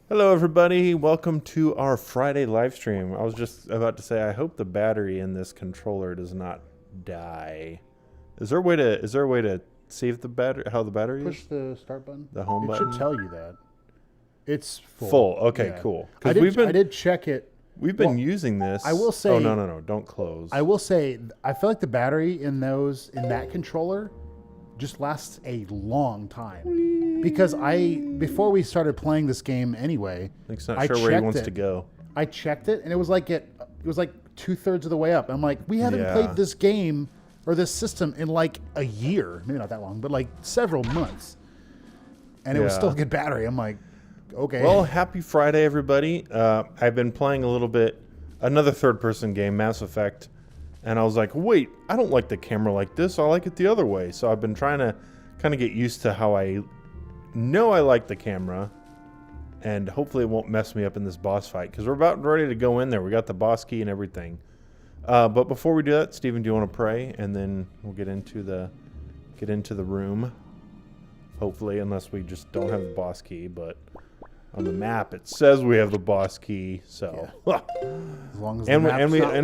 Hello, everybody. Welcome to our Friday live stream. I was just about to say, I hope the battery in this controller does not die. Is there a way to save the battery? How the battery Push is? the start button. The home it button. It should tell you that. It's full. Full. Okay, yeah. cool. I did check it. We've been using this. I will say. Oh no! Don't close. I will say. I feel like the battery in that controller just lasts a long time. Because before we started playing this game anyway, He's not sure where he wants to go. I checked it and it was like 2/3 of the way up. I'm like, we haven't played this game or this system in like a year, maybe not that long, but like several months, and it was still a good battery. I'm like, okay. Well, happy Friday, everybody. I've been playing a little bit, another third-person game, Mass Effect, and I was like, wait, I don't like the camera like this. I like it the other way. So I've been trying to kind of get used to how I know I like the camera, and hopefully it won't mess me up in this boss fight, because we're about ready to go in there. We got the boss key and everything. But before we do that, Steven, do you want to pray, and then we'll get into the room. Hopefully, unless we just don't have the boss key, but on the map it says we have the boss key. So, as long as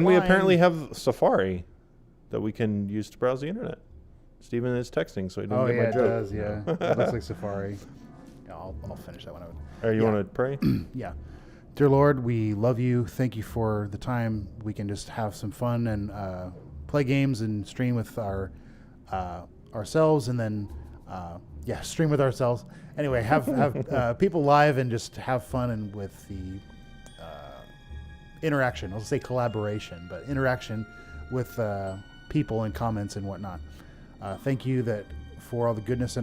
we apparently have Safari that we can use to browse the internet. Steven is texting, so he didn't get my joke. Oh, yeah, it does, yeah. It looks like Safari. Yeah, I'll finish that one out. You want to pray? Yeah. Dear Lord, we love you. Thank you for the time we can just have some fun and play games and stream with ourselves, and then stream with ourselves. Anyway, have people live and just have fun and with the interaction. I'll say collaboration, but interaction with people and comments and whatnot. Thank you for all the goodness that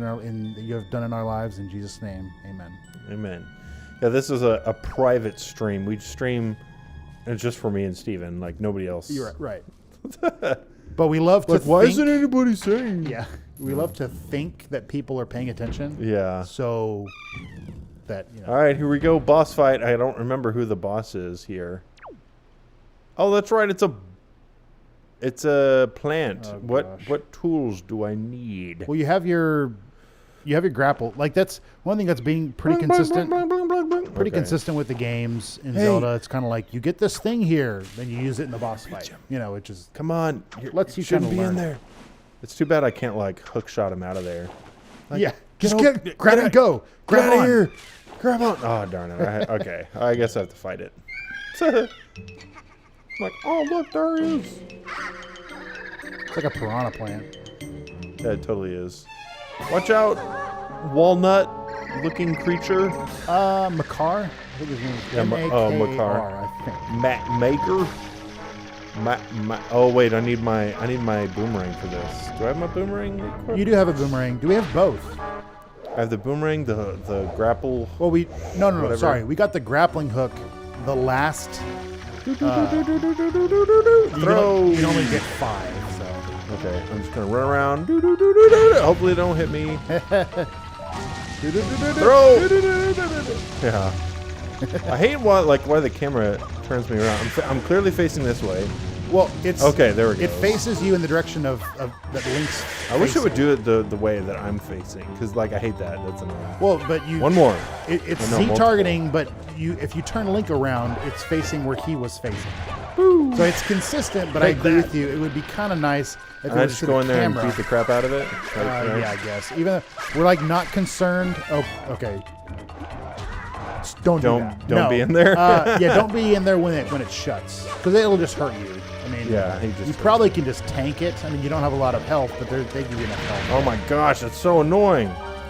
you have done in our lives. In Jesus' name, amen. Amen. Yeah, this is a private stream. We stream, and it's just for me and Steven, like nobody else. You're right. But we love to why isn't anybody saying? Yeah. We love to think that people are paying attention. Yeah. So that, All right, here we go. Boss fight. I don't remember who the boss is here. Oh, that's right. It's a plant. Oh, what tools do I need? Well, you have your grapple. Like, that's one thing that's being pretty consistent. Pretty consistent with the games in Zelda. It's kind of like, you get this thing here, then you use it in the boss fight. Which is, come on, lets you shouldn't kind of be in there. It's too bad I can't like hook shot him out of there. Like, yeah, just grab and go. Grab out of on. here. Grab on. Oh darn it. Okay, I guess I have to fight it. Like, oh look, there he is. It's like a piranha plant. Yeah, it totally is. Watch out, walnut-looking creature. Makar. I think his name is Makar. I think. Maker. Oh wait, I need my boomerang for this. Do I have my boomerang equipped? You do have a boomerang. Do we have both? I have the boomerang, the grapple. Well, no. Sorry, we got the grappling hook. The last. Throw. You can only get 5. So. Okay, I'm just gonna run around. Hopefully, don't hit me. Throw. Yeah. I hate why the camera turns me around. I'm clearly facing this way. Well, it's okay. There we go. It faces you in the direction of that Link's. I wish it would do it the way that I'm facing, because I hate that. That's annoying. Well, but one more. It's Z targeting, but if you turn Link around, it's facing where he was facing. Woo. So it's consistent, but I agree with you. It would be kind of nice if I just go in there and beat the crap out of it. Yeah, I guess. Even though we're like not concerned. Oh, okay. Don't be in there. Yeah, don't be in there when it shuts, because it'll just hurt you. I mean, yeah, you probably can just tank it. I mean, you don't have a lot of health, but they give you enough health. Oh my gosh, that's so annoying.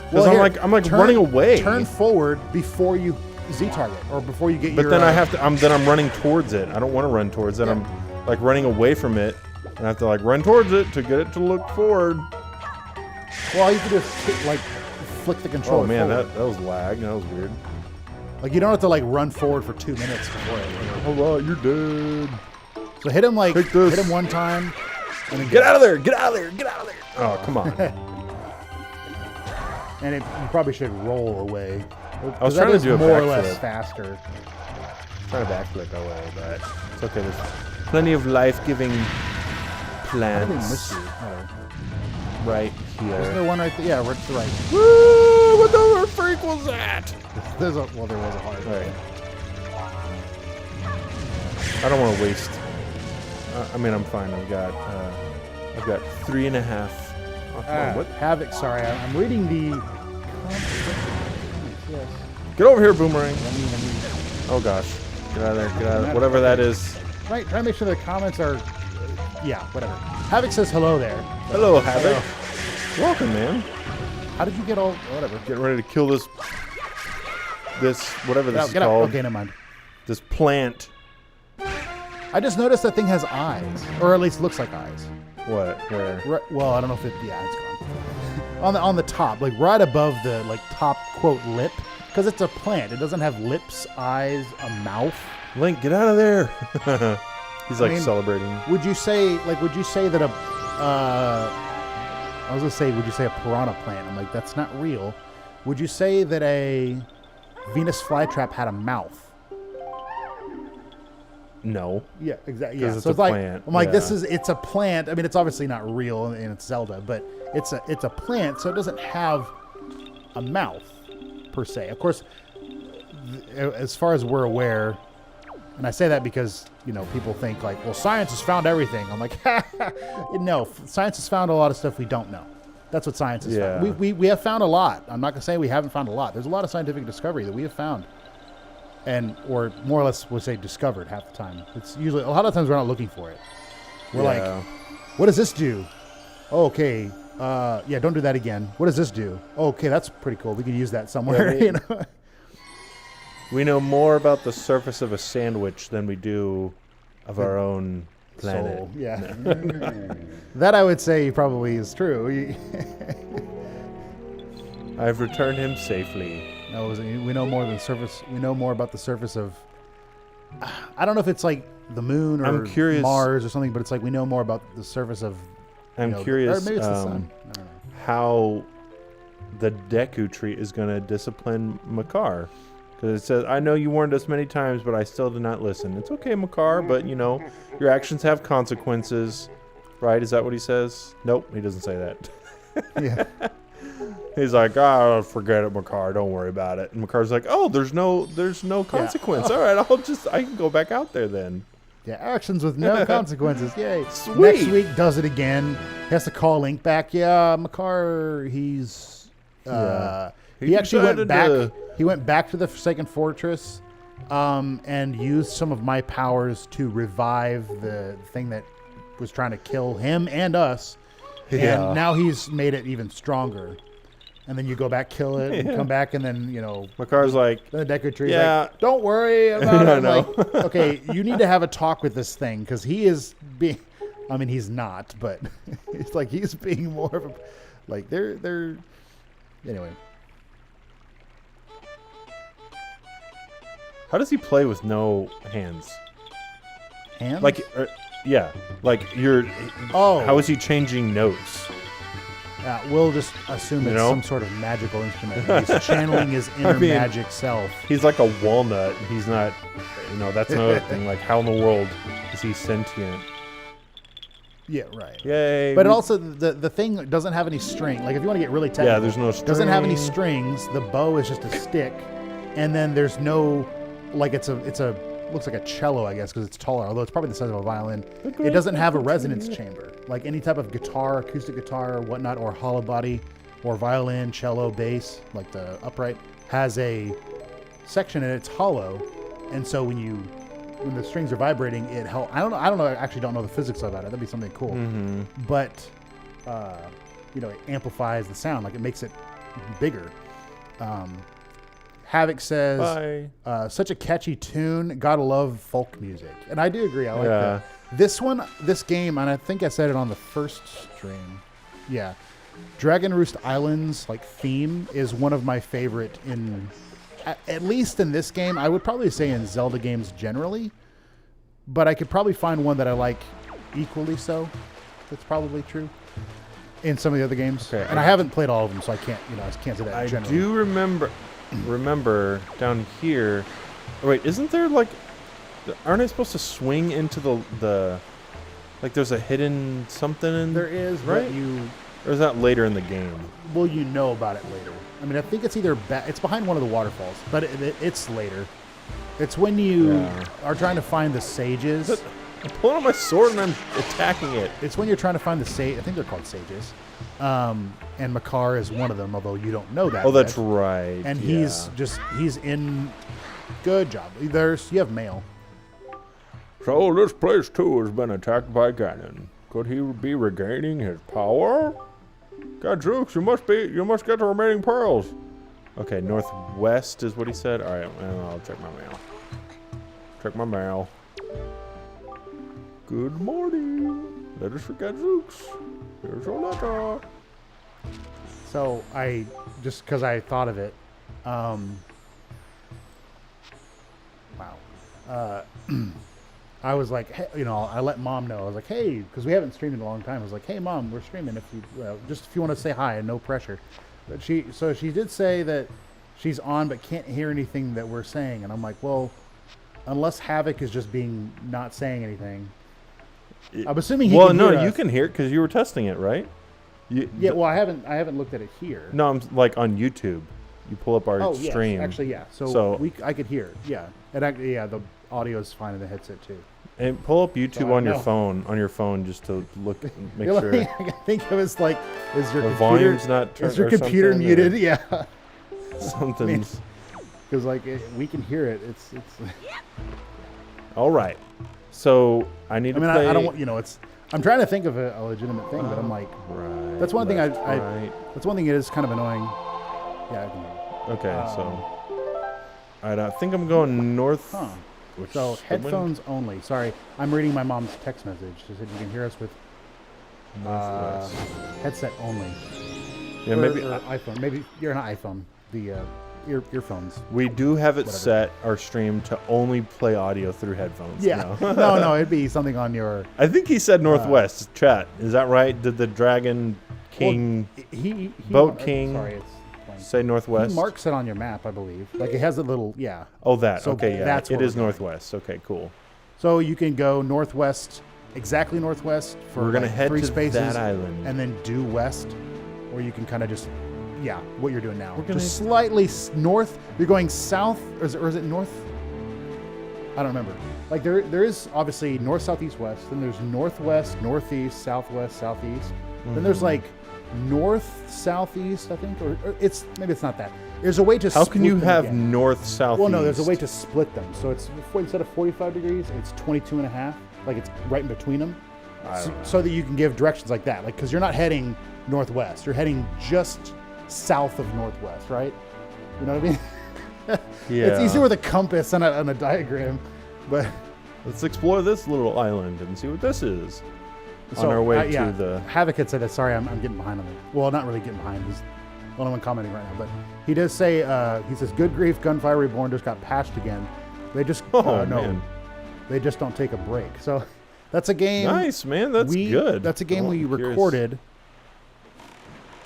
Because I'm like running away. Turn forward before you Z target, or before you get your. But then I have to. I'm running towards it. I don't want to run towards it. Yeah. I'm like running away from it, and I have to like run towards it to get it to look forward. Well, you could just flick the controller. Oh man, forward. that was lag. That was weird. Like, you don't have to like run forward for 2 minutes before it. All right, you're dead. So hit him hit him one time, and then get out of there! Get out of there! Get out of there! Oh, come on. And you probably should roll away. I was trying to do a more or backflip. less faster. Trying to backflip away, but it's okay. There's plenty of life-giving plants. I didn't miss you. Right here. Isn't there one right there? Yeah, right to the right. Woo! What the freak? heck was that? There was a heart. All right. I don't want to waste. I mean, I'm fine. I've got 3.5. What? Havoc. Sorry, I'm reading the. Yes. Get over here, Boomerang. Oh gosh. Get out of there. Get out of there. Whatever that is. Try to make sure the comments are. Yeah, whatever. Havoc says hello there. Hello, Havoc. Welcome, man. How did you get all? Whatever. Getting ready to kill this. Whatever this is get called. Out. Okay, never mind. This plant. I just noticed that thing has eyes, or at least looks like eyes. What? Where? Well, I don't know if it. Yeah, it's gone. On the top, like right above the top quote lip, because it's a plant. It doesn't have lips, eyes, a mouth. Link, get out of there. He's celebrating. Would you say that a? I was gonna say, would you say a piranha plant? I'm like, that's not real. Would you say that a Venus flytrap had a mouth? No. Yeah, exactly. Yeah, it's so a it's like plant. I'm like, it's a plant. I mean, it's obviously not real and it's Zelda, but it's a plant, so it doesn't have a mouth per se. Of course, as far as we're aware, and I say that because people think like, well, science has found everything. I'm like, no, science has found a lot of stuff we don't know. That's what science has found. We have found a lot. I'm not gonna say we haven't found a lot. There's a lot of scientific discovery that we have found. Or more or less we'll say discovered half the time. It's usually, a lot of times we're not looking for it. We're like, what does this do? Oh, okay. Don't do that again. What does this do? Oh, okay, that's pretty cool. We can use that somewhere. We know more about the surface of a sandwich than we do of our own planet. Soul. Yeah. That I would say probably is true. I've returned him safely. No, we know more than the surface. We know more about the surface of. I don't know if it's like the moon or I'm curious, Mars or something, but it's like we know more about the surface of. I'm curious or maybe it's the sun. I don't know. How the Deku tree is going to discipline Makar. Because it says, I know you warned us many times, but I still did not listen. It's okay, Makar, but your actions have consequences. Right? Is that what he says? Nope, he doesn't say that. Yeah. He's like, forget it, Makar. Don't worry about it. And Makar's like, oh, there's no consequence. Yeah. All right, I can go back out there then. Yeah, actions with no consequences. Yay. Sweet. Next week does it again. He has to call Link back. Yeah, Makar, he's... He actually went back. He went back to the Forsaken Fortress and used some of my powers to revive the thing that was trying to kill him and us. Yeah. And now he's made it even stronger. And then you go back, kill it, and come back, and then, Makar's like... Then the Deku Tree's like, don't worry about it. No. Like, okay, you need to have a talk with this thing, because he is being... I mean, he's not, but it's like he's being more of a... Like, they're... Anyway. How does he play with no hands? Hands? Like, you're... Oh. How is he changing notes? We'll just assume it's some sort of magical instrument. He's channeling his inner magic self. He's like a walnut. He's not, that's another thing. Like, how in the world is he sentient? Yeah, right. Yay. But also, the thing doesn't have any string. Like, if you want to get really technical. Yeah, there's no string. Doesn't have any strings. The bow is just a stick. And then there's no, like, looks like a cello, I guess, because it's taller, although it's probably the size of a violin. It doesn't have a resonance chamber. Like any type of guitar, acoustic guitar or whatnot, or hollow body, or violin, cello, bass, like the upright, has a section and it's hollow. And so when the strings are vibrating, it helps. I actually don't know the physics about it. That'd be something cool. Mm-hmm. But, it amplifies the sound. Like it makes it bigger. Havoc says, such a catchy tune. Gotta love folk music. And I do agree. I like that. This game, and I think I said it on the first stream. Yeah. Dragon Roost Islands theme is one of my favorite at least in this game. I would probably say in Zelda games generally, but I could probably find one that I like equally so. That's probably true in some of the other games. Okay. And I haven't played all of them, so I can't say that generally. I do remember down here. Oh, wait, isn't there aren't I supposed to swing into the there's a hidden something in there is, right? But Or is that later in the game? Well, you know about it later. I mean, I think it's either it's behind one of the waterfalls, but it's later. It's when you are trying to find the sages. I'm pulling out my sword and I'm attacking it. It's when you're trying to find the sage. I think they're called sages. And Makar is one of them, although you don't know that. Oh, that's right. And he's in. Good job. You have mail. So this place too has been attacked by Ganon. Could he be regaining his power? Gadzooks, you must get the remaining pearls. Okay, northwest is what he said. All right, I'll check my mail. Check my mail. Good morning. Letters for Gadzooks. Here's a letter. So just because I thought of it, wow. I was like, hey, I let Mom know. I was like, hey, because we haven't streamed in a long time. I was like, hey, Mom, we're streaming. If you want to say hi, no pressure. But she did say that she's on, but can't hear anything that we're saying. And I'm like, well, unless Havoc is just not saying anything. I'm assuming he can hear us. You can hear it because you were testing it, right? Well, I haven't looked at it here. No, I'm like on YouTube. You pull up our stream. Yes, actually, yeah. So I could hear it. Yeah, the audio is fine in the headset too. And pull up YouTube on your phone, just to make sure. I think it was like, is your volume's not turned? Is your computer muted? Yeah. Something's. Because we can hear it. It's. All right. So I need to play. I don't want I'm trying to think of a legitimate thing, but I'm like, that's one thing that's one thing that is kind of annoying. Yeah, I can hear it. Okay, so I think I'm going north. Huh. So headphones only. Sorry, I'm reading my mom's text message. She said you can hear us with headset only. Yeah, maybe iPhone. Maybe you're an iPhone. The earphones. We do have it set our stream to only play audio through headphones. Yeah. No, it'd be something on your. I think he said northwest. Chat, is that right? Did the Dragon King, Boat King? Sorry, it's. Say northwest. He marks it on your map, I believe. Like it has a little, Oh, that. So okay, yeah. That's it is northwest. Okay, cool. So you can go northwest, exactly northwest for we're gonna head 3 to spaces, that island, and then due west, or you can kind of just, what you're doing now. We're gonna just slightly north. You're going south, or is it north? I don't remember. Like there is obviously north, south, east, west. Then there's northwest, northeast, southwest, southeast. Mm-hmm. Then there's like north, southeast, I think, or maybe it's not that. There's a way to. How can you have north, southeast? Well, no, there's a way to split them. So it's instead of 45 degrees, it's 22 and a half. Like it's right in between them, so that you can give directions like that. Like because you're not heading northwest, you're heading just south of northwest, right? You know what I mean? Yeah. It's easier with a compass on a diagram, but let's explore this little island and see what this is. On our way to the... Havoc had said that. Sorry, I'm getting behind on it. Well, not really getting behind. He's the only one commenting right now. But he does say, he says, good grief, Gunfire Reborn just got patched again. They just... man. They just don't take a break. So that's a game... Nice, man. That's good. That's a game we recorded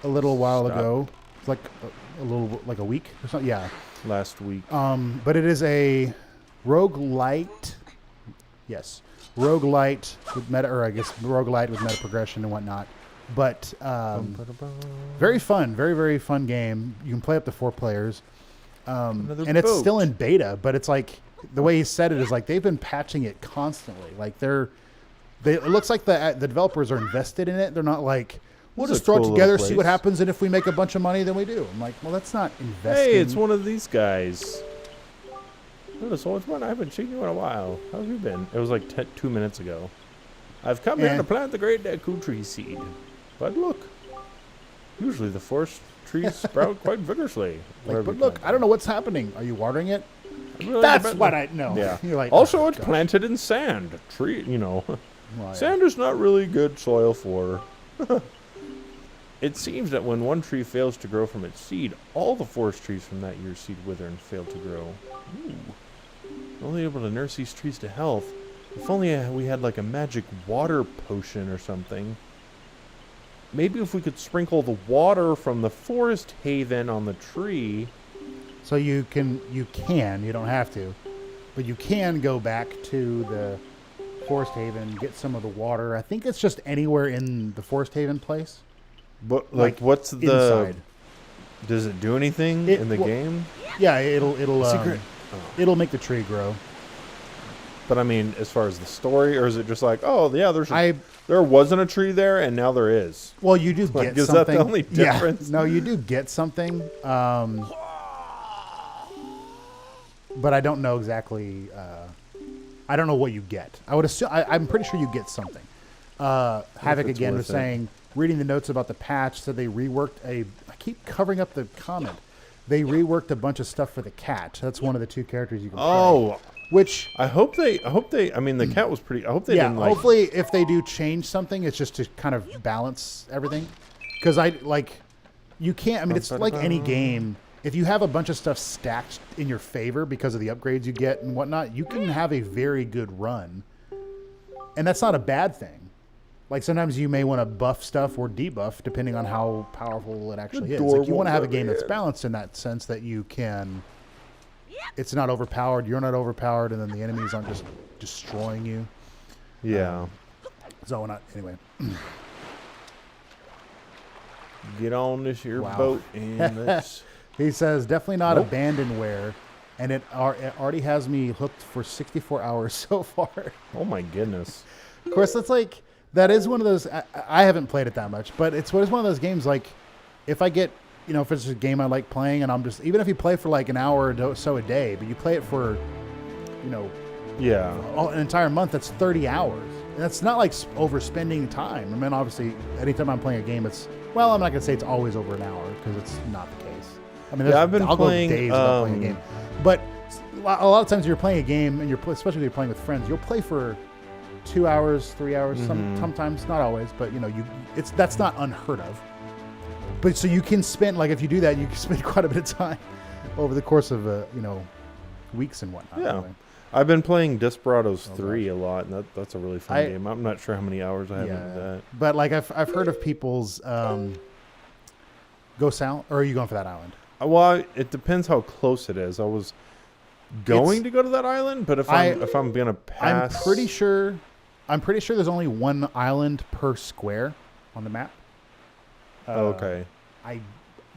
a little while ago. It's like like a week or something. Yeah. Last week. But it is a roguelite. Yes. Roguelite with roguelite with meta progression and whatnot. But very fun, very, very fun game. You can play up to 4 players. And it's still in beta, but it's like the way he said it is like they've been patching it constantly. Like it looks like the developers are invested in it. They're not like, we'll just throw it together, see what happens, and if we make a bunch of money, then we do. I'm like, well, that's not investing. Hey, it's one of these guys. So it's one I haven't seen you in a while. How have you been? It was like 2 minutes ago. I've come here to plant the great Deku tree seed. But look, usually the forest trees sprout quite vigorously. But look, I don't know what's happening. Are you watering it? That's what I know. Yeah. You're like, also, it's planted in sand. Sand is not really good soil for. It seems that when one tree fails to grow from its seed, all the forest trees from that year's seed wither and fail to grow. Ooh. Only able to nurse these trees to health. If only we had like a magic water potion or something. Maybe if we could sprinkle the water from the forest haven on the tree. So you don't have to, but you can go back to the forest haven, get some of the water. I think it's just anywhere in the forest haven place. But like, what's the? Inside. Does it do anything in the game? Yeah, it'll make the tree grow. But I mean, as far as the story, or is it just like, oh yeah, there wasn't a tree there and now there is? Well, you do Like, get is something. that the only difference? Yeah. No, you do get something. But I don't know exactly. I don't know what you get. I would assume. I'm pretty sure you get something. Havoc again was saying, reading the notes about the patch, said they reworked I keep covering up the comment. They reworked a bunch of stuff for the cat. That's one of the two characters you can play. Which I hope they. I mean, the cat was pretty. I hope they didn't like. Hopefully, if they do change something, it's just to kind of balance everything. Because you can't. I mean, it's like any game. If you have a bunch of stuff stacked in your favor because of the upgrades you get and whatnot, you can have a very good run, and that's not a bad thing. Like sometimes you may want to buff stuff or debuff depending on how powerful it actually is. Like you want to have a game that's balanced in that sense that you can. It's not overpowered. You're not overpowered, and then the enemies aren't just destroying you. Yeah. Anyway. Get on this here boat and let's. He says definitely not abandonware, and it already has me hooked for 64 hours so far. Oh my goodness. Of course, that is one of those. I haven't played it that much, but it's one of those games. Like, if I get, if it's a game I like playing, and I'm just even if you play for like an hour or so a day, but you play it for, an entire month, that's 30 hours, and that's not like overspending time. I mean, obviously, anytime I'm playing a game, I'm not gonna say it's always over an hour because it's not the case. I mean, I've been I'll playing, go days without playing a game, but a lot of times you're playing a game, and especially if you're playing with friends, you'll play for 2 hours, 3 hours, sometimes, not always, but that's not unheard of. But so you can spend, like if you do that, you can spend quite a bit of time over the course of weeks and whatnot. Yeah, anyway. I've been playing Desperados 3 a lot, and that's a really fun game. I'm not sure how many hours I have into that. But like I've heard of people's go south, or are you going for that island? Well, it depends how close it is. I was going to go to that island, but if I'm gonna pass, I'm pretty sure there's only one island per square on the map. Okay.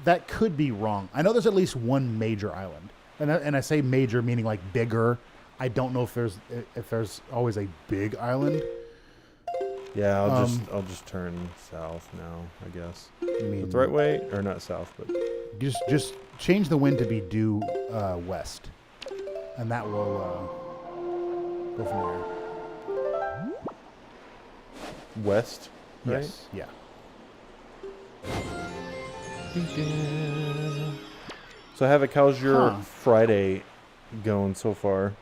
That could be wrong. I know there's at least one major island, and I say major meaning like bigger. I don't know if there's always a big island. Yeah, I'll just turn south now, I guess. That's the right way, or not south, but just change the wind to be due west, and that will go from there. West, right? Yes. Yeah. So, Havoc, how's your Friday going so far?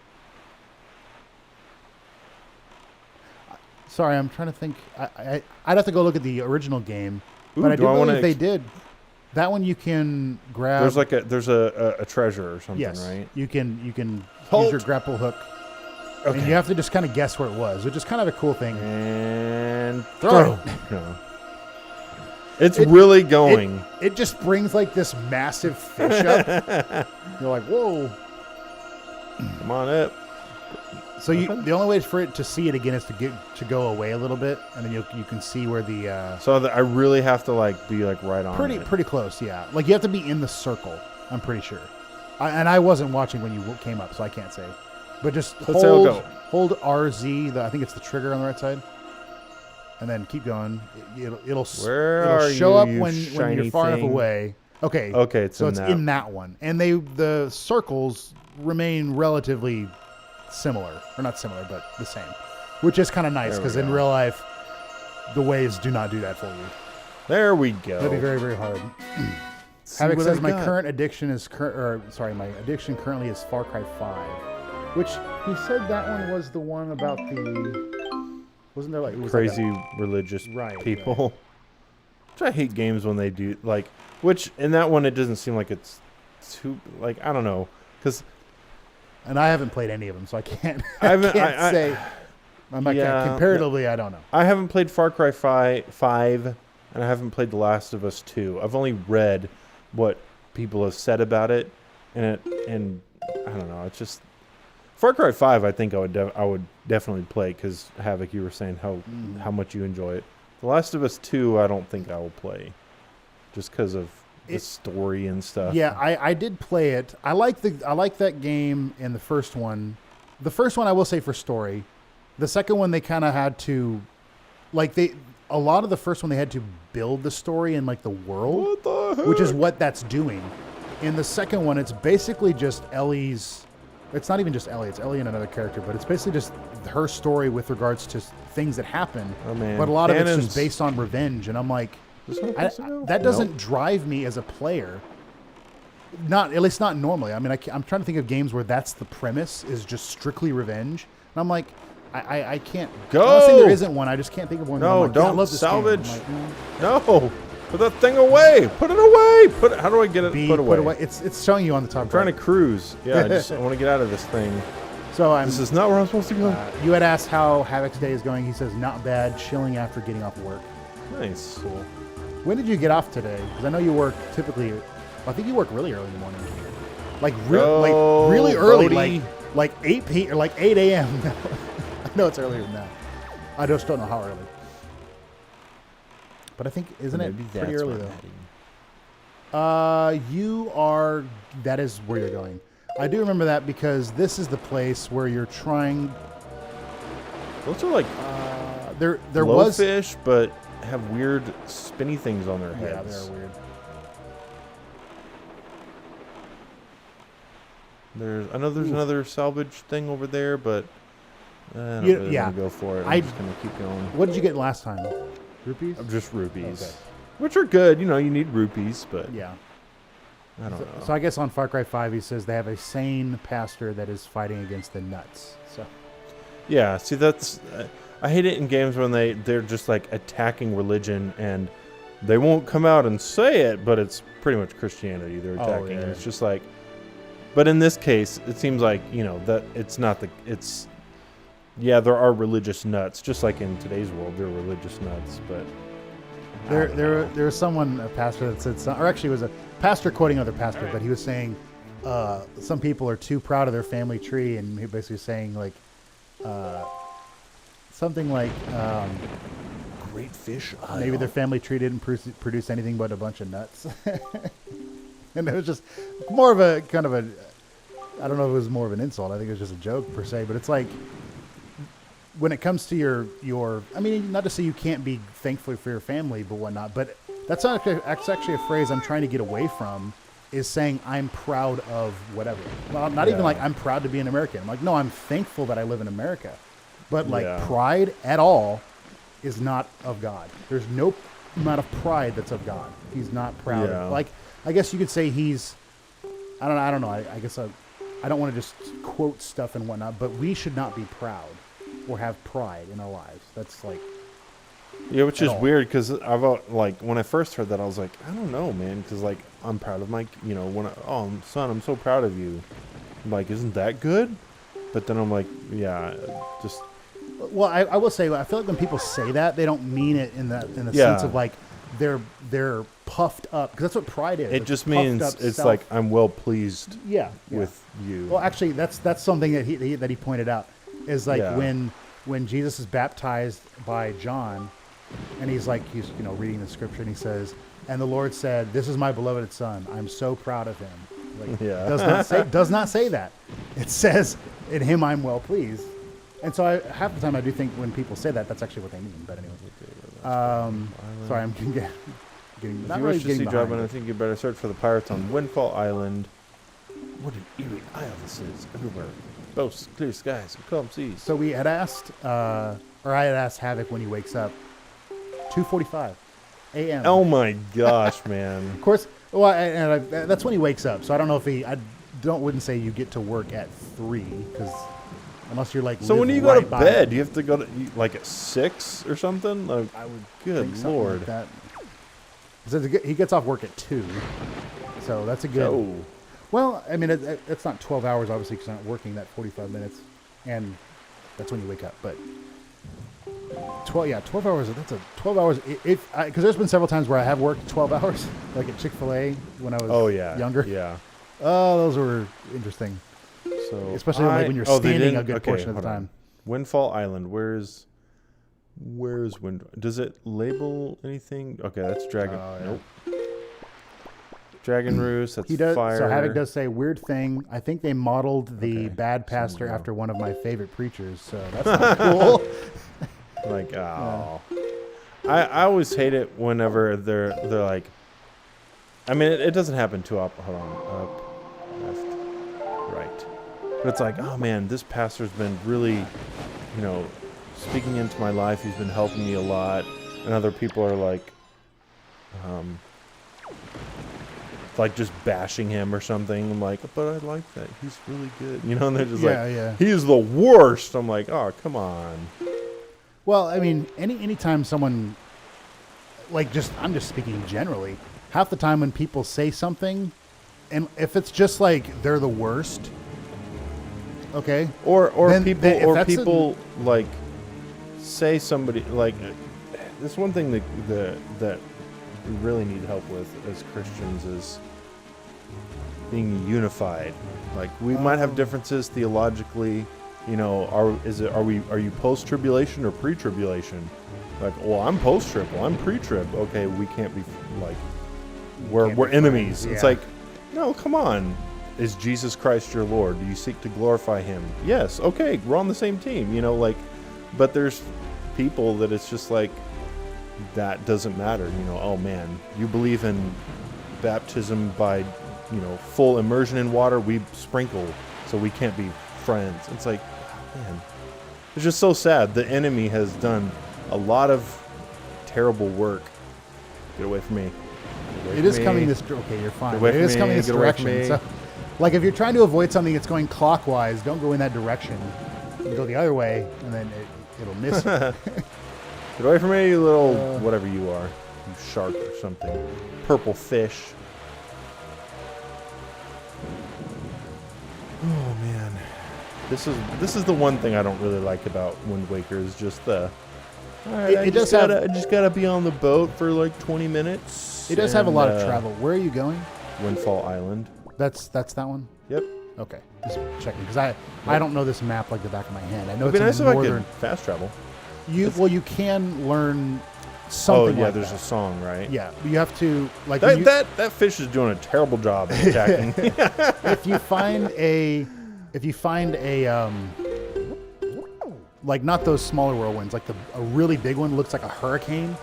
Sorry, I'm trying to think. I'd have to go look at the original game, Ooh, but I do believe they did. That one you can grab. There's a treasure or something, yes, right? You can use your grapple hook, and you have to just kind of guess where it was, which is kind of a cool thing. And throw. No. It's really going. It just brings like this massive fish up. You're like, whoa! Come on up. So the only way for it to see it again is to go away a little bit, and then you can see where the. So I really have to be right on. Pretty close, yeah. Like you have to be in the circle. I'm pretty sure. And I wasn't watching when you came up, so I can't say. But just hold RZ. I think it's the trigger on the right side, and then keep going. It'll show up when you're far enough away. Okay. Okay. So it's in that one, and the circles remain relatively similar, or not similar, but the same, which is kind of nice because in real life, the ways do not do that for you. There we go. That'd be very, very hard. Havoc says my addiction currently is Far Cry 5, which he said that one was the one about wasn't there like it was crazy religious people? Right. Which I hate games when they do which in that one it doesn't seem like it's too I don't know because. And I haven't played any of them, so I can't. I can't say. Comparatively, I don't know. I haven't played Far Cry 5, and I haven't played The Last of Us 2. I've only read what people have said about it, and I don't know. It's just Far Cry 5. I think I would definitely play because Havoc, you were saying how much you enjoy it. The Last of Us 2, I don't think I will play. just because of the story and stuff. Yeah, I did play it. I like that game in the first one. The first one I will say for story. The second one they kind of had to, a lot of the first one they had to build the story in like the world, What the heck? which is what that's doing. In the second one, it's basically just Ellie's. It's not even just Ellie. It's Ellie and another character, but it's basically just her story with regards to things that happen. Oh, man. But a lot of it's just based on revenge, and I'm like, that doesn't Nope. drive me as a player. Not at least not normally. I mean, I'm trying to think of games where that's the premise is just strictly revenge, and I'm like, I can't. Go! I'm not saying there isn't one. I just can't think of one. No, I'm like, yeah, I don't love this game. salvage. I'm like, No, put that thing away. Put it away. How do I get it B, put away? It's showing you on the top. I'm trying to cruise. Yeah, I want to get out of this thing. So This is not where I'm supposed to go. You had asked how Havoc's day is going. He says not bad. Chilling after getting off work. Nice. Cool. When did you get off today? Because I know you work typically. I think you work really early in the morning. Like really early, Bodie. like 8 or like 8 a.m. I know it's earlier than that. I just don't know how early. But I think isn't it pretty early though? You are. That is where you're going. I do remember that because this is the place where you're trying. Those are like There was. fish, but have weird spinny things on their heads. Yeah, they're weird. I know there's another salvage thing over there, but I don't really want to go for it. I'm just gonna keep going. What did you get last time? Rupees? Just rupees, Okay. which are good. You need rupees, but Yeah. I don't know. So I guess on Far Cry 5 he says they have a sane pastor that is fighting against the nuts. So Yeah, see that's I hate it in games when they're just like attacking religion and they won't come out and say it, but it's pretty much Christianity they're attacking. yeah. And it's just like, but in this case, it seems like that it's not yeah, there are religious nuts, just like in today's world there are religious nuts, but there was someone, a pastor that said, or actually it was a pastor quoting another pastor, but he was saying some people are too proud of their family tree, and he basically was saying like something like great fish. maybe their family tree didn't produce anything but a bunch of nuts. And it was just more of a kind of a, I don't know if it was more of an insult. I think it was just a joke per se, but it's like when it comes to your, I mean, not to say you can't be thankful for your family, but whatnot, but that's actually a phrase I'm trying to get away from, is saying I'm proud of whatever. Well, not even like I'm proud to be an American. I'm like, no, I'm thankful that I live in America. But like pride at all is not of God. There's no amount of pride that's of God. He's not proud of, like, I guess you could say he's, I don't know. I guess I don't want to just quote stuff and whatnot, but we should not be proud or have pride in our lives. That's like, yeah, which is weird because I've like when I first heard that I was like, I don't know, man, because like I'm proud of my, son, I'm so proud of you. I'm like, isn't that good? But then I'm like, yeah, just. Well, I will say, I feel like when people say that, they don't mean it in the sense of like they're puffed up, because that's what pride is. It just means it's like I'm well pleased. With you. Well, actually, that's something that he pointed out is like when Jesus is baptized by John, and he's reading the scripture, and he says, and the Lord said, "This is my beloved son. I'm so proud of him." Like, does not say that. It says, "In him I'm well pleased." And so half the time I do think when people say that, that's actually what they mean. But anyway, sorry, I'm getting not really getting behind. I think you better search for the pirates on Windfall Island. What an eerie isle this is. Everywhere, both clear skies and calm seas. So we had asked, or I had asked Havoc when he wakes up. 2:45 a.m. Oh my gosh, man! Of course, well, that's when he wakes up. So I don't know if wouldn't say you get to work at 3, because. Unless you're like. So when do you go to bed? Do you have to go to like at 6 or something? Like, I would. Good Lord. Like that. So he gets off work at 2, so that's a good. Oh. Well, I mean, it's not 12 hours obviously, because I'm not working that 45 minutes, and that's when you wake up. But 12 hours. That's a 12 hours. Because there's been several times where I have worked 12 hours, like at Chick-fil-A when I was younger. Yeah. Oh, those were interesting. So especially when you're standing a good portion of the time. Windfall Island. Where's Windfall? Does it label anything? Okay, that's Dragon. Nope. Dragon Roost, that's He does. fire. So Havoc does say, weird thing. I think they modeled the bad pastor after one of my favorite preachers. So that's not cool. Like, oh. I always hate it whenever they're like, I mean, it doesn't happen too often. Hold on. Up, left, right. But it's like, oh man, this pastor's been really, speaking into my life. He's been helping me a lot. And other people are like just bashing him or something. I'm like, but I like that. He's really good. And they're just he's the worst. I'm like, oh, come on. Well, I mean, anytime someone, I'm just speaking generally, half the time when people say something, and if it's just like they're the worst, okay, or people like say somebody like this one thing that we really need help with as Christians is being unified. Like we might have differences theologically. Are you post-tribulation or pre-tribulation? Like, well, I'm post-trib, well, I'm pre-trib. Okay, we can't be like we're enemies. It's like, no, come on. Is Jesus Christ your Lord? Do you seek to glorify him? Yes. Okay, we're on the same team. But there's people that it's just like that doesn't matter. Oh man, you believe in baptism by full immersion in water. We sprinkle, so we can't be friends. It's like, man, it's just so sad. The enemy has done a lot of terrible work. Get away from me. It is coming this. Okay, you're fine. It is coming this direction. So, if you're trying to avoid something that's going clockwise, don't go in that direction. You go the other way, and then it'll miss you. Get away from me, you little whatever you are, you shark or something, purple fish. Oh man, this is the one thing I don't really like about Wind Waker is just the. All right, I just gotta be on the boat for like 20 minutes. It does have a lot of travel. Where are you going? Windfall Island. That's that one. Yep. Okay, just checking because I don't know this map like the back of my hand. I know It'd be it's nice in if northern. I could fast travel. You can learn something. Oh yeah, there's a song, right? Yeah, you have to like that fish is doing a terrible job of attacking. If you find a like not those smaller whirlwinds, like a really big one looks like a hurricane,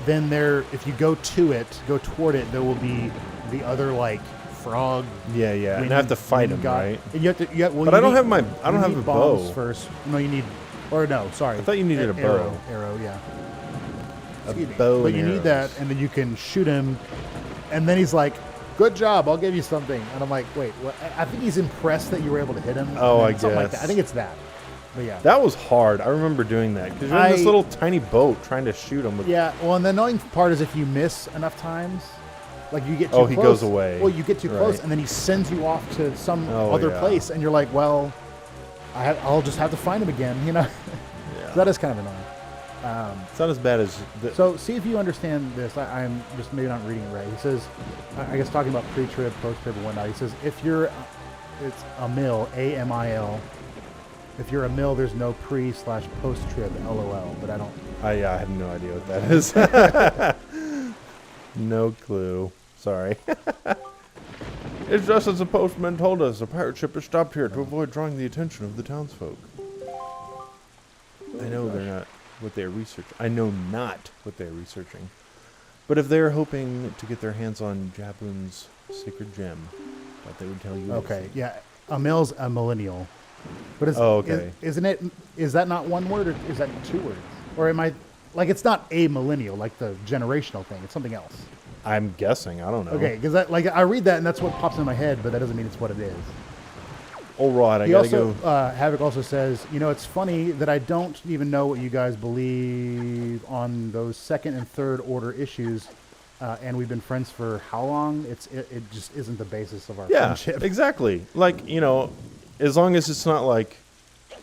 then if you go toward it, there will be the other like frog. Yeah, and I have to fight him, right? And you have to. Well, but I don't have a bow first. No, you need. Or no, sorry. I thought you needed a bow. Arrow, yeah. A bow. But you need that, and then you can shoot him. And then he's like, "Good job, I'll give you something." And I'm like, "Wait, what?" I think he's impressed that you were able to hit him. Oh, I something guess. like that. I think it's that. But yeah, that was hard. I remember doing that because you're in this little tiny boat trying to shoot him. Yeah. Well, and the annoying part is if you miss enough times, like you get too close. He goes away. Well, you get too close, and then he sends you off to some other place, and you're like, "Well, I'll just have to find him again," Yeah. So that is kind of annoying. It's not as bad as. So see if you understand this. I'm just maybe not reading it right. He says, I guess talking about pre-trib, post-trib, and whatnot. He says it's a mill, AMIL. If you're a mill, there's no pre/post-trib, LOL. But I don't. I have no idea what that is. No clue. Sorry. It's just as the postman told us. A pirate ship has stopped here to avoid drawing the attention of the townsfolk. I know they're not what they're researching. I know not what they're researching. But if they're hoping to get their hands on Jaboon's sacred gem, that they would tell you. Okay, anything. yeah. A mill's a millennial. But isn't it? Is that not one word, or is that two words? Or am I like it's not a millennial, like the generational thing? It's something else. I'm guessing. I don't know. Okay, because I read that and that's what pops in my head, but that doesn't mean it's what it is. All right, I gotta go. Havoc also says, it's funny that I don't even know what you guys believe on those second and third order issues, and we've been friends for how long? It just isn't the basis of our friendship. Yeah, exactly. Like, as long as it's not like,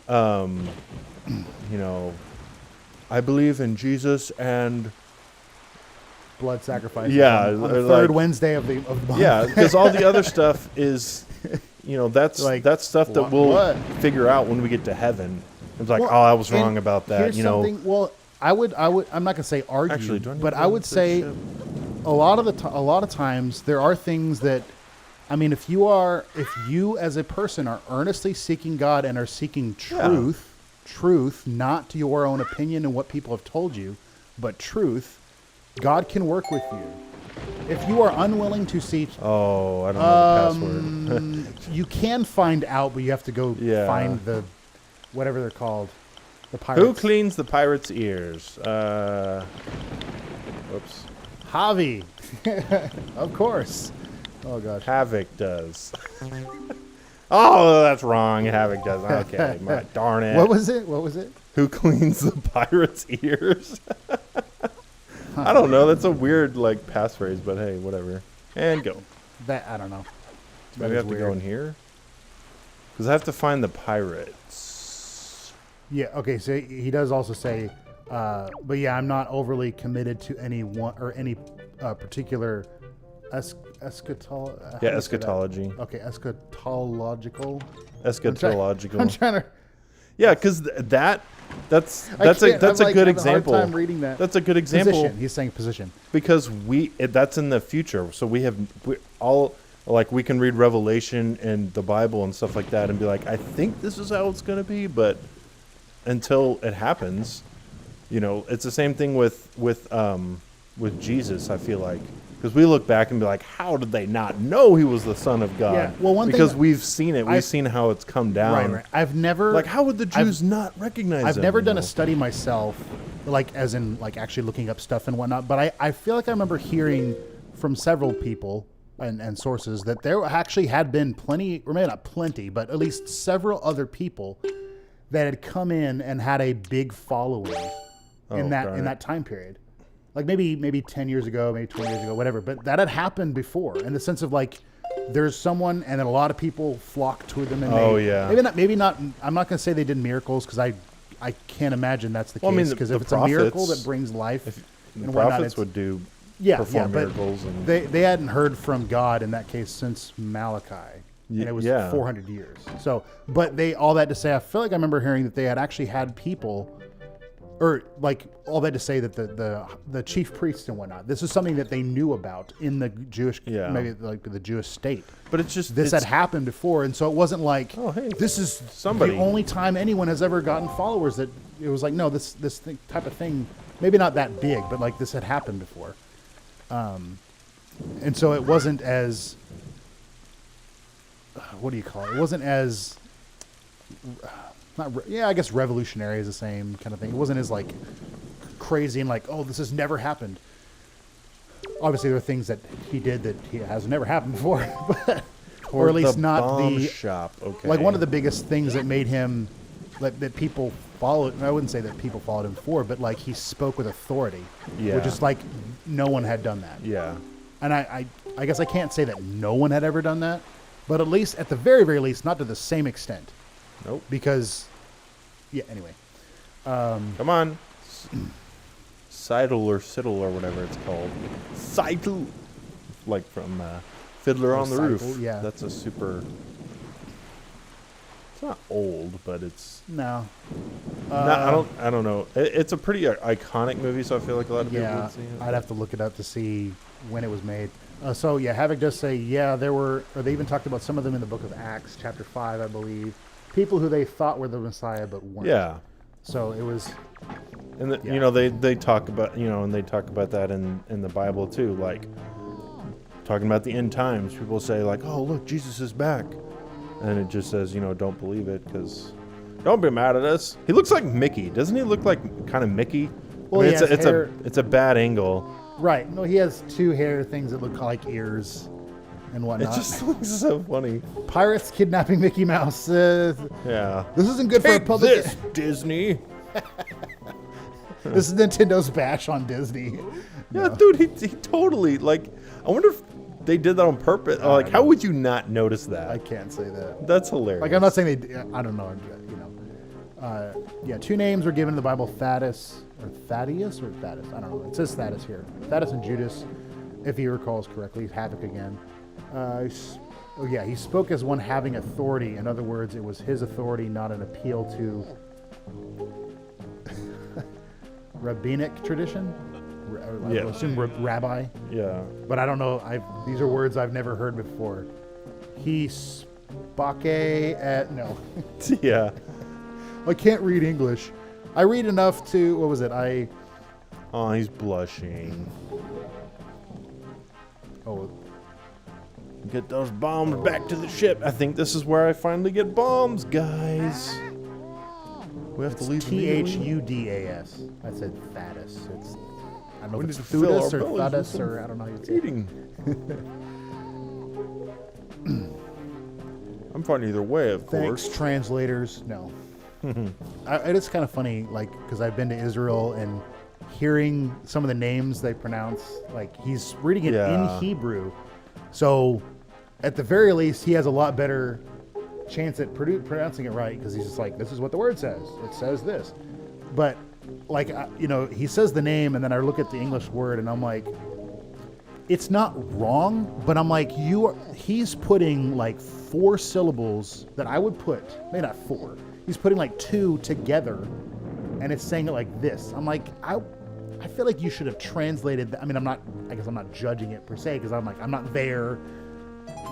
I believe in Jesus and blood sacrifice. Yeah, on the third Wednesday of the month. Yeah, because all the other stuff is. That's that's stuff that we'll figure out when we get to heaven. It's like, I was wrong about that. Here's something. Well, I would. I'm not gonna say argue, Actually, but I would say a lot of times there are things that, I mean, if you as a person are earnestly seeking God and are seeking truth, not your own opinion and what people have told you, but truth, God can work with you. If you are unwilling to seek, I don't know the password. you can find out, but you have to go find the whatever they're called, the pirates. Who cleans the pirate's ears? Whoops. Javi, of course. Oh gosh. Havoc does. Oh, that's wrong. Havoc does. Okay, darn it. What was it? Who cleans the pirate's ears? I don't know. That's a weird passphrase, but hey, whatever. And go. That I don't know. Do we have to go in here? Because I have to find the pirates. Yeah. Okay. So he does also say, but yeah, I'm not overly committed to any one or any particular eschatology. Okay, eschatological. Eschatological. I'm trying to. Yeah, because that's a good example. I have a hard time reading that. That's a good example. Position. He's saying position. Because that's in the future. So we can read Revelation and the Bible and stuff like that and be like, I think this is how it's going to be, but until it happens, it's the same thing with Jesus, I feel like. Because we look back and be like, how did they not know he was the Son of God? Yeah. Well, because we've seen it. We've seen how it's come down. Right. I've never... how would the Jews not recognize him? I've never done a study myself, as in actually looking up stuff and whatnot, but I feel like I remember hearing from several people and sources that there actually had been plenty, or maybe not plenty, but at least several other people that had come in and had a big following in that time period. Maybe 10 years ago, maybe 20 years ago, whatever. But that had happened before, in the sense of there's someone, and then a lot of people flock to them. And maybe not. I'm not going to say they did miracles, because I can't imagine that's the case. Because if it's a miracle that brings life, the prophets would perform miracles. And they hadn't heard from God in that case since Malachi, and it was 400 years. So, but all that to say, I feel like I remember hearing that they had actually had people. Or all that to say that the chief priests and whatnot, this is something that they knew about in the Jewish, maybe the Jewish state. But it's just this had happened before, and so it wasn't this is the only time anyone has ever gotten followers. That it was no, this type of thing, maybe not that big, but this had happened before, and so it wasn't as what do you call it? It wasn't as I guess revolutionary is the same kind of thing. It wasn't as crazy and this has never happened. Obviously, there are things that he did that has never happened before, or at least not the shop. Okay. One of the biggest things that made him that people followed. I wouldn't say that people followed him for, but he spoke with authority, which is no one had done that. Yeah. And I guess I can't say that no one had ever done that, but at least at the very, very least, not to the same extent. Nope. Because, anyway. Come on. Seidel or Siddle or whatever it's called. Seidel. From Fiddler on the Roof. Yeah. That's a super... It's not old, but it's... No. I don't know. It's a pretty iconic movie, so I feel like a lot of people would see it. I'd have to look it up to see when it was made. Havoc does say, there were... Or they even talked about some of them in the book of Acts, chapter 5, I believe. People who they thought were the Messiah but weren't. Yeah. So it was, and they talk about and they talk about that in the Bible too, talking about the end times. People say oh look, Jesus is back, and it just says don't believe it because don't be mad at us. He looks like Mickey, doesn't he? Look like kind of Mickey. Well, it's a bad angle. Right. No, he has two hair things that look like ears. And whatnot. It just looks so funny. Pirates kidnapping Mickey Mouse. Yeah. This isn't good for a public... This, Disney. This is Nintendo's bash on Disney. Yeah, dude, he totally, I wonder if they did that on purpose. How would you not notice that? I can't say that. That's hilarious. I'm not saying they... I don't know. Two names were given in the Bible, Thaddeus. I don't know. It says Thaddeus here. Thaddeus and Judas, if he recalls correctly. Havoc again. He spoke as one having authority. In other words, it was his authority, not an appeal to rabbinic tradition. I assume rabbi. Yeah. But I don't know. These are words I've never heard before. He spake at no. Yeah. I can't read English. I read enough to what was it? Oh, he's blushing. Oh. Get those bombs back to the ship. I think this is where I finally get bombs, guys. We have to leave Thudas. I said Thaddeus. It's I don't know We if need it's to fill our Thudas or bellies with Thaddeus some or I don't know how you say it. eating. I'm fine either way, of Thanks, course. translators. No. It is kind of funny, like, because I've been to Israel and hearing some of the names they pronounce, like, he's reading it in Hebrew. So, at the very least, he has a lot better chance at pronouncing it right because he's just like, this is what the word says. It says this. But, like, he says the name and then I look at the English word and I'm like, it's not wrong, but I'm like, he's putting like 4 syllables that I would put, maybe not 4. He's putting like 2 together and it's saying it like this. I'm like, I feel like you should have translated that. I mean, I guess I'm not judging it per se because I'm like, I'm not there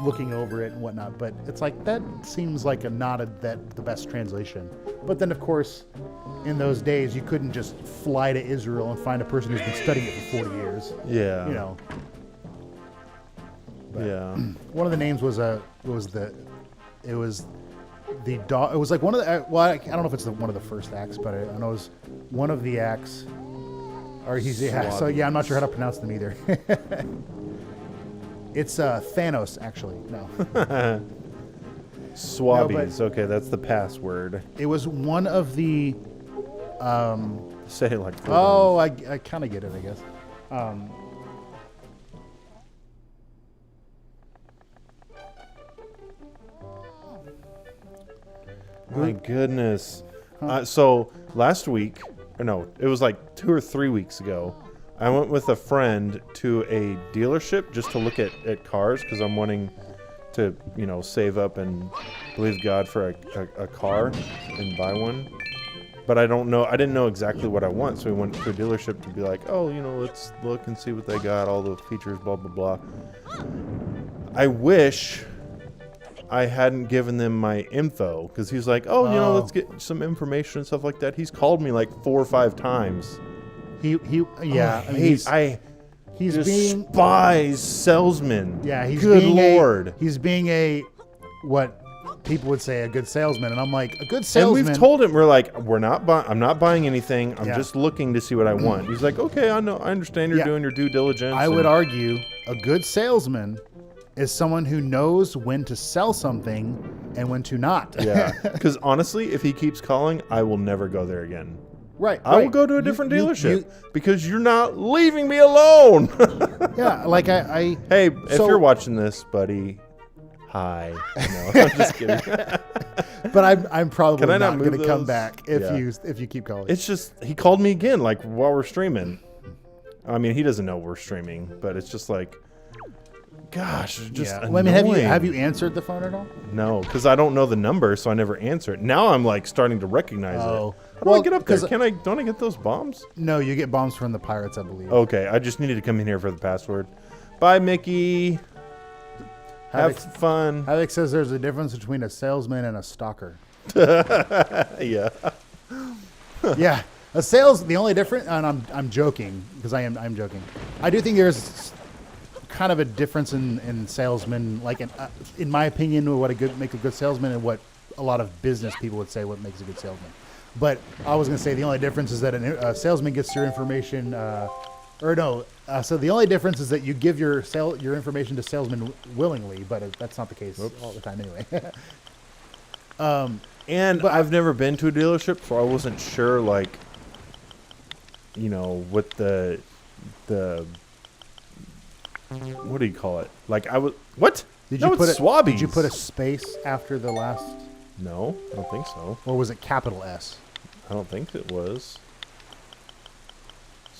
looking over it and whatnot, but it's like, that seems like the best translation. But then of course, in those days, you couldn't just fly to Israel and find a person who's been studying it for 40 years. Yeah. You know. But yeah. one of the names was like one of the, well, I don't know if it's one of the first acts, but I know it was one of the acts. Or so yeah, I'm not sure how to pronounce them either. It's Thanos, actually. No. Swabbies. No, okay, that's the password. It was one of the. Say it like. Oh, I kind of get it, I guess. My goodness. So last week, or no, it was like 2 or 3 weeks ago, I went with a friend to a dealership just to look at cars because I'm wanting to, save up and believe God for a car and buy one. But I didn't know exactly what I want, so we went to a dealership to be like, oh, let's look and see what they got, all the features, blah, blah, blah. I wish I hadn't given them my info because he's like, oh, let's get some information and stuff like that. He's called me like 4 or 5 times. He's being despise salesman. Yeah, he's being a what people would say a good salesman, and I'm like, a good salesman. And we've told him, we're like, I'm not buying anything. I'm just looking to see what I want. He's like, okay, I know, I understand you're doing your due diligence. I would argue a good salesman is someone who knows when to sell something and when to not. Yeah, because honestly, if he keeps calling, I will never go there again. Right. I will go to a different dealership because you're not leaving me alone. Yeah, like Hey, if you're watching this, buddy, hi. No, I'm just kidding. But I'm probably not going to come back if you keep calling. It's just he called me again, like while we're streaming. I mean, he doesn't know we're streaming, but it's just like, gosh, just annoying. Well, I mean, have you answered the phone at all? No, because I don't know the number, so I never answer it. Now I'm like starting to recognize it. How do I get up there? Don't I get those bombs? No, you get bombs from the pirates, I believe. Okay, I just needed to come in here for the password. Bye, Mickey. Have fun. Alex says there's a difference between a salesman and a stalker. Yeah. Yeah. The only difference, and I'm joking because I'm joking. I do think there's kind of a difference in salesmen, like in my opinion, what makes a good salesman and what a lot of business people would say what makes a good salesman. But I was going to say the only difference is that a salesman gets your information, so the only difference is that you give your information to salesmen willingly, but that's not the case all the time anyway. But I've never been to a dealership, so I wasn't sure, like, what the what do you call it? Like what? Did you put a space after the last? No, I don't think so. Or was it capital S? I don't think it was.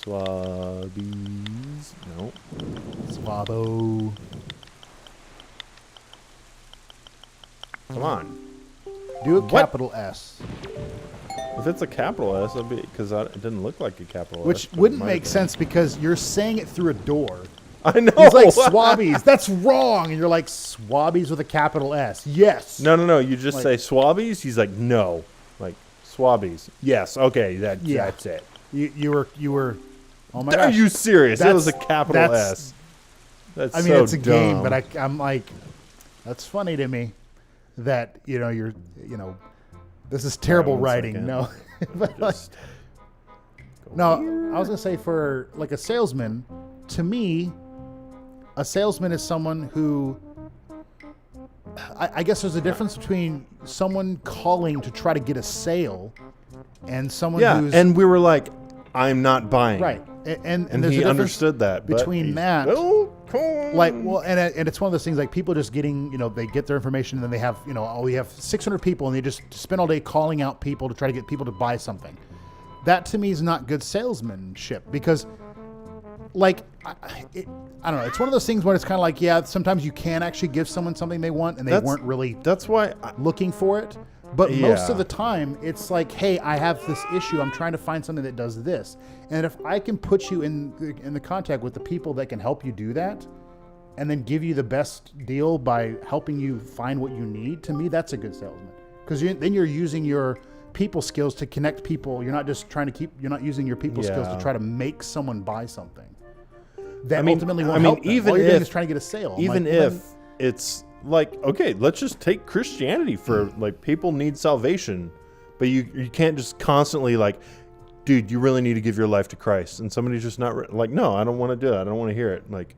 Swabbies. No. Swabo. Come on. Do a capital S. If it's a capital S, it'll be because it didn't look like a capital S. Which wouldn't make sense because you're saying it through a door. I know. He's like, Swabbies. That's wrong. And you're like, Swabbies with a capital S. Yes. No. You just say Swabbies. He's like, no. Like, Swabbies. Yes. Okay. That's it. You were. Oh my gosh. Are you serious? It was a capital S. That's I mean, so it's a dumb. game, but I'm like, that's funny to me that, this is terrible writing. Second. No. But I was going to say for like a salesman, to me, a salesman is someone who, I guess there's a difference between someone calling to try to get a sale and someone who's... and we were like, I'm not buying. Right. And there's he understood that. Between that... Like, well, and it's one of those things like people just getting, they get their information and then they have, we have 600 people and they just spend all day calling out people to try to get people to buy something. That to me is not good salesmanship because, like, I don't know. It's one of those things where it's kind of like, yeah, sometimes you can actually give someone something they want and they weren't really looking for it. But most of the time, it's like, hey, I have this issue. I'm trying to find something that does this. And if I can put you in the contact with the people that can help you do that and then give you the best deal by helping you find what you need, to me, that's a good salesman. Because then you're using your people skills to connect people. You're not just you're not using your people skills to try to make someone buy something. That ultimately won't help them. Even all you're if doing is trying to get a sale. Even if it's like, okay, let's just take Christianity for like people need salvation, but you can't just constantly like, dude, you really need to give your life to Christ, and somebody's just not like, no, I don't want to do it. I don't want to hear it. Like,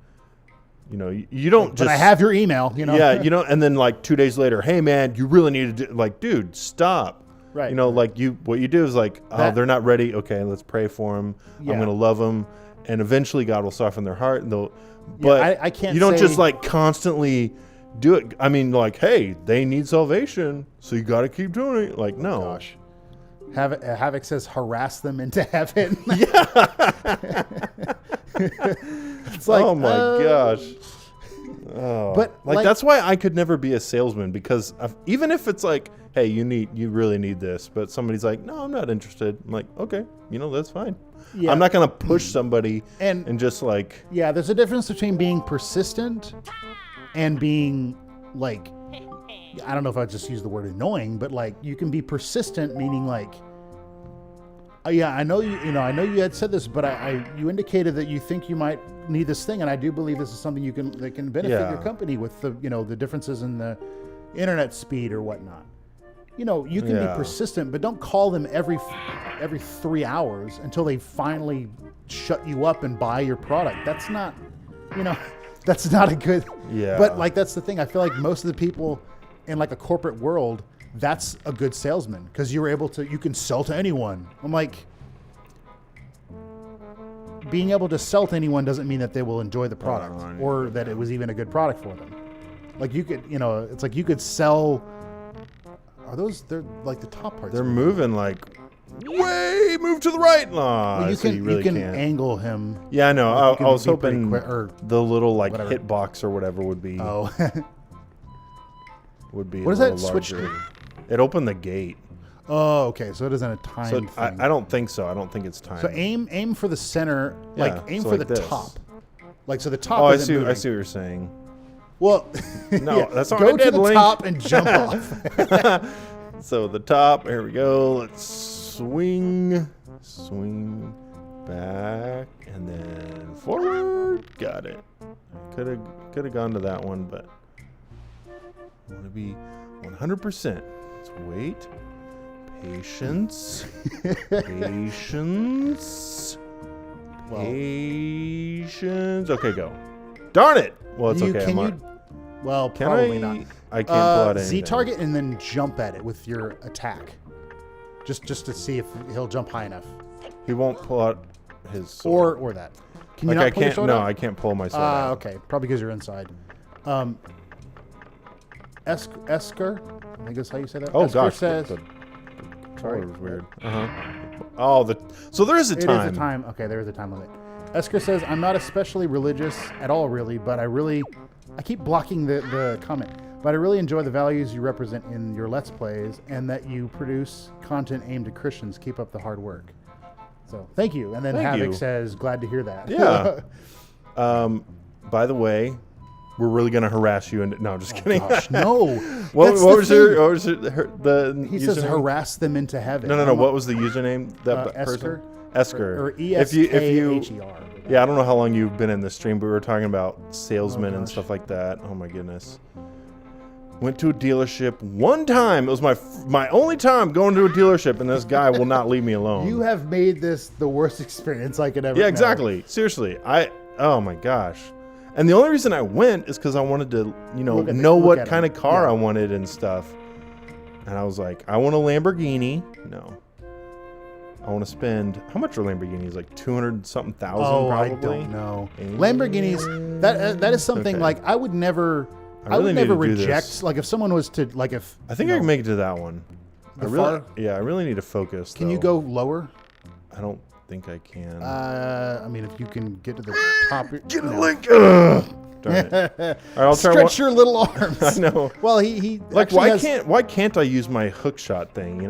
you don't just. But I have your email. Yeah, and then like 2 days later, hey man, you really need to do. Like, dude, stop. Right. Like what you do is like, they're not ready. Okay, let's pray for them. Yeah. I'm gonna love them, and eventually God will soften their heart, and they'll. But I can't. You don't just like constantly do it. I mean, like, hey, they need salvation, so you got to keep doing it. Like, no. Gosh. Havoc says harass them into heaven. Yeah. It's like, oh my gosh. Oh. But like that's why I could never be a salesman because even if it's like, hey, you really need this, but somebody's like, no, I'm not interested. I'm like, okay, that's fine. Yeah. I'm not gonna push somebody and just like. Yeah, there's a difference between being persistent and being like, I don't know if I just use the word annoying, but like you can be persistent, meaning like, I know I know you had said this, but you indicated that you think you might need this thing, and I do believe this is something that can benefit your company with the the differences in the internet speed or whatnot. You can be persistent, but don't call them every 3 hours until they finally shut you up and buy your product. That's not, that's not a good. Yeah. But like that's the thing. I feel like most of the people in like a corporate world, that's a good salesman because you can sell to anyone. I'm like, being able to sell to anyone doesn't mean that they will enjoy the product or that it was even a good product for them. Like you could, it's like you could sell. They're like the top parts. They're moving like way move to the right. Well, you can angle him. Yeah, I know. I was hoping the little like hitbox or whatever would be. Oh. would be. What does that switch? It opened the gate. Oh, okay. So it isn't a time thing. I don't think so. I don't think it's time. So aim for the center. Aim for the top. Like so the top. Oh, I see what you're saying. Well, no, that's not go to the top and jump off. So the top. Here we go. Let's swing back, and then forward. Got it. Could have gone to that one, but I want to be 100%. Let's wait. Patience. Patience. Okay, go. Darn it. Well, it's okay. Probably not. I can't pull out anything. Z-target and then jump at it with your attack. Just to see if he'll jump high enough. He won't pull out his sword. Or that. Can you not pull your sword out? No, I can't pull my sword out. Okay. Probably because you're inside. Esker, I think that's how you say that. Oh, Esker gosh. Says, the controller was weird. Uh-huh. Oh, so there is a time. It is a time. Okay, there is a time limit. Esker says, I'm not especially religious at all, really, but I keep blocking the comment, but I really enjoy the values you represent in your Let's Plays and that you produce content aimed at Christians. Keep up the hard work. So, thank you. And then Havoc says, glad to hear that. Yeah. By the way, we're really going to harass you. And no, I'm just kidding. Gosh, no. What was the He says harass them into heaven. No. What was the username? That person? Esker. Or E-S-K-H-E-R. Yeah, I don't know how long you've been in the stream, but we were talking about salesmen and stuff like that. Oh, my goodness. Went to a dealership one time. It was my only time going to a dealership, and this guy will not leave me alone. You have made this the worst experience I could ever Yeah, exactly. Seriously. Oh, my gosh. And the only reason I went is because I wanted to, know what kind of car I wanted and stuff. And I was like, I want a Lamborghini. No. I want to spend, how much are Lamborghinis? Like 200-something thousand, probably? I don't know. Lamborghinis, that is something like I would never reject. Like if someone was to, like if... I think I can make it to that one. I really need to focus, Can you go lower? I don't think I can. I mean, if you can get to the top. Get a link. Darn it. All right, I'll try Stretch your little arms. I know. Well, he like why can't I use my hook shot thing?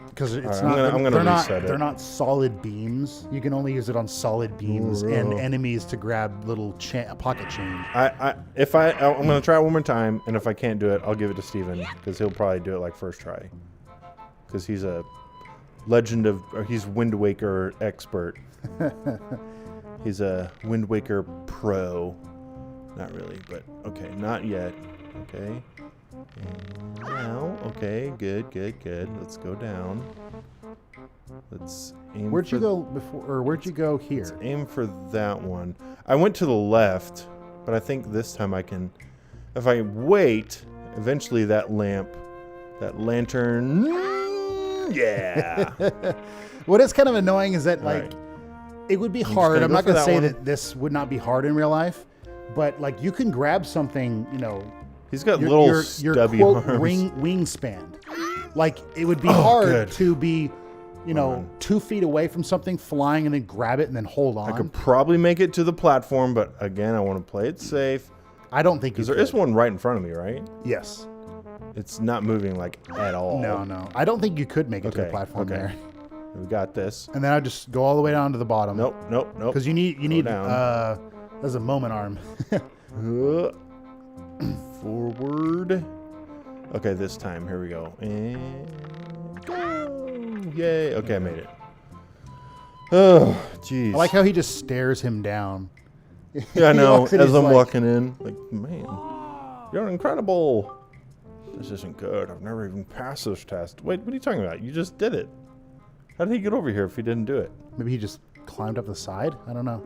Because it's I'm gonna reset it. They're not solid beams. You can only use it on solid beams and enemies to grab little pocket change. I'm gonna try it one more time, and if I can't do it, I'll give it to Steven, because he'll probably do it like first try. Because he's a he's Wind Waker expert. He's a Wind Waker pro. Not really, but okay, not yet. Okay. And now, okay, good. Let's go down. Let's aim. Where'd you go before, or where'd you go here? Let's aim for that one. I went to the left, but I think this time I can. If I wait, eventually that lantern. Yeah. What is kind of annoying is that it would be hard. I'm not going to say one. that this would not be hard in real life, but like you can grab something, He's got little stubby quote, arms. wingspan. Like it would be hard to be, 2 feet away from something flying and then grab it and then hold on. I could probably make it to the platform, but again, I want to play it safe. I don't think because there is one right in front of me, right? Yes. It's not moving like at all. No. I don't think you could make it to the platform there. We got this. And then I just go all the way down to the bottom. Nope. Because you need there's a moment arm. Forward. Okay, this time. Here we go. And go. Yay. Okay, I made it. Oh, jeez. I like how he just stares him down. Yeah, I know. As I'm walking in. Like, man, you're incredible. This isn't good. I've never even passed this test. Wait, what are you talking about? You just did it. How did he get over here if he didn't do it? Maybe he just climbed up the side? I don't know.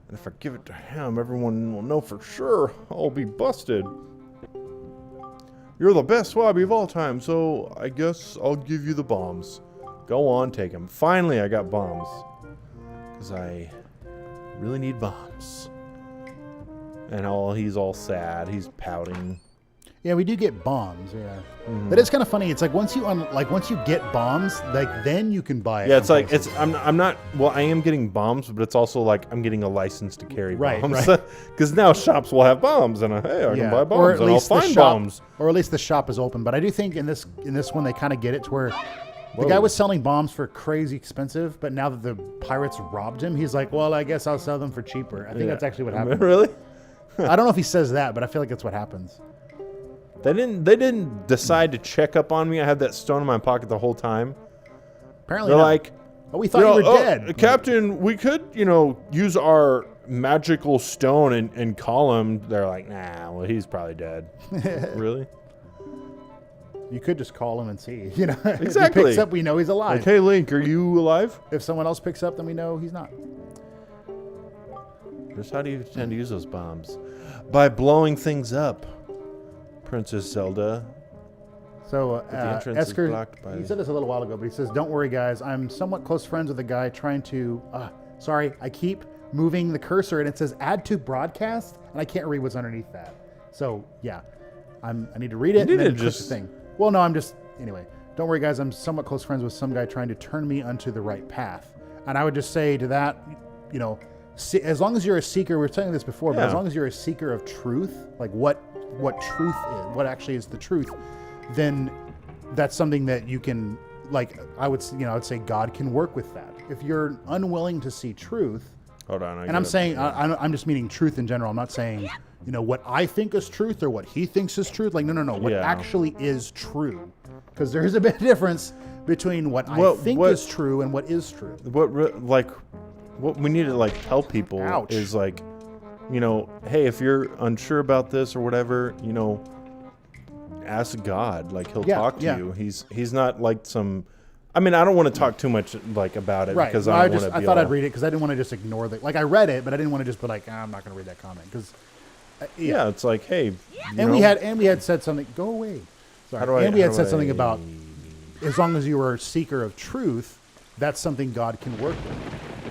And if I give it to him, everyone will know for sure I'll be busted. You're the best swabby of all time, so I guess I'll give you the bombs. Go on, take them. Finally, I got bombs. Because I really need bombs. And he's all sad. He's pouting. Yeah, we do get bombs. Yeah, but it's kind of funny. It's like once you get bombs, like then you can buy it. Yeah, it's like places. I'm not. Well, I am getting bombs, but it's also like I'm getting a license to carry bombs. Because now shops will have bombs, and hey, I can buy bombs, or at least I'll find bombs. Or at least the shop is open. But I do think in this one they kind of get it to where the guy was selling bombs for crazy expensive, but now that the pirates robbed him, he's like, well, I guess I'll sell them for cheaper. I think that's actually what happened. Really? I don't know if he says that, but I feel like that's what happens. They didn't decide to check up on me. I had that stone in my pocket the whole time. Apparently they're not. like, oh, we thought you were dead. Captain, we could, use our magical stone and call him. They're like, nah, well, he's probably dead. Really? You could just call him and see. Exactly. If he picks up, we know he's alive. Like, hey, Link, are you alive? If someone else picks up, then we know he's not. Just how do you tend to use those bombs? By blowing things up. Princess Zelda. So Esker, he said this a little while ago, but he says, don't worry, guys. I'm somewhat close friends with a guy trying to... sorry, I keep moving the cursor, and it says add to broadcast, and I can't read what's underneath that. So, yeah. I need to read it and then click the thing. Well, no, anyway, don't worry, guys. I'm somewhat close friends with some guy trying to turn me onto the right path. And I would just say to that, as long as you're a seeker, we were saying this before, but Yeah. as long as you're a seeker of truth, like what truth is, what actually is the truth, then that's something that you can, like, I would say God can work with that. If you're unwilling to see truth, Hold on. and I'm saying, I'm just meaning truth in general. I'm not saying, what I think is truth or what he thinks is truth. Like, no. What actually is true. Because there is a big difference between what I think is true and what is true. What we need to like tell people is like, hey, if you're unsure about this or whatever, ask God. Like he'll talk to you. He's not like some. I mean, I don't want to talk too much like about it because I thought I'd read it because I didn't want to just ignore the. Like I read it, but I didn't want to just be like, I'm not going to read that comment because. It's like, hey. We had said something. Go away. Sorry. We had said something about as long as you are a seeker of truth, that's something God can work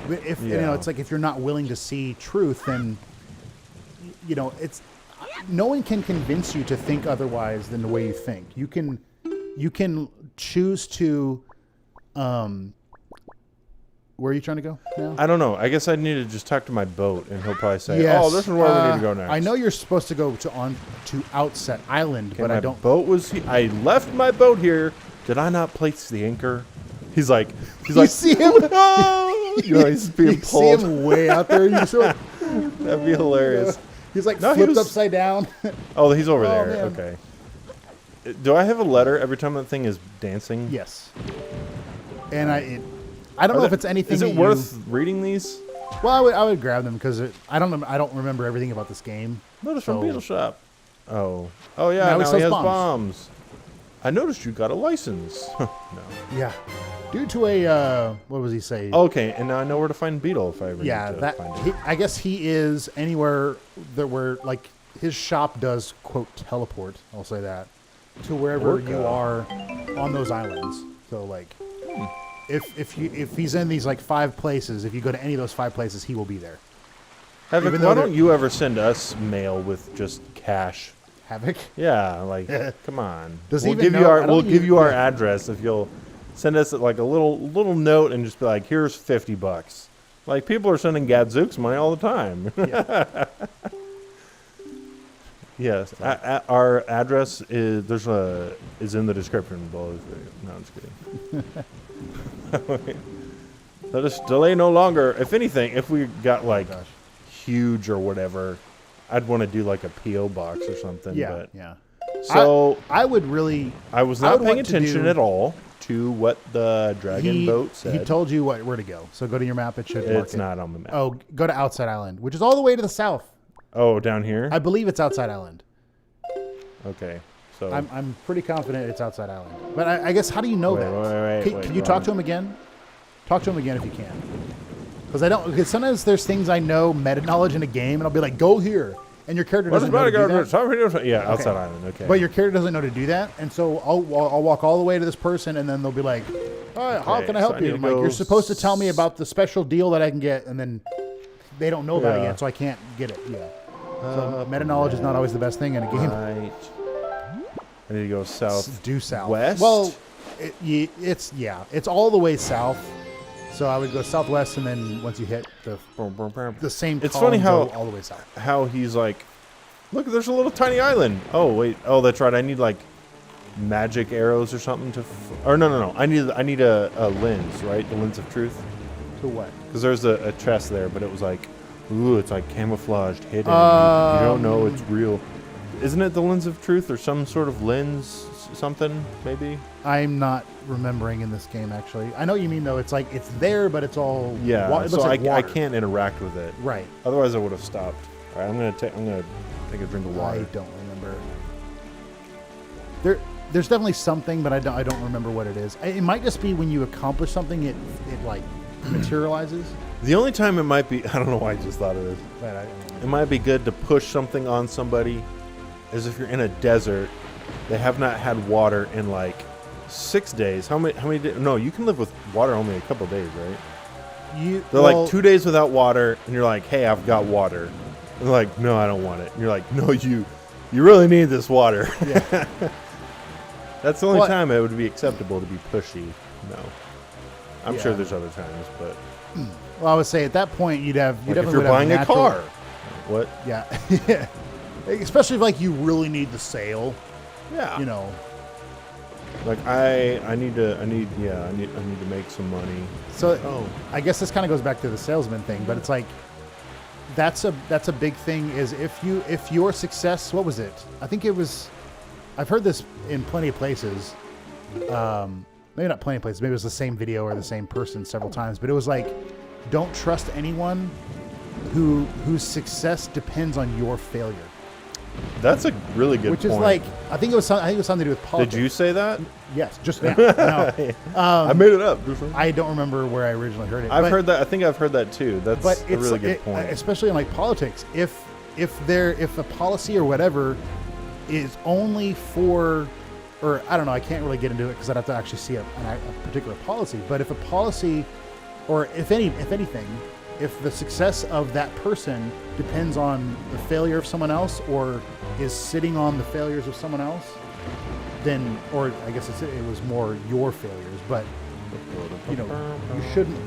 with. If it's like if you're not willing to see truth, then it's no one can convince you to think otherwise than the way you think. You can choose to. Where are you trying to go now? I don't know. I guess I need to just talk to my boat, and he'll probably say, "Oh, this is where we need to go next." I know you're supposed to go to Outset Island, but I don't. Boat was. I left my boat here. Did I not place the anchor? He's like. You see him? He's being pulled. See him way out there. That'd be hilarious. He's like flipped upside down. Oh, he's over there. Man. Okay. Do I have a letter every time that thing is dancing? Yes. And I don't know if it's anything. Is it worth reading these? Well, I would grab them because I don't remember everything about this game. Notice from Beetle Shop. Oh yeah. Now he has bombs. I noticed you got a license. No. Yeah. Due to a what was he say? Okay, and now I know where to find Beetle if I ever need to find it. I guess he is anywhere that where like his shop does quote teleport. I'll say that to wherever you are on those islands. So like. If he's in these like 5 places, if you go to any of those 5 places, he will be there. Havoc, why don't you ever send us mail with just cash? Havoc? Yeah, like come on. We'll give you our address if you'll send us like a little note and just be like, here's $50. Like people are sending Gadzooks money all the time. Yeah. Yes, our address is in the description below this video. No, I'm just kidding. Let us delay no longer. If anything, if we got like huge or whatever, I'd want to do like a P.O. box or something. Yeah, yeah. So I would really. I was not paying attention at all to what the dragon boat said. He told you where to go. So go to your map. It should. It's not on the map. Oh, go to Outside Island, which is all the way to the south. Oh, down here. I believe it's Outside Island. Okay. So I'm pretty confident it's Outside Island. But I guess how do you know that? Can you talk to him again? Talk to him again if you can. Because sometimes there's things I know meta knowledge in a game, and I'll be like, go here, and your character doesn't know to do that. Yeah, Outside Island. Okay. But your character doesn't know to do that, and so I'll walk all the way to this person, and then they'll be like, all right, how can I help you? I'm like, you're supposed to tell me about the special deal that I can get, and then they don't know about it yet, so I can't get it. Yeah. So meta knowledge is not always the best thing in a game. Right. I need to go south. Due south. West? Well, it's all the way south. So I would go southwest, and then once you hit the same, it's funny how all the way south. How he's like, look, there's a little tiny island. Oh wait, oh that's right. I need like magic arrows or something to. Or no. I need a lens, right? The lens of truth. To what? Because there's a chest there, but it was like, ooh, it's like camouflaged, hidden. You don't know it's real. Isn't it the lens of truth or some sort of lens, something maybe? I'm not remembering in this game actually. I know what you mean though. It's like it's there, but it's all it looks like I can't interact with it. Right. Otherwise, I would have stopped. All right, I'm gonna take a drink of water. I don't remember. There's definitely something, but I don't remember what it is. It might just be when you accomplish something, it like materializes. The only time it might be, I don't know why I just thought of this. It might be good to push something on somebody is if you're in a desert, they have not had water in like 6 days. How many days? No, you can live with water only a couple days, right? They're like 2 days without water, and you're like, hey, I've got water. And they're like, no, I don't want it. And you're like, no, you really need this water. Yeah. That's the only time it would be acceptable to be pushy. No. I'm sure there's other times, but... Well, I would say at that point you'd have Like if you're buying a car. What? Yeah, yeah. Especially if like you really need the sale. Yeah. You know. Like I need to make some money. So I guess this kind of goes back to the salesman thing, but it's like that's a big thing. Is if your success, what was it? I think it was. I've heard this in plenty of places. Maybe not plenty of places. Maybe it was the same video or the same person several times. But it was like, don't trust anyone whose success depends on your failure. That's a really good point. Which is like, I think it was something to do with politics. Did you say that? Yes, just now. No. I made it up. I don't remember where I originally heard it. I've heard that. I think I've heard that too. That's a really good point. Especially in like politics. If a policy or whatever is only for, or I don't know, I can't really get into it because I'd have to actually see a particular policy. But if a policy, or if anything, if the success of that person depends on the failure of someone else or is sitting on the failures of someone else, then, or I guess it was more your failures, but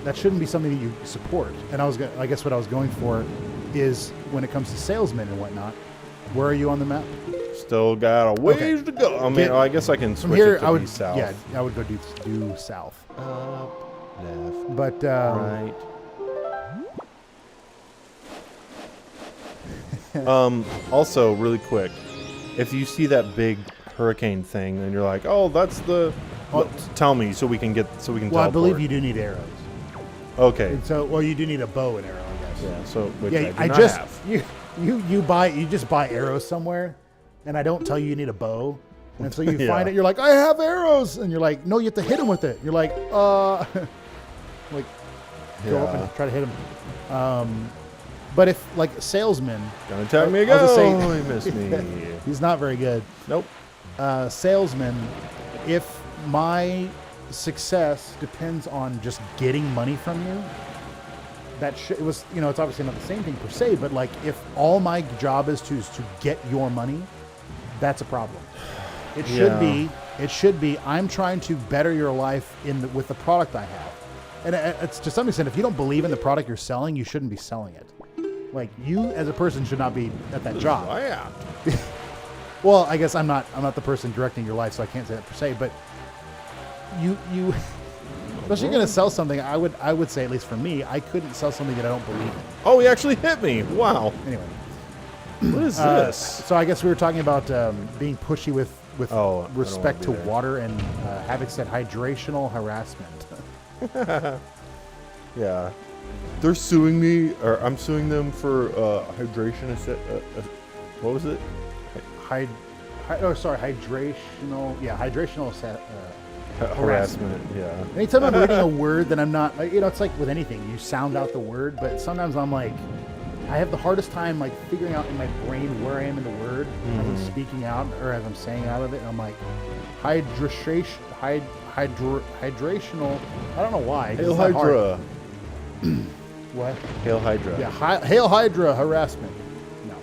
that shouldn't be something that you support. And I guess what I was going for is when it comes to salesmen and whatnot, where are you on the map? Still got a ways to go. I mean, I guess I can switch it to be south. Yeah, I would go due south. Up, left, but right. Also, really quick, if you see that big hurricane thing, and you're like, "Oh, that's the," tell me so we can Well, teleport. I believe you do need arrows. Okay. And so, you do need a bow and arrow, I guess. Yeah. So, which I do not just have. you just buy arrows somewhere, and I don't tell you need a bow, and so you find it. You're like, I have arrows, and you're like, no, you have to hit him with it. You're like, like go up and try to hit him. But if like a salesman, Gonna attack me again. Oh, he missed me. He's not very good. Nope. Salesman, if my success depends on just getting money from you, it was, it's obviously not the same thing per se, but like if all my job is to get your money, that's a problem. It should be I'm trying to better your life with the product I have. And it's to some extent, if you don't believe in the product you're selling, you shouldn't be selling it. Like, you as a person should not be at that job. Oh, yeah. Well, I guess I'm not the person directing your life, so I can't say that per se, but you especially going to sell something, I would say, at least for me, I couldn't sell something that I don't believe in. Oh, he actually hit me. Wow. Anyway. What is this? So I guess we were talking about being pushy with respect to water, and Havoc said hydrational harassment. Yeah. They're suing me, or I'm suing them for hydration. What was it? Hydrational. Yeah, hydrational harassment. Yeah. Anytime I'm reading a word that I'm not, it's like with anything, you sound out the word, but sometimes I'm like, I have the hardest time like figuring out in my brain where I am in the word as I'm speaking out or as I'm saying out of it. And I'm like, hydrational. I don't know why. Hail Hydra. What? Hail Hydra. Yeah, Hail Hydra harassment. No.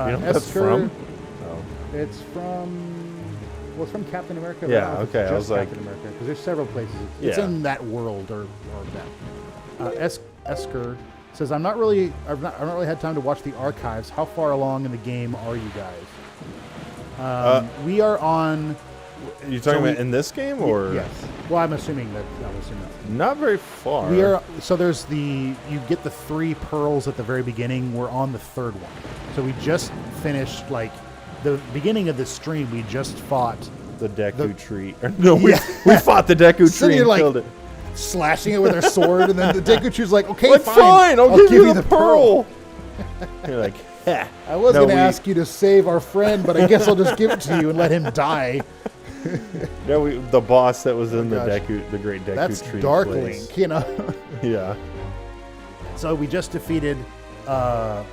You know what that's from? Oh. It's from Captain America. Yeah, okay. I was like, Captain America, because there's several places. It's in that world or that. Esker says, I've not really had time to watch the archives. How far along in the game are you guys? We are on. Are you talking about in this game or? Yes. Well, I'm assuming that. Not very far. We are. So there's you get the 3 pearls at the very beginning. We're on the 3rd one. So we just finished like the beginning of the stream. We just fought the Deku tree. No, we fought the Deku tree and killed it. Slashing it with our sword, and then the Deku tree's like, okay, fine, I'll give you the pearl. You're like, yeah. I was going to ask you to save our friend, but I guess I'll just give it to you and let him die. No, the boss that was in the Great Deku Tree. That's Dark Link, Yeah. So we just defeated that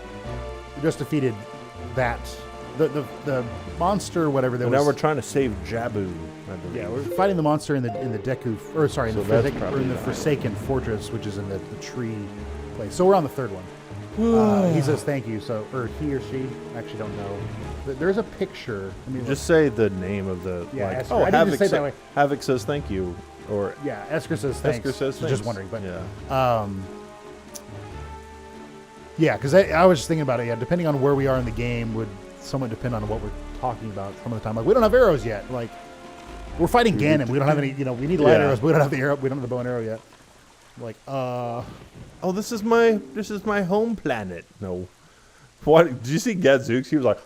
the monster, whatever that was. Now we're trying to save Jabu. I believe. Yeah, we're fighting the monster in the Deku, or sorry, in the Forsaken Fortress, which is in the tree place. So we're on the 3rd one. He says thank you. So, or he or she, actually don't know. There's a picture. Just say the name of the. Yeah, like, I didn't just say it that way. Havoc says thank you, or Esker says thanks. Esker says thanks. Just wondering, but Yeah, because I was just thinking about it. Yeah, depending on where we are in the game would somewhat depend on what we're talking about some of the time. Like, we don't have arrows yet. Like, we're fighting Ganon. We don't have any, we need light arrows, but we don't have the arrow. We don't have the bow and arrow yet. Like, oh, this is my home planet. No. What? Did you see Gadzooks? He was like,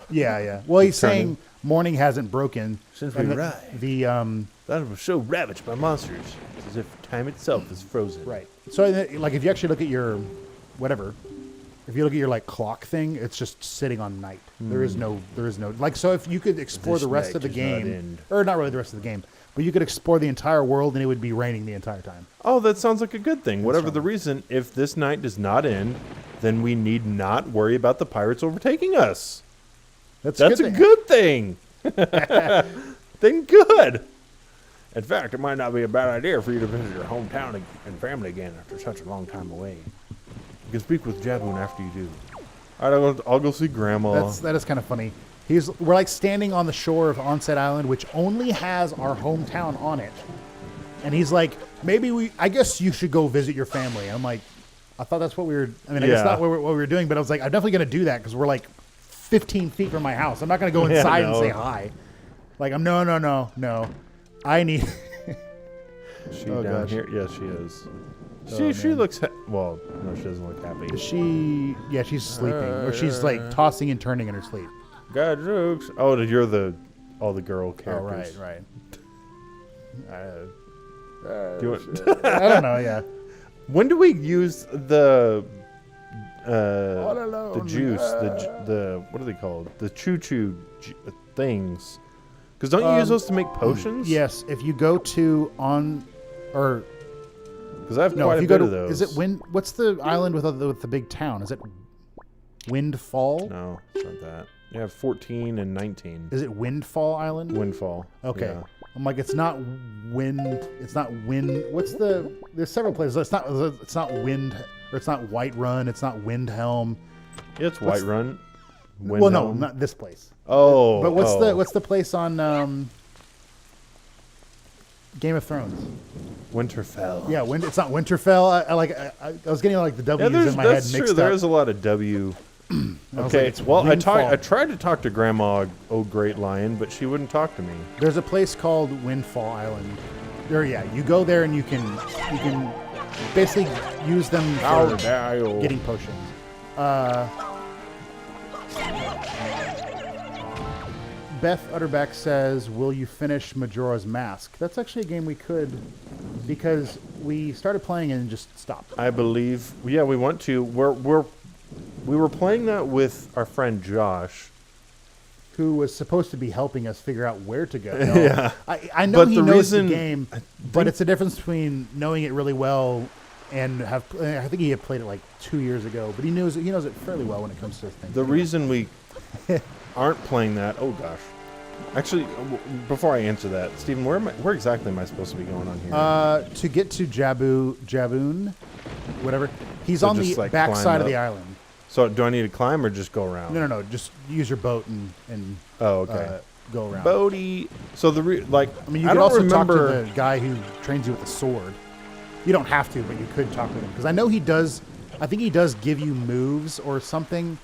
yeah. Well, he's saying morning hasn't broken. Since we arrived. That was so ravaged by monsters. It's as if time itself is frozen. Right. So, like, if you actually look at your, whatever, if you look at your, like, clock thing, it's just sitting on night. There is no, like, so if you could explore the rest of the game, or not really the rest of the game, but you could explore the entire world and it would be raining the entire time. Oh, that sounds like a good thing. Whatever the reason, if this night does not end, then we need not worry about the pirates overtaking us. That's a good thing. Then good. In fact, it might not be a bad idea for you to visit your hometown and family again after such a long time away. You can speak with Jaboon after you do. All right, I'll go see Grandma. That is kind of funny. We're like standing on the shore of Onset Island, which only has our hometown on it. And he's like, I guess you should go visit your family. I'm like, I thought that's what we were, I guess not what we were doing, but I was like, I'm definitely going to do that because we're like 15 feet from my house. I'm not going to go inside and say hi. Like, no. I need. She down here? Yes, she is. She looks. Well, no, she doesn't look happy. She's sleeping, or she's like tossing and turning in her sleep. Gadzooks. Oh, you're all the girl characters. Oh, right. Do you want, I don't know. Yeah. When do we use the juice? The what are they called? The choo-choo things. Because don't you use those to make potions? Yes, if you go to because I have quite a bit of those. Is it what's the island with the big town? Is it Windfall? No, it's not that. You have 14 and 19. Is it Windfall Island? Windfall. Okay. Yeah. I'm like, it's not wind. There's several places. It's not wind, or it's not Whiterun. It's not Windhelm. Yeah, it's Whiterun. Well, no, not this place. Oh. But what's the place on Game of Thrones? Winterfell. Yeah, it's not Winterfell. I was getting like the W's in my head mixed up. That's true. There is a lot of W. Okay. Well, I tried to talk to Grandma, Great Lion, but she wouldn't talk to me. There's a place called Windfall Island. You go there and you can basically use them for getting potions. Beth Utterback says, "Will you finish Majora's Mask?" That's actually a game we could, because we started playing and just stopped. I believe, we want to. We were playing that with our friend Josh, who was supposed to be helping us figure out where to go. Yeah, I know he knows the game, but it's a difference between knowing it really well and I think he had played it like 2 years ago, but he knows it fairly well when it comes to things. The reason we aren't playing that, oh gosh. Actually, before I answer that, Stephen, where exactly am I supposed to be going on here? To get to Jaboon, whatever. He's on the back side of the island. So do I need to climb or just go around? No. Just use your boat and okay. Go around. Boaty. So you could also talk to the guy who trains you with the sword. You don't have to, but you could talk to him because I know he does. I think he does give you moves or something.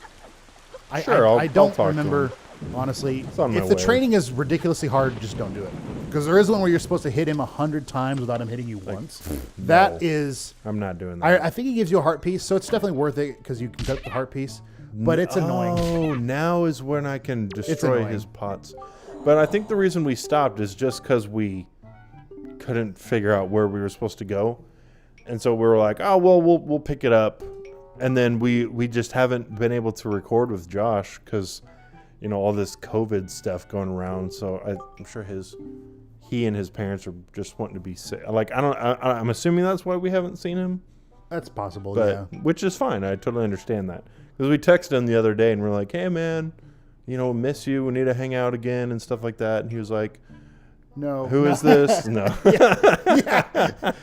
Sure, I don't remember. Honestly, if the training is ridiculously hard, just don't do it. Because there is one where you're supposed to hit him 100 times without him hitting you once. That is... I'm not doing that. I think he gives you a heart piece, so it's definitely worth it because you can cut the heart piece. But it's annoying. Oh, now is when I can destroy his pots. But I think the reason we stopped is just because we couldn't figure out where we were supposed to go. And so we were like, oh, well, we'll pick it up. And then we just haven't been able to record with Josh because... all this COVID stuff going around. So I'm sure he and his parents are just wanting to be safe. Like, I'm assuming that's why we haven't seen him. That's possible, Which is fine. I totally understand that. Because we texted him the other day and we're like, hey, man, miss you. We need to hang out again and stuff like that. And he was like, no. Who is this? No. Yeah.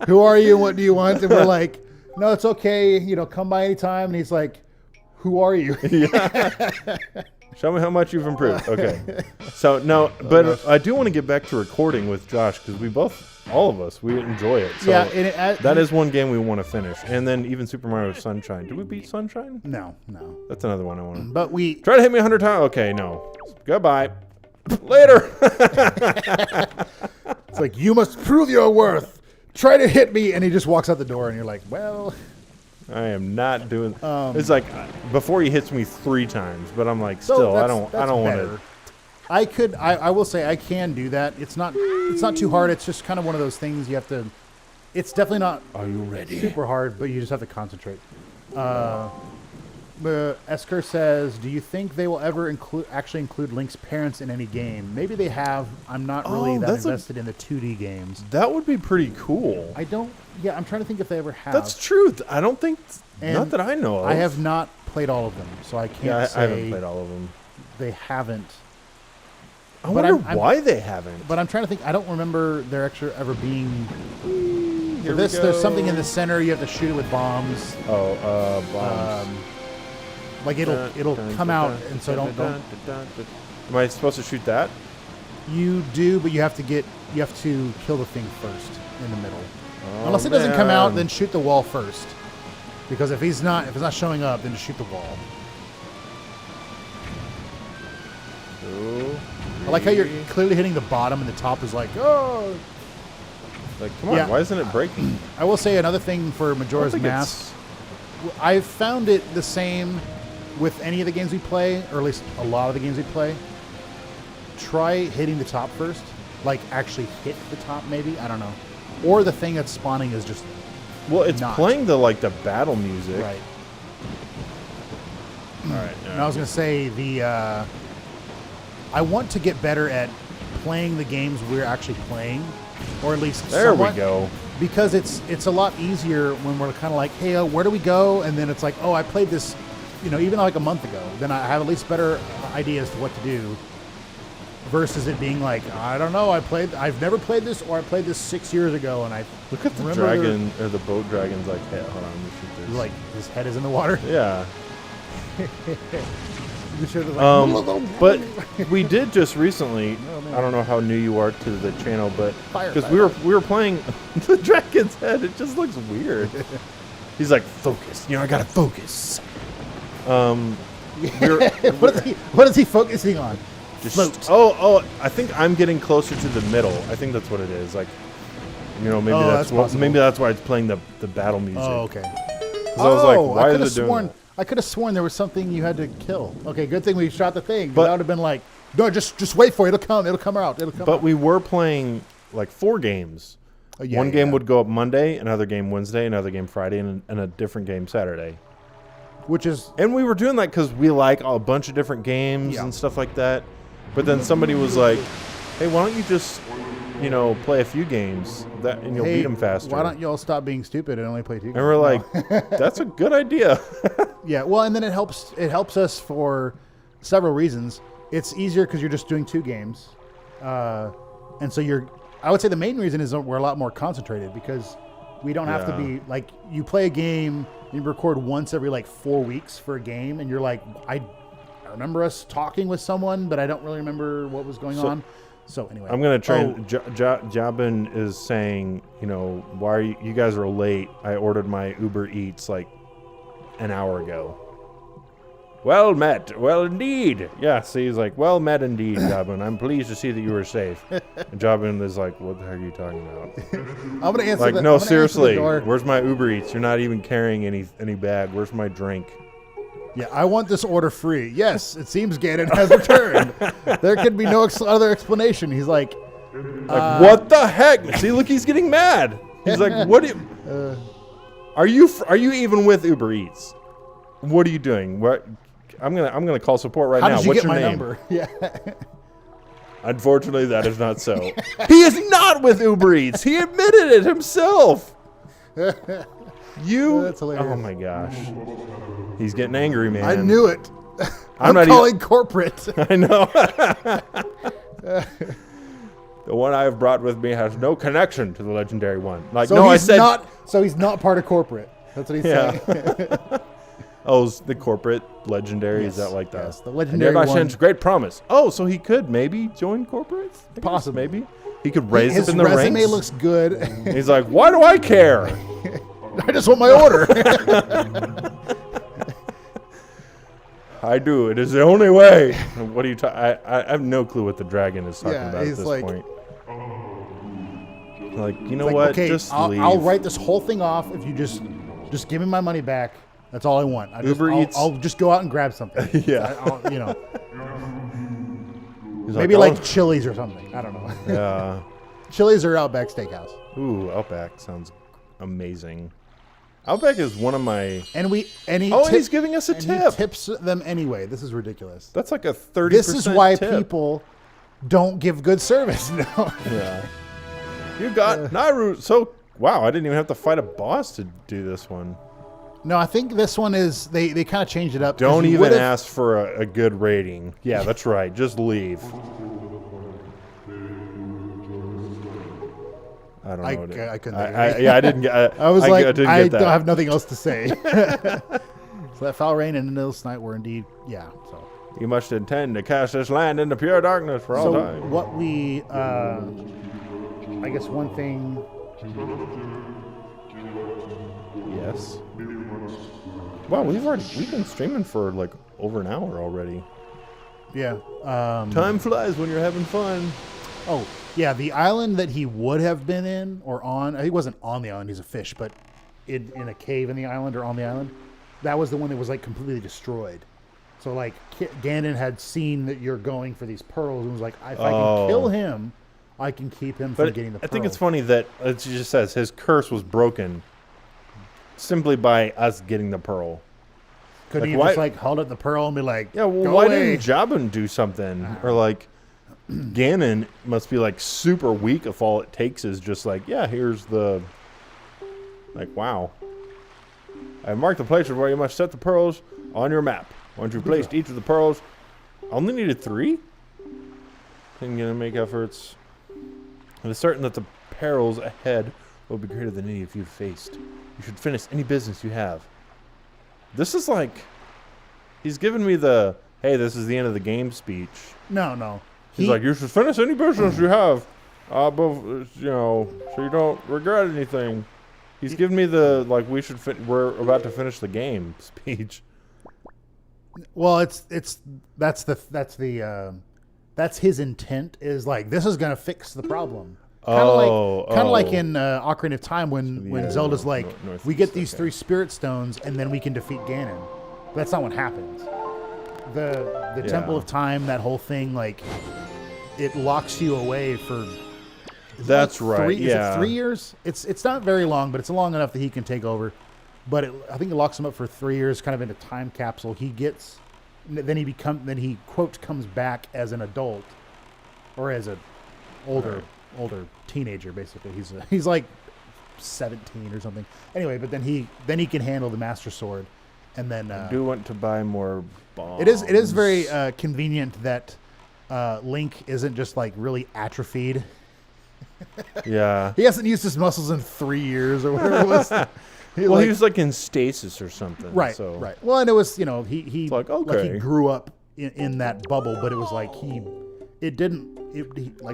Who are you? What do you want? And we're like, no, it's okay. Come by anytime. And he's like, who are you? Yeah. Show me how much you've improved. Okay. So, no, but I do want to get back to recording with Josh because all of us, we enjoy it. So yeah, and that is one game we want to finish. And then even Super Mario Sunshine. Did we beat Sunshine? No. That's another one I want to. But we try to hit me 100 times. Okay, no. Goodbye. Later. It's like, you must prove your worth. Try to hit me. And he just walks out the door and you're like, well. I am not doing. It's like before he hits me 3 times, but I'm like, still, I don't want to. I will say I can do that. It's not too hard. It's just kind of one of those things you have to. It's definitely not. Are you ready? Super hard, but you just have to concentrate. Esker says, "Do you think they will ever actually include Link's parents in any game? Maybe they have. I'm not really that invested in the 2D games. That would be pretty cool. I don't. Yeah, I'm trying to think if they ever have. That's true. I don't think. Not that I know of. I have not played all of them, so I can't say. I haven't played all of them. They haven't. I wonder why they haven't. But I'm trying to think. I don't remember there actually ever being. For this, there's something in the center. You have to shoot it with bombs. Bombs. Like it'll come out, and so don't. Am I supposed to shoot that? You do, but you have to kill the thing first in the middle. Unless it doesn't come out, then shoot the wall first. Because if it's not showing up, then just shoot the wall. 2, 3, I like how you're clearly hitting the bottom, and the top is like, oh. Like, come on, why isn't it breaking? I will say another thing for Majora's Mask. I've found it the same with any of the games we play, or at least a lot of the games we play. Try hitting the top first. Like, actually hit the top, maybe. I don't know. Or the thing that's spawning is just. Well, it's playing the battle music. Right. All right. And I was gonna say I want to get better at playing the games we're actually playing, or at least there we go. Because it's a lot easier when we're kind of like, hey, where do we go? And then it's like, oh, I played this, even like a month ago. Then I have at least better idea as to what to do. Versus it being like, I don't know, I've never played this, or I played this 6 years ago, and I look at the dragon or the boat dragon's like, hey, hold on, let me shoot this. Like his head is in the water. Yeah. But we did just recently. I don't know how new you are to the channel, but because we were playing the dragon's head, it just looks weird. He's like, focus. I gotta focus. What is he focusing on? Just float. Oh! I think I'm getting closer to the middle. I think that's what it is. Like, maybe that's why it's playing the battle music. Oh, okay. Because I was like, why is it doing that? I could have sworn there was something you had to kill. Okay, good thing we shot the thing. But I would have been like, no, just wait for it. It'll come out. But we were playing like 4 games. One game would go up Monday, another game Wednesday, another game Friday, and a different game Saturday. And we were doing that because we like a bunch of different games and stuff like that. But then somebody was like, hey, why don't you just, play a few games and you'll beat them faster. Why don't y'all stop being stupid and only play 2 games? And we're like, that's a good idea. Yeah, well, and then it helps us for several reasons. It's easier because you're just doing 2 games. And so I would say the main reason is that we're a lot more concentrated because we don't have to be, like, you play a game, you record once every, 4 weeks for a game, and you're like, I remember us talking with someone, but I don't really remember what was going on. So anyway, I'm gonna try. Jabin is saying, why are you guys are late? I ordered my Uber Eats like an hour ago. Well met. Well indeed. Yeah. See, he's like, well met indeed, Jabin. I'm pleased to see that you were safe. And Jabin is like, what the heck are you talking about? I'm gonna answer. Like, no, seriously. Where's my Uber Eats? You're not even carrying any bag. Where's my drink? Yeah, I want this order free. Yes, it seems Ganon has returned. There could be no other explanation. He's like, what the heck? See, look, he's getting mad. He's like, what? Are you even with Uber Eats? What are you doing? What? I'm gonna call support right now. How did you What's get your my name? number? Yeah. Unfortunately, that is not so. He is not with Uber Eats. He admitted it himself. That's hilarious. Oh my gosh. He's getting angry, man. I knew it. I'm not calling corporate. I know. The one I have brought with me has no connection to the legendary one. Like, so no, I said. So he's not part of corporate. That's what he's saying. Oh, it's the corporate legendary. Yes, is that like that? Yes, the legendary and one. great promise. Oh, so he could maybe join corporates? Possibly. Maybe. He could raise up in the His ranks. resume looks good. He's like, why do I care? I just want my order. I do. It is the only way. What are you talking? I have no clue what the dragon is talking about at this point. Like, you know what? Okay, just leave. I'll write this whole thing off if you just give me my money back. That's all I want. I'll just go out and grab something. Yeah. Maybe like Chili's or something. I don't know. Yeah. Chili's or Outback Steakhouse. Ooh, Outback sounds amazing. Outback is one of my... he's giving us a tip. He tips them anyway. This is ridiculous. That's like a 30% This is why tip. people don't give good service. No. Yeah. You got Naru. So, wow, I didn't even have to fight a boss to do this one. No, I think this one is... They kind of changed it up. Don't even ask for a good rating. Yeah, that's right. Just leave. I don't know. I couldn't. I didn't get. I was like, I don't have nothing else to say. So that foul rain and endless night were indeed, So you must intend to cast this land into pure darkness for all time. So what we, I guess one thing. Yes. Wow, we've been streaming for like over an hour already. Yeah. Time flies when you're having fun. Oh, yeah, the island that he would have been in or on, he wasn't on the island, he's a fish, but in a cave in the island or on the island, that was the one that was like completely destroyed. So like Ganon had seen that you're going for these pearls and was like, if I can kill him, I can keep him from getting the pearls. I think it's funny that it just says his curse was broken simply by us getting the pearl. Could he just like hold up the pearl and be like, yeah, well, why didn't Jabun do something? Or like Ganon must be like super weak if all it takes is just like, yeah, here's the, like, wow. I marked the places where you must set the pearls on your map. Once you've placed each of the pearls, I only needed 3. I'm gonna make efforts. It is certain that the perils ahead will be greater than any of you've faced. You should finish any business you have. This is like, he's giving me the, hey, this is the end of the game speech. No. He's like, you should finish any business you have, so you don't regret anything. He's giving me the, like, we're about to finish the game speech. Well, that's his intent, is like, this is going to fix the problem. Kind of like in Ocarina of Time when Zelda's like, we get these 3 spirit stones and then we can defeat Ganon. But that's not what happens. The Temple of Time, that whole thing, like, it locks you away for... That's right. Is it 3 years? It's not very long, but it's long enough that he can take over. But I think it locks him up for 3 years, kind of in a time capsule. Then he quote comes back as an adult, or as an older teenager. Basically, he's like 17 or something. Anyway, but then he can handle the Master Sword, and then I do want to buy more bombs. It is very convenient that Link isn't just like really atrophied. Yeah, he hasn't used his muscles in 3 years or whatever it was. He was like in stasis or something. Right. So. Right. Well, and it was he like, okay. like he grew up in that bubble, but it was like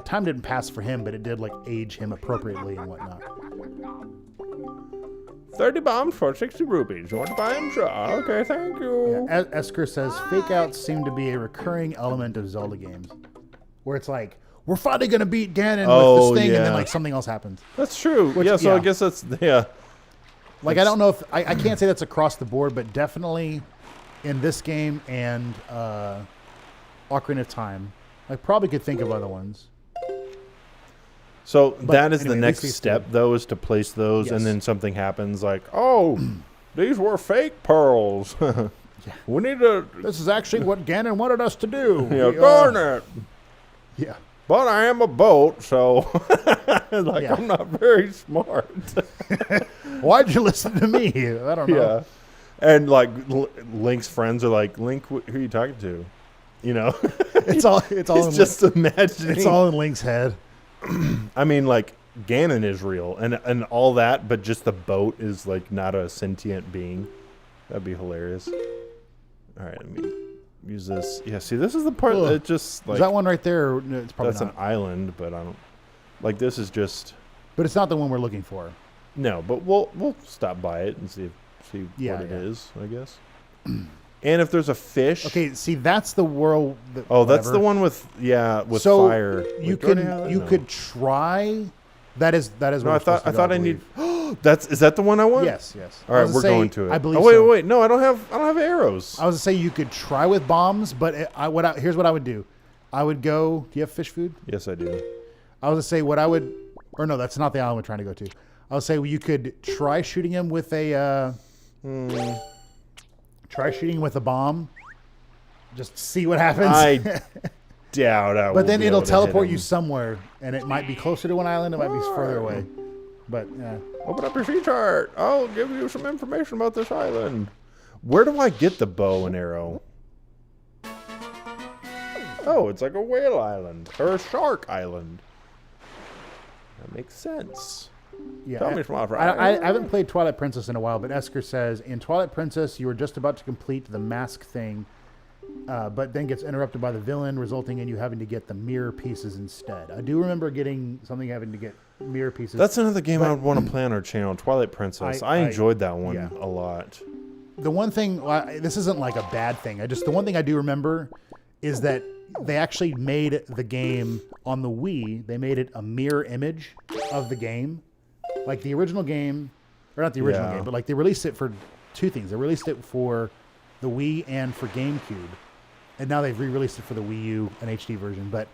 time didn't pass for him, but it did like age him appropriately and whatnot. 30 bombs for 60 rupees. You want to buy them? Sure. Okay, thank you. Yeah, Esker says fake outs seem to be a recurring element of Zelda games, where it's like, we're finally gonna beat Ganon with this thing, and then like something else happens. That's true. So I guess that's Like, I don't know if I can't say that's across the board, but definitely in this game and Ocarina of Time, I probably could think of other ones. So that is the next step, though, is to place those, and then something happens like, oh, these were fake pearls. We need to... This is actually what Ganon wanted us to do. Darn it. Yeah. But I am a boat, so I'm not very smart. Why'd you listen to me? I don't know. Yeah. And like Link's friends are like, Link, who are you talking to? It's all He's just imagining. It's all in Link's head. I mean, like, Ganon is real and all that, but just the boat is like not a sentient being. That'd be hilarious. All right, let me use this. Yeah, see, this is the part that just like... Is that one right there? No, it's probably that's an island, but I don't... Like, this is just... But it's not the one we're looking for. No, but we'll stop by it and see what it is, I guess. And if there's a fish... Okay, see, that's the world... That's the one with fire. You could try... That is. No, I thought I need. Is that the one I want? Yes. All right, we're going to it. I believe. Oh wait. No, I don't have arrows. I was to say you could try with bombs, but here's what I would do. I would go. Do you have fish food? Yes, I do. I was to say what I would. Or no, that's not the island we're trying to go to. I would say you could try shooting him with a. Try shooting with a bomb. Just see what happens. I doubt I will. But then it'll teleport you somewhere, and it might be closer to an island. It might be further away. But yeah. Open up your sea chart. I'll give you some information about this island. Where do I get the bow and arrow? Oh, it's like a whale island or a shark island. That makes sense. Yeah, Tell me some more. I haven't played Twilight Princess in a while, but Esker says in Twilight Princess you were just about to complete the mask thing. But then gets interrupted by the villain, resulting in you having to get the mirror pieces instead. I do remember getting something having to get mirror pieces. That's another game I would want to play on our channel, Twilight Princess. I enjoyed that one a lot. The one thing, this isn't like a bad thing. The one thing I do remember is that they actually made the game on the Wii. They made it a mirror image of the game, like the original game, or not the original game, but like they released it for two things. They released it for the Wii and for GameCube. And now they've re-released it for the Wii U, an HD version. But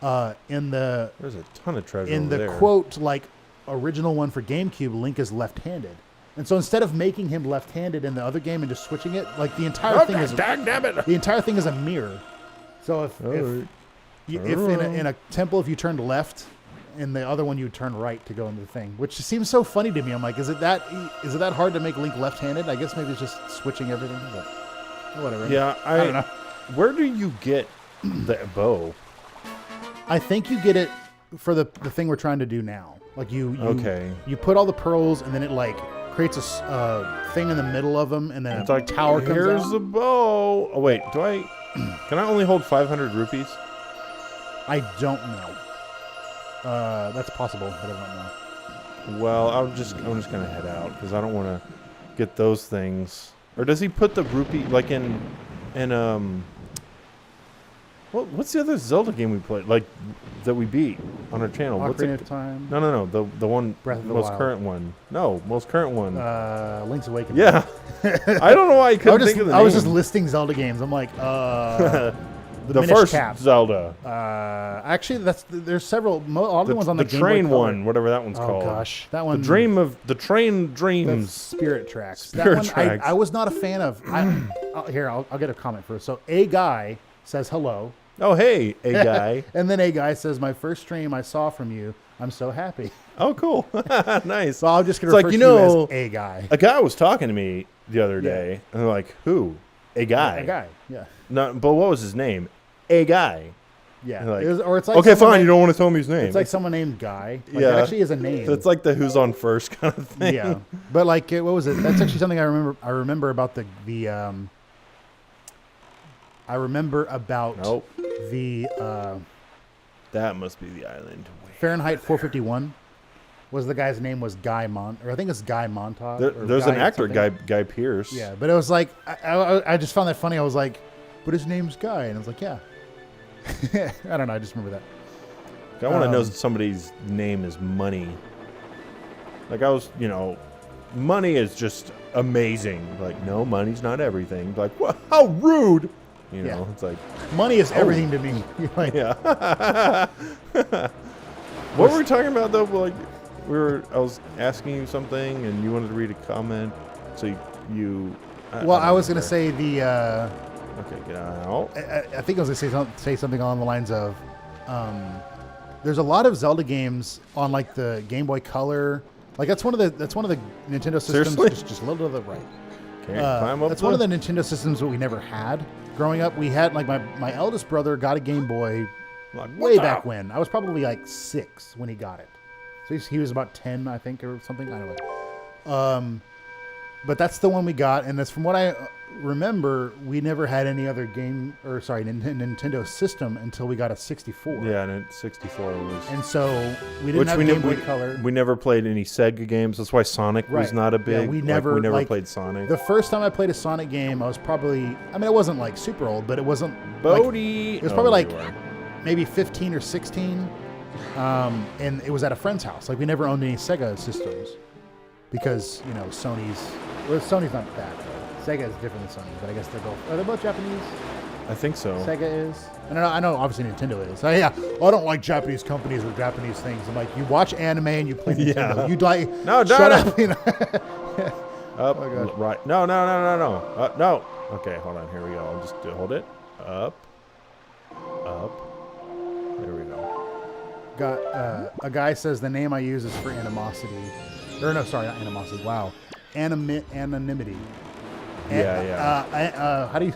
there's a ton of treasure in over the there. Quote, like original one for GameCube, Link is left-handed. And so instead of making him left-handed in the other game and just switching it, like the entire thing is a mirror. So if in a temple, if you turned left, in the other one you turn right to go into the thing, which seems so funny to me. I'm like, is it that hard to make Link left-handed? I guess maybe it's just switching everything, but whatever. Yeah, I don't know. Where do you get the bow? I think you get it for the thing we're trying to do now. Like you put all the pearls, and then it like creates a thing in the middle of them, and then it's like tower comes out. Here's the bow. Oh wait, can I only hold 500 rupees? I don't know. That's possible, but I don't know. Well, I'm just gonna head out because I don't want to get those things. Or does he put the rupee like in what's the other Zelda game we played like that we beat on our channel? Ocarina of Time. No. The one Breath of the most Wild. current one. No, most current one. Link's Awakening. Yeah. I don't know why I couldn't think of the name. I was just listing Zelda games. I'm like, the first Cap. Zelda. Actually, there's several. All the ones on the Game Boy train Color. one, whatever that one's called. Oh gosh, that one. The train dreams. Spirit Tracks. Spirit that one, Tracks. I was not a fan of. I'll get a comment first. So a guy says hello. Oh hey, a guy. And then a guy says, "My first stream I saw from you. I'm so happy." Oh cool, nice. So I'm just gonna refer to you as a guy. A guy was talking to me the other day, and they're like, "Who? A guy." A guy. Yeah. No, but what was his name? A guy. Yeah. Like, it's like okay, fine. You don't want to tell me his name. It's like someone named Guy. Like, yeah. It actually is a name. It's like the Who's on First kind of thing. Yeah. But like, what was it? That's actually something I remember. I remember about the. I remember about the. That must be the island. Fahrenheit 451. Was the guy's name was Guy or I think it's Guy Montag. There's an actor, Guy Pearce. Yeah, but it was like I just found that funny. I was like, but his name's Guy, and I was like, yeah. I don't know. I just remember that. I want to know somebody's name is Money. Like money is just amazing. Like, no, money's not everything. Like, what? How rude. It's like money is everything to me. Like, yeah. What were we talking about though? Like, I was asking you something, and you wanted to read a comment. So you. I was going to say the. Okay, get out. I think I was going to say something along the lines of, there's a lot of Zelda games on like the Game Boy Color. Like that's one of the Nintendo systems. Seriously? Just a little to the right. Okay, climb up. That's one of the Nintendo systems that we never had growing up. We had like my eldest brother got a Game Boy way back when. I was probably like 6 when he got it. So he was about 10, I think, or something. I don't know. But that's the one we got, and that's from what I remember. We never had any other Nintendo system until we got a 64. Yeah, and 64 was. And so we didn't have Game Boy Color. We never played any Sega games. That's why Sonic was not a big. Yeah, we never played Sonic. The first time I played a Sonic game, I was probably. I mean, it wasn't like super old, but it wasn't. Bodie. It was probably maybe 15 or 16, and it was at a friend's house. Like we never owned any Sega systems because Sony's not that. Sega is different than Sony, but I guess are they both Japanese? I think so. Sega is. I know obviously Nintendo is. I don't like Japanese companies or Japanese things. I'm like, you watch anime and you play Nintendo. Yeah. You like no, shut up. Up, oh my God. Right. No. No. Okay, hold on. Here we go. I'll just hold it. Up. There we go. Got a guy says the name I use is for animosity. Or no, sorry, not animosity. Wow. Anonymity. Yeah. How do you...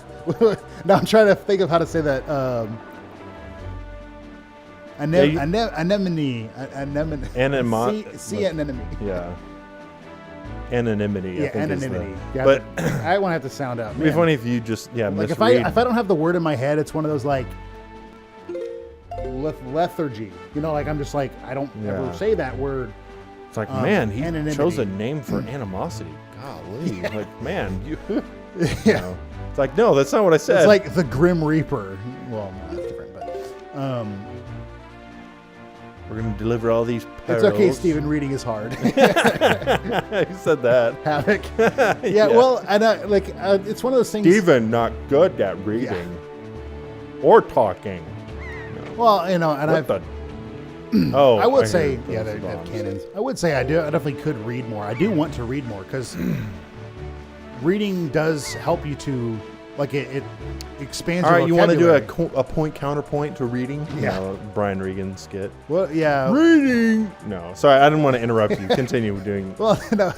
now I'm trying to think of how to say that. Anemone. Anemone. Yeah. Anonymity. Yeah, I think anonymity. Yeah, but I won't have to sound out. It'd be funny if you just like if I don't have the word in my head, it's one of those like lethargy. Like I'm just like I don't ever say that word. It's like man, he chose a name for animosity. Golly, like man, you. Yeah. It's like no, that's not what I said. It's like the Grim Reaper. Well, no, that's different, but. We're going to deliver all these pearls. It's okay, Stephen. Reading is hard. You said that. Havoc. Yeah, well, and it's one of those things. Stephen, not good at reading or talking. No. Well, and I would say, they have cannons. I would say I definitely could read more. I do want to read more because reading does help you to, like, it expands your vocabulary. All right, you want to do a point counterpoint to reading? Yeah. Brian Regan skit. Well, yeah. Reading! No, sorry, I didn't want to interrupt you. Continue doing... Well, no,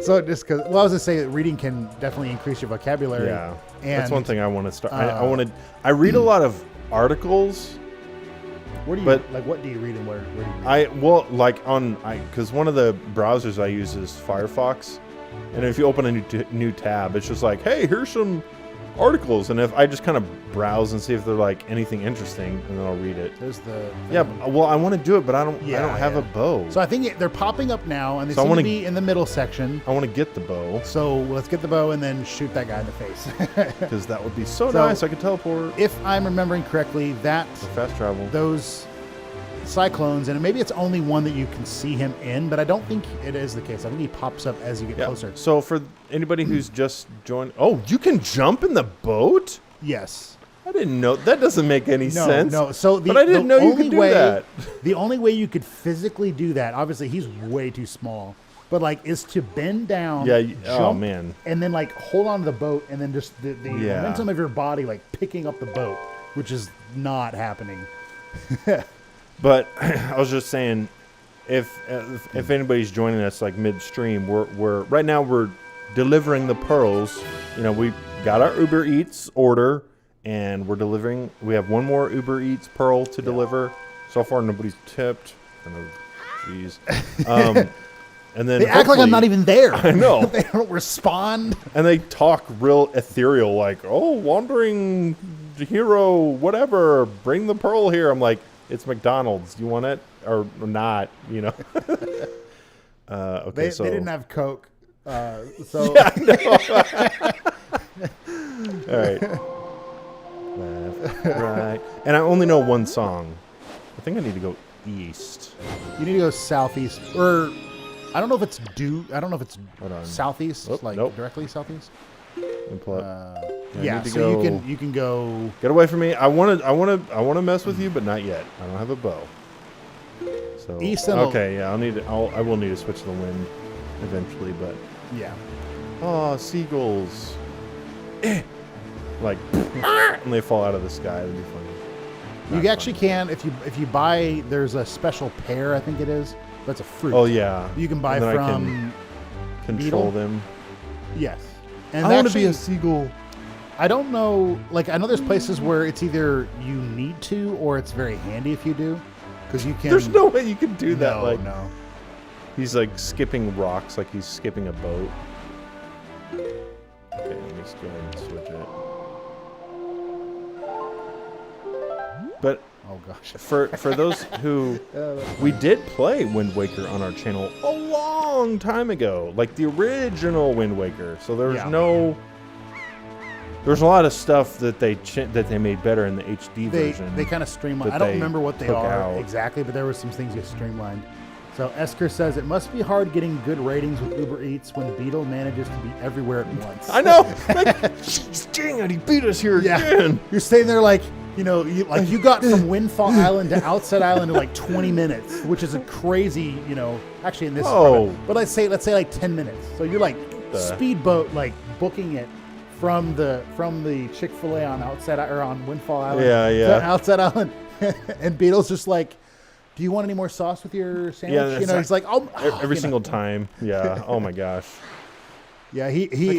so just because... Well, I was going to say that reading can definitely increase your vocabulary. Yeah, and, that's one thing I want to start. I read a lot of articles... What do you read and where do you read? Because one of the browsers I use is Firefox, and if you open a new tab, it's just like, hey, here's some articles, and if I just kind of browse and see if they're like anything interesting, and then I'll read it. There's the well, I want to do it, but I don't have a bow. So I think they're popping up now, and they seem to be in the middle section. I want to get the bow. So let's get the bow and then shoot that guy in the face. Because that would be so nice. I could teleport. If I'm remembering correctly, fast travel. Those cyclones, and maybe it's only one that you can see him in, but I don't think it is the case. I think he pops up as you get closer. So for anybody who's just joined, you can jump in the boat? Yes. I didn't know. That doesn't make any sense. No. So but I didn't know you could do that. The only way you could physically do that, obviously he's way too small, but is to bend down, jump, and then hold on to the boat, and then just the momentum of your body picking up the boat, which is not happening. But I was just saying, if anybody's joining us midstream, we're right now we're delivering the pearls. We got our Uber Eats order, and we're delivering. We have one more Uber Eats pearl to deliver. So far, nobody's tipped. Jeez. And then they act like I'm not even there. I know. They don't respond. And they talk real ethereal, wandering hero, whatever. Bring the pearl here. I'm like, it's McDonald's. You want it or not? Okay. They didn't have Coke, so. Yeah, I know. All right. Left, right, and I only know one song. I think I need to go east. You need to go southeast, or I don't know if it's southeast, directly southeast. So you can go. Get away from me! I want to mess with you, but not yet. I don't have a bow. So east and okay, yeah, I will need to switch the wind eventually, but yeah. Oh, seagulls! And they fall out of the sky. That'd be funny. You actually can if you buy. There's a special pear, I think it is. That's a fruit. Oh yeah. You can buy from. I can control them. Yes. And I want to be a seagull. I don't know. I know there's places where it's either you need to or it's very handy if you do, because you can. There's no way you can do that. No. He's skipping rocks, like he's skipping a boat. Let's go ahead and switch it. But Oh gosh. for those who we did play Wind Waker on our channel a long time ago, like the original Wind Waker. So there was there's a lot of stuff that they made better in the HD version. They kind of streamlined. I don't remember what they are exactly, but there were some things that streamlined. So Esker says, it must be hard getting good ratings with Uber Eats when Beetle manages to be everywhere at once. I know. Like, dang it, he beat us here again. You're staying there like, you got from Windfall Island to Outset Island in like 20 minutes, which is a crazy, actually in this. But let's say like 10 minutes. So you're like speedboat, like booking it from the Chick-fil-A on on Windfall Island to Outset Island, and Beetle's just like, do you want any more sauce with your sandwich? Yeah, he's like, every single time. Yeah. Oh my gosh. Yeah,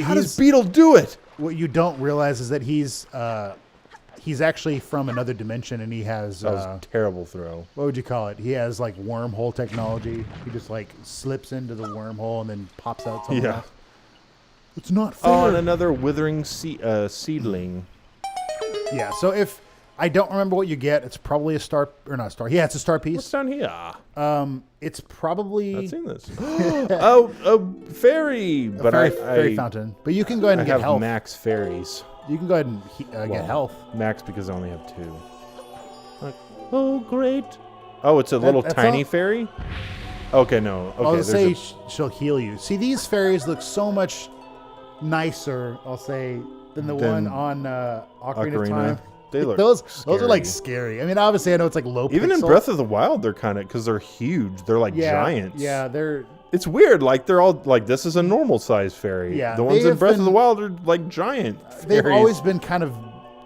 how does Beetle do it? What you don't realize is that he's actually from another dimension, and he has that was a terrible throw. What would you call it? He has like wormhole technology. He just like slips into the wormhole and then pops out somewhere else. It's not fair. Oh, and another withering seedling. Yeah. So if I don't remember what you get, it's probably a star or not a star. Yeah, it's a star piece. What's down here? It's probably. I've seen this. A fairy, but fairy fountain. But you can go ahead and get health. Max fairies. You can go ahead and get health. Max because I only have 2. Like, oh great! Oh, it's a little tiny fairy. Okay, no. Okay, I'll say she'll heal you. See, these fairies look so much nicer, I'll say, than the one on Ocarina of Time. They look those are like scary. I mean, obviously, I know it's like low. Even in Breath of the Wild, they're kind of because they're huge. They're like giants. Yeah, they're. It's weird. Like they're all like this is a normal size fairy. Yeah, the ones in Breath of the Wild are like giant. They've always been kind of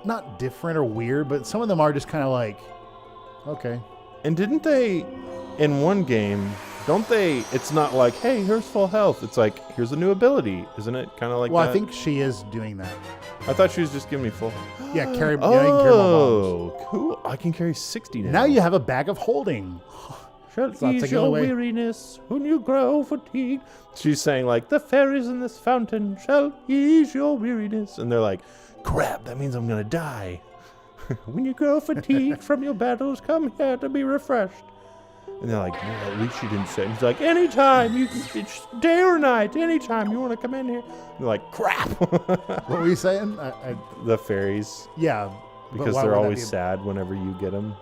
not different or weird, but some of them are just kind of like, okay. And didn't they, in one game? Don't they? It's not like, hey, here's full health. It's like, here's a new ability, isn't it? Kind of like. Well, that? I think she is doing that. I thought she was just giving me full. Yeah, carry. Oh, you can carry more bombs. Cool! I can carry 60 now. Now you have a bag of holding. Shall ease your weariness when you grow fatigued. She's saying like the fairies in this fountain shall ease your weariness, and they're like, crap! That means I'm gonna die. When you grow fatigued from your battles, come here to be refreshed. And they're like, well, at least you didn't say. He's like, anytime, it's day or night, anytime you want to come in here. And they're like, crap. What were you saying? The fairies. Yeah. Because they're always sad whenever you get them.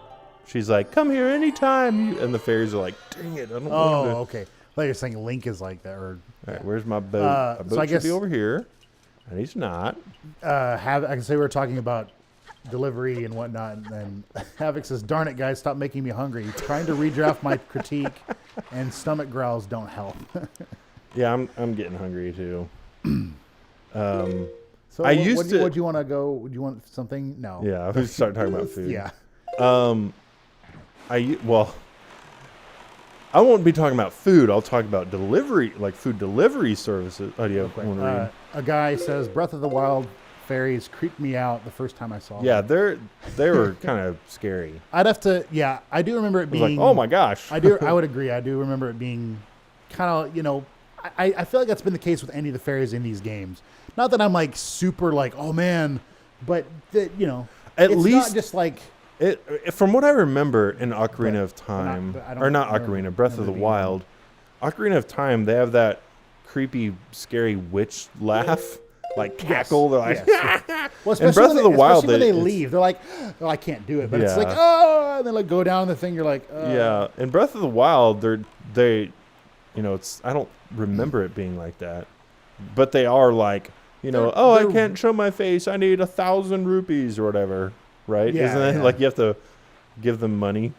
She's like, come here anytime. And the fairies are like, dang it, I don't want to. Oh, okay. I thought you were saying Link is like that. All right, where's my boat? My boat should be over here. And he's not. I can say we were talking about delivery and whatnot, and then Havoc says, darn it guys, stop making me hungry. Trying to redraft my critique and stomach growls don't help. Yeah, I'm getting hungry too. So I used to. Would you want to go? Would you want something? No. Yeah, we start talking about food. Yeah. I won't be talking about food. I'll talk about delivery, like food delivery services. Oh, do you want to read? A guy says, Breath of the Wild fairies creeped me out the first time I saw them. Yeah, they were kind of scary. I'd have to. Yeah, I do remember it being. Like, oh my gosh. I would agree. I do remember it being kind of. I feel like that's been the case with any of the fairies in these games. Not that I'm like super like, oh man, but at it's least not just like. From what I remember in Ocarina of Time, Breath of the Wild, Ocarina of Time, they have that creepy, scary witch laugh, like cackle. They're like, well, especially in Breath of the Wild, when they leave, they're like, oh, I can't do it, but it's like, oh, and then like go down the thing, you're like, yeah. In Breath of the Wild, it's I don't remember it being like that, but they are like, I can't show my face. I need 1,000 rupees or whatever. Right? Yeah, isn't it like you have to give them money?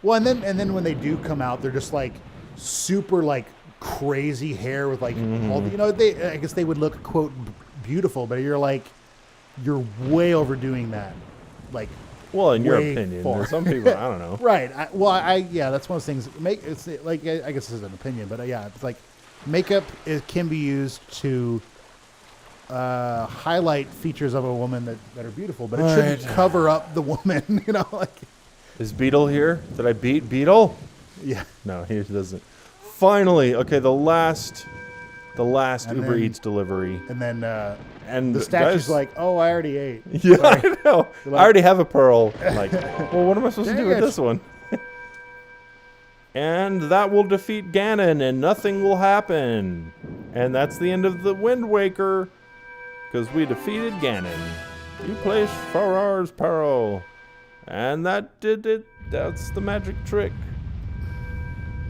Well, and then when they do come out, they're just like super like crazy hair with like all the, I guess they would look quote beautiful, but you're way overdoing that. Like, well, in your opinion, there's some people I don't know. Right. That's one of those things. It's like I guess this is an opinion, but it's like makeup can be used to highlight features of a woman that are beautiful, but it shouldn't cover up the woman, like. Is Beetle here? Did I beat Beetle? Yeah. No, he doesn't. Finally, okay, the last The last And Uber then- Eats delivery. And then And the statue's guys- like, "Oh, I already ate." Yeah, Sorry. I know. Like- I already have a pearl. Like, well, what am I supposed to do Dang with it. this one? And that will defeat Ganon, and nothing will happen. And that's the end of the Wind Waker, because we defeated Ganon. You placed Farar's Pearl. And that did it. That's the magic trick.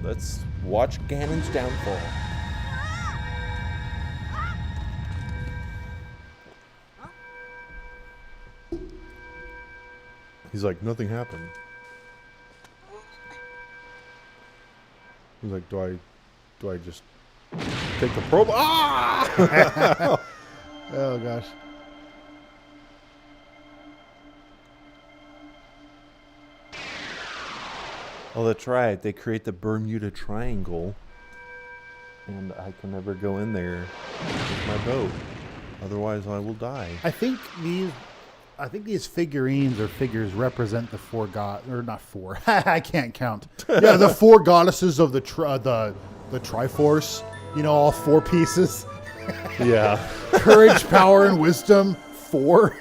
Let's watch Ganon's downfall. He's like, nothing happened. He's like, do I just take the probe? Ah! Oh gosh. Oh, that's right. They create the Bermuda Triangle. And I can never go in there with my boat. Otherwise, I will die. I think these figurines or figures represent the four god, or not four. I can't count. Yeah, the four goddesses of the Triforce. You know, all four pieces. Yeah. Courage, power, and wisdom. 4.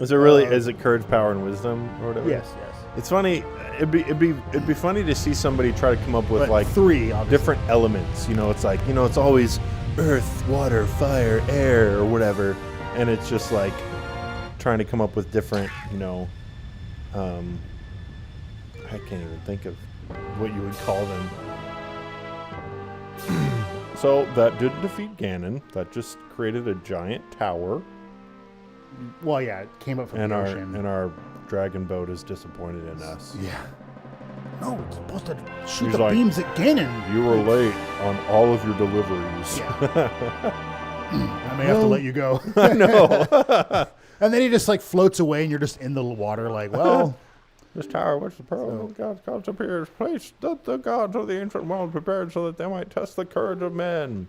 Is it really? Is it courage, power, and wisdom, or whatever? Yes. It's funny. It'd be funny to see somebody try to come up with But like 3, obviously. different elements. You know, it's like, you know, it's always earth, water, fire, air, or whatever, and it's just like trying to come up with different, you know, I can't even think of what you would call them. So that did defeat Ganon. That just created a giant tower, Well, yeah, it came up from and the our ocean. dragon boat is disappointed in us. Yeah. No, it's supposed to shoot He's the like, beams at Ganon. You were late on all of your deliveries. Yeah. I may have to let you go. I know. And then he just like floats away, and you're just in the water, like, well, This tower, which the pearl of gods appears, placed that the gods of the ancient world prepared so that they might test the courage of men.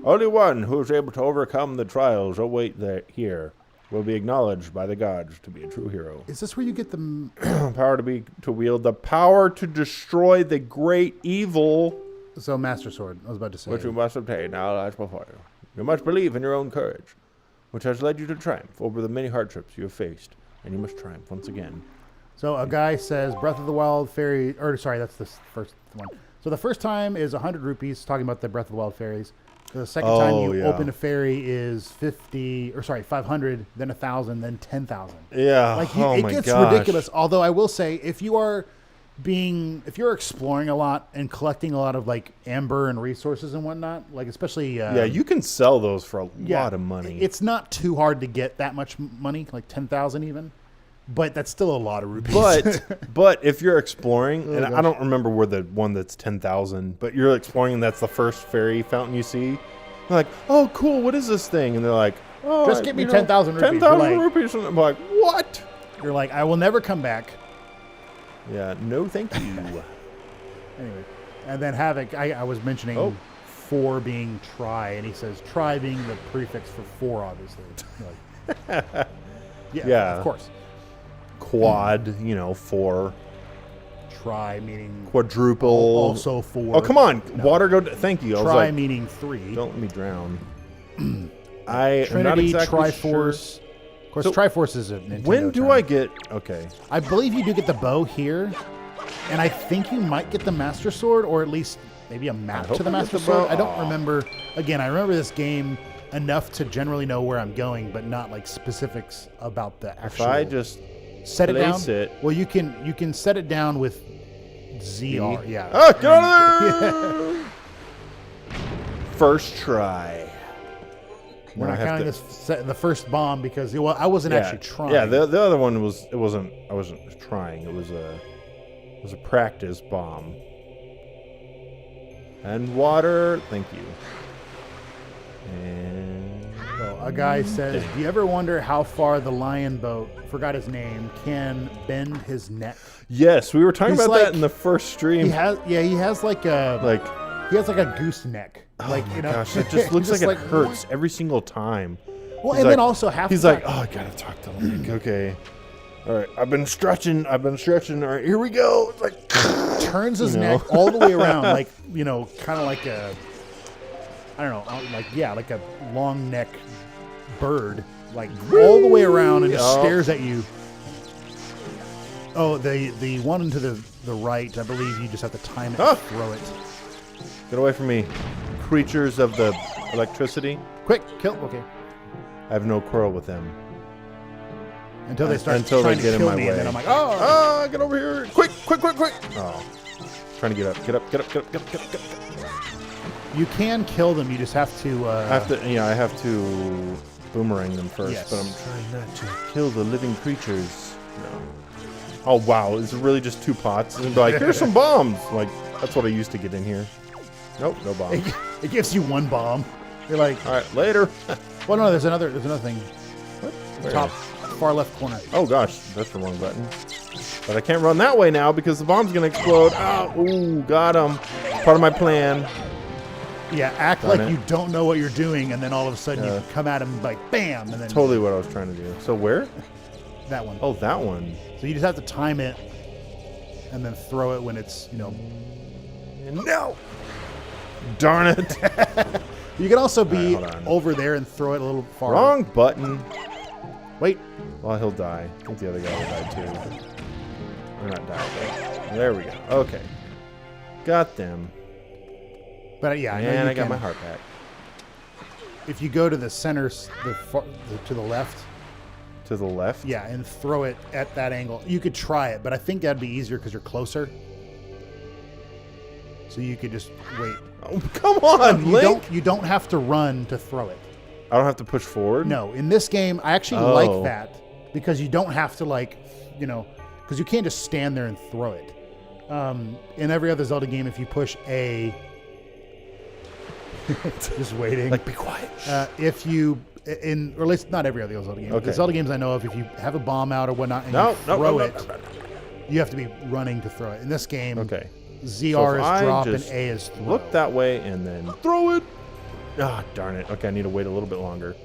Only one who is able to overcome the trials await here will be acknowledged by the gods to be a true hero. is this where you get the? Power to wield the power to destroy the great evil So Master Sword. I was about to say. which you must obtain now lies before you. You must believe in your own courage, which has led you to triumph over the many hardships you have faced, and you must triumph once again. So a guy says Breath of the Wild fairy, or sorry, that's the first one. So the first time is 100 rupees, talking about the Breath of the Wild fairies. The second time you open a fairy is 500, then 1,000, then 10,000. Yeah. Like my it gets gosh. ridiculous. Although I will say, if you're exploring a lot and collecting a lot of like amber and resources and whatnot, like especially Yeah, you can sell those for a lot of money. It's not too hard to get that much money, like 10,000 even. But that's still a lot of rupees. But if you're exploring, and I gosh. don't remember where the one that's 10,000, but you're exploring and that's the first fairy fountain you see, you're like, oh, cool, what is this thing? And they're like, oh, Just give me 10,000 rupees. 10,000 You're like- rupees. And I'm like, what? You're like, I will never come back. Yeah, no thank you. Anyway, and then Havoc, I was mentioning 4 being try, and he says try being the prefix for 4, obviously. Like, Yeah. of course. Quad, 4. Try meaning Quadruple. also 4. Oh, come on. No. Water go. Thank you. I was Try like, meaning 3. don't let me drown. I am not Trinity, exactly Triforce. sure. Of course, So, Triforce is a Nintendo When do term. I get... Okay. I believe you do get the bow here, and I think you might get the Master Sword, or at least maybe a map hope to the I get Master the Sword. bow. I don't Aw. remember. Again, I remember this game enough to generally know where I'm going, but not like specifics about the If actual. I just set it down. place it... Well, you can set it down with ZR. Yeah. Oh, get out of there! First try. We're Now not I have counting to- the first bomb because I wasn't actually trying. Yeah, the other one was... I wasn't trying. It was a practice bomb. And water. Thank you. And... So a guy says, "Do you ever wonder how far the lion boat, forgot his name, can bend his neck?" Yes, we were talking He's about like- that in the first stream. He has like a Like... goose neck. Like, Oh my gosh, it just looks like it hurts every single time. Well, He's and like- then also half He's the like, time- oh, I gotta talk to Link. Okay. All right, I've been stretching. All right, here we go. It's like, turns his neck all the way around, like, kind of like a, I don't know, like a long neck bird, like all the way around and just stares at you. Oh, the one to the right, I believe you just have to time it and throw it. Get away from me, creatures of the electricity. Quick, kill. Okay. I have no quarrel with them. Until they start trying to kill me, and then I'm like, get over here. Quick. Oh, trying to get up. You can kill them, you just have to... I have to boomerang them first, but I'm trying not to kill the living creatures. No. Oh, wow, is it really just 2 pots? And be like, here's some bombs. Like, that's what I used to get in here. Nope, no bombs. It gives you 1 bomb. You're like... All right, later. Well, no, there's another thing. What? Top far left corner. Oh, gosh, that's the wrong button. But I can't run that way now because the bomb's going to explode. Oh, ooh, got him. Part of my plan. Yeah, act like you don't know what you're doing, and then all of a sudden you come at him like, bam, and then... Totally what I was trying to do. So where? That one. Oh, that one. So you just have to time it, and then throw it when it's, No! Darn it. You can also be over there and throw it a little farther. Wrong button. Wait. Well, he'll die. I think the other guy will die too. Or not die, but there we go. Okay. Got them. But yeah, and I got my heart back. If you go to the center, to the left. To the left? Yeah, and throw it at that angle. You could try it, but I think that'd be easier because you're closer. So you could just wait. Oh, come on, Link! You don't have to run to throw it. I don't have to push forward? No, in this game, I actually like that because you don't have to because you can't just stand there and throw it. In every other Zelda game, if you push A, just waiting. Like, be quiet. Or at least not every other Zelda game. Okay. The Zelda games I know of, if you have a bomb out or whatnot and you throw it, you have to be running to throw it. In this game, ZR is drop and A is throw. Look that way and then throw it. Ah, darn it. Okay, I need to wait a little bit longer.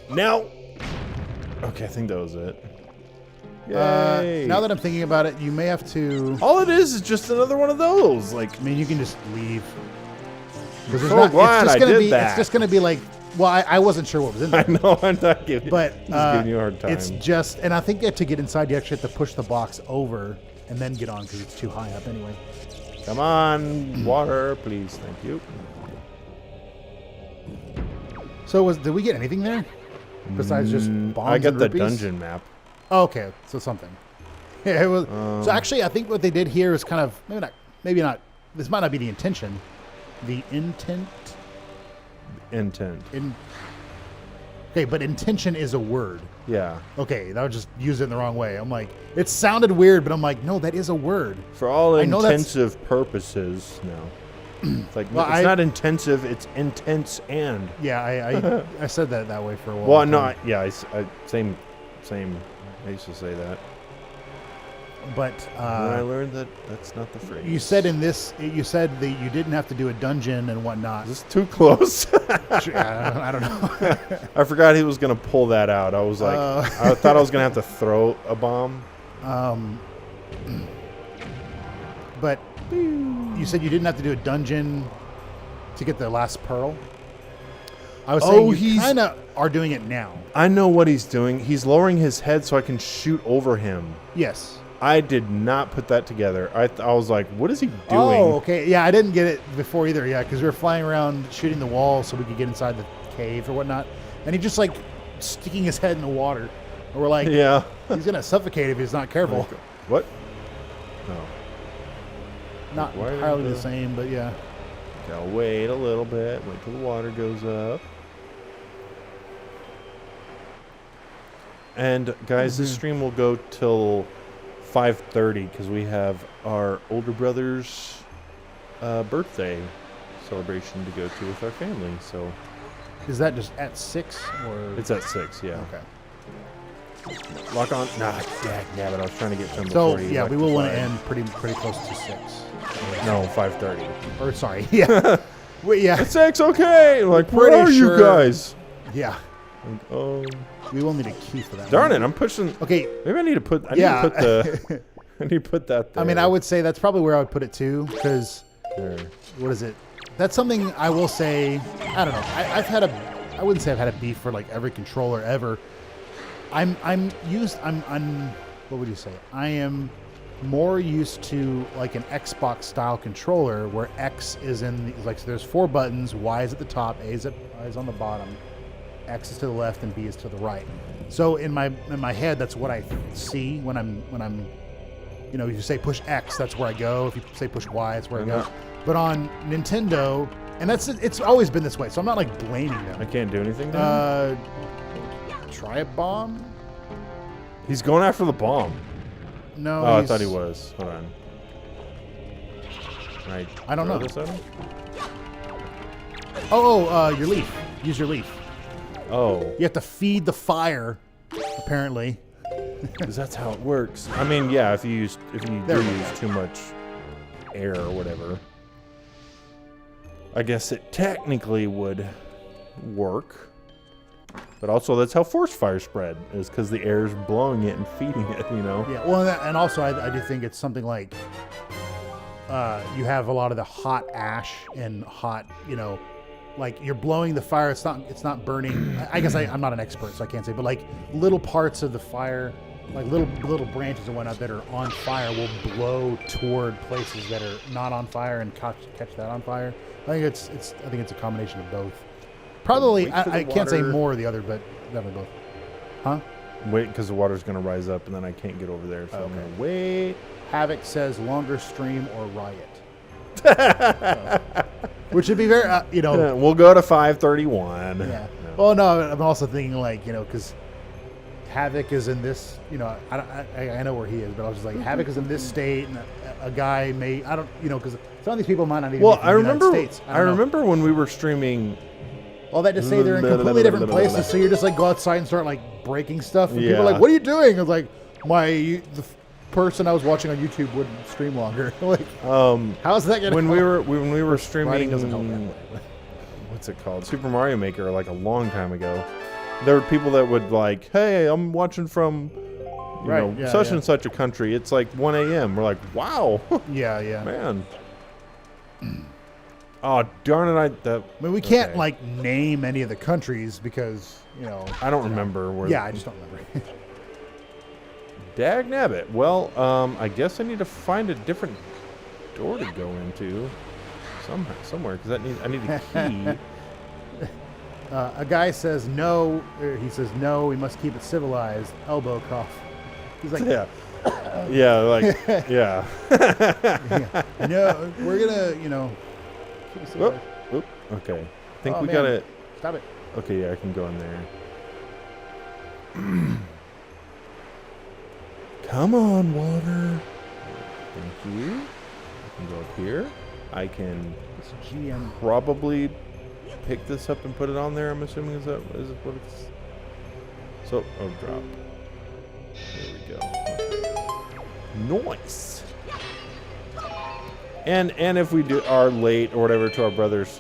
Now. Okay, I think that was it. Yay. Now that I'm thinking about it, you may have to... All it is just another one of those. Like, I mean, you can just leave. I'm so glad I did that. It's just going to be like... Well, I wasn't sure what was in there. I know, I'm not giving, but, giving you a hard time. It's just... And I think that to get inside, you actually have to push the box over and then get on because it's too high up anyway. Come on, water, please. Thank you. So did we get anything there? Besides just bombs I got and the rupees? dungeon map. Oh, okay, so something. Yeah, it was. So actually, I think what they did here is kind of maybe not. This might not be the intention. The intent. Okay, but intention is a word. Yeah. Okay, that was just used it in the wrong way. I'm like, it sounded weird, but I'm like, no, that is a word. For all intensive purposes, no. It's like, it's not intensive, it's intense and. Yeah, I said that way for a while. Well, no, same. I used to say that. But I learned that that's not the phrase. You said that you didn't have to do a dungeon and whatnot. Is this too close? I don't know. I forgot he was going to pull that out. I was like, I thought I was going to have to throw a bomb. But you said you didn't have to do a dungeon to get the last pearl. I was saying you kind of are doing it now. I know what he's doing. He's lowering his head so I can shoot over him. Yes. I did not put that together. I was like, what is he doing? Oh, okay. Yeah, I didn't get it before either. Yeah, because we were flying around shooting the wall so we could get inside the cave or whatnot. And he just like sticking his head in the water. And we're like, yeah, he's going to suffocate if he's not careful. What? No. Not entirely the same, but yeah. Gotta wait a little bit. Wait till the water goes up. And guys, this stream will go till 5:30 because we have our older brother's birthday celebration to go to with our family. So, is that just at 6 or? It's at 6. Yeah. Okay. Lock on. Nah, dagnabbit. I was trying to get to him so before he yeah, we will want to end pretty close to 6. No, 5:30. Or sorry, yeah. Wait, yeah. At 6, okay. Like, where are you guys? Yeah. Like, we will need a key for that. Darn it! I'm pushing. Okay. Maybe I need to put. I need to put the. And you put that there. I mean, I would say that's probably where I would put it too, because what is it? That's something I will say. I don't know. I wouldn't say I've had a beef for like every controller ever. I'm what would you say? I am more used to like an Xbox style controller where X is in like, so there's 4 buttons, Y is at the top, A is on the bottom, X is to the left, and B is to the right. So in my head, that's what I see when I'm if you say push X, that's where I go. If you say push Y, that's where I go. But on Nintendo, and it's always been this way, so I'm not like blaming them. I can't do anything now? Try a bomb? He's going after the bomb. No. Oh, I thought he was. Hold on. I don't know. This at him? Your leaf. Use your leaf. Oh. You have to feed the fire, apparently. Because that's how it works. I mean, yeah, if you do use too much air or whatever, I guess it technically would work. But also, that's how forest fires spread, is because the air is blowing it and feeding it, Yeah, well, and also I do think it's something like you have a lot of the hot ash and hot, like you're blowing the fire. It's not burning. I guess I'm not an expert, so I can't say, but like little parts of the fire, like little branches and whatnot that are on fire will blow toward places that are not on fire and catch that on fire. I think it's a combination of both. Probably, I can't say more or the other, but definitely both. Huh? Wait, because the water's going to rise up, and then I can't get over there, so I'm going to wait. Havoc says longer stream or riot. Which would be very, we'll go to 5:31. Yeah. Well, no, I'm also thinking like, because Havoc is in this, I know where he is, but I was just like, Havoc is in this state, and a guy may, because some of these people might not even be from the United States. I remember when we were streaming. All that to say they're in completely different places, so you're just like go outside and start like breaking stuff. And people are like, "What are you doing?" I was like, the person I was watching on YouTube wouldn't stream longer. Like, how's that gonna? When we were streaming, doesn't help that way. What's it called? Super Mario Maker, like a long time ago. There were people that would like, "Hey, I'm watching from such and such a country. It's like 1 a.m." We're like, "Wow." Yeah. Man. Oh, darn it! I mean, we can't like name any of the countries because I don't remember where. Yeah, I just don't remember. Dag nabbit. Well, I guess I need to find a different door to go into somewhere because I need a key. A guy says no. He says no. We must keep it civilized. Elbow cough. He's like, yeah, like yeah. No, we're gonna Oop. Okay. I think we got it. Stop it. Okay, yeah, I can go in there. Come on, water. Thank you. I can go up here. I can probably pick this up and put it on there. I'm assuming is it what it's. So, drop. There we go. Nice. And if we are late or whatever to our brother's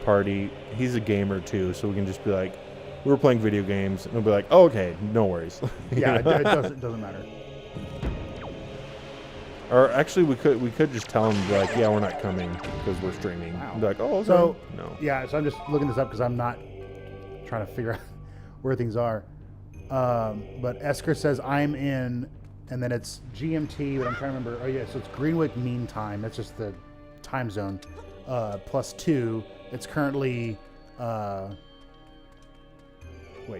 party, he's a gamer too, so we can just be like, we were playing video games, and we'll be like, oh, okay, no worries. Yeah, it doesn't matter. Or actually, we could just tell him like, yeah, we're not coming because we're streaming. Wow. Be like, oh, okay. So no. Yeah, so I'm just looking this up because I'm not trying to figure out where things are. But Esker says I'm in. And then it's GMT, but I'm trying to remember. Oh, yeah, so it's Greenwich Mean Time. That's just the time zone. +2. It's currently... wait. Am I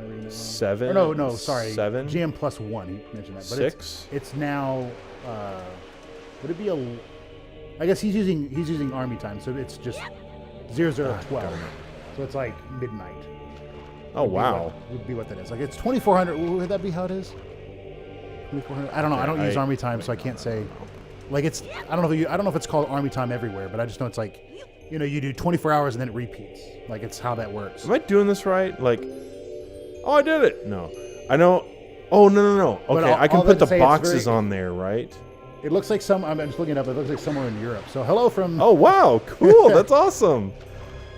reading it wrong? 7? Or no, sorry. 7? GM +1, he mentioned that. But 6? It's now... would it be a... I guess he's using Army time, so it's just 0012. So it's like midnight. Oh, wow. Would be what that is. Like, it's 2400. Would that be how it is? I don't know. I don't use Army time, so I can't say. Like I don't know if it's called Army time everywhere, but I just know it's like, you do 24 hours and then it repeats. Like it's how that works. Am I doing this right? Like, oh, I did it. No, I know. Oh no. Okay, I can put the boxes on there, right? It looks like I'm just looking it up. It looks like somewhere in Europe. So hello from. Oh wow, cool. That's awesome.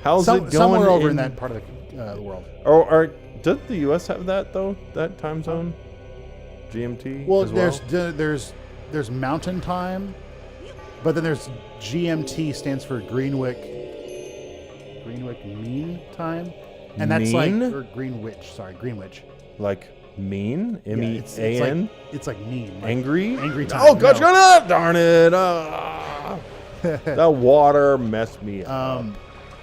How's it going? Somewhere over in that part of the world. Or does the U.S. have that though? That time zone? GMT? Well, as well? there's Mountain Time, but then there's GMT stands for Greenwich Mean Time, and that's Mean? like or Greenwich. Like mean? Yeah, MEAN? it's like mean. Like Angry? Angry time. Oh, God, no. darn it. That water messed me up.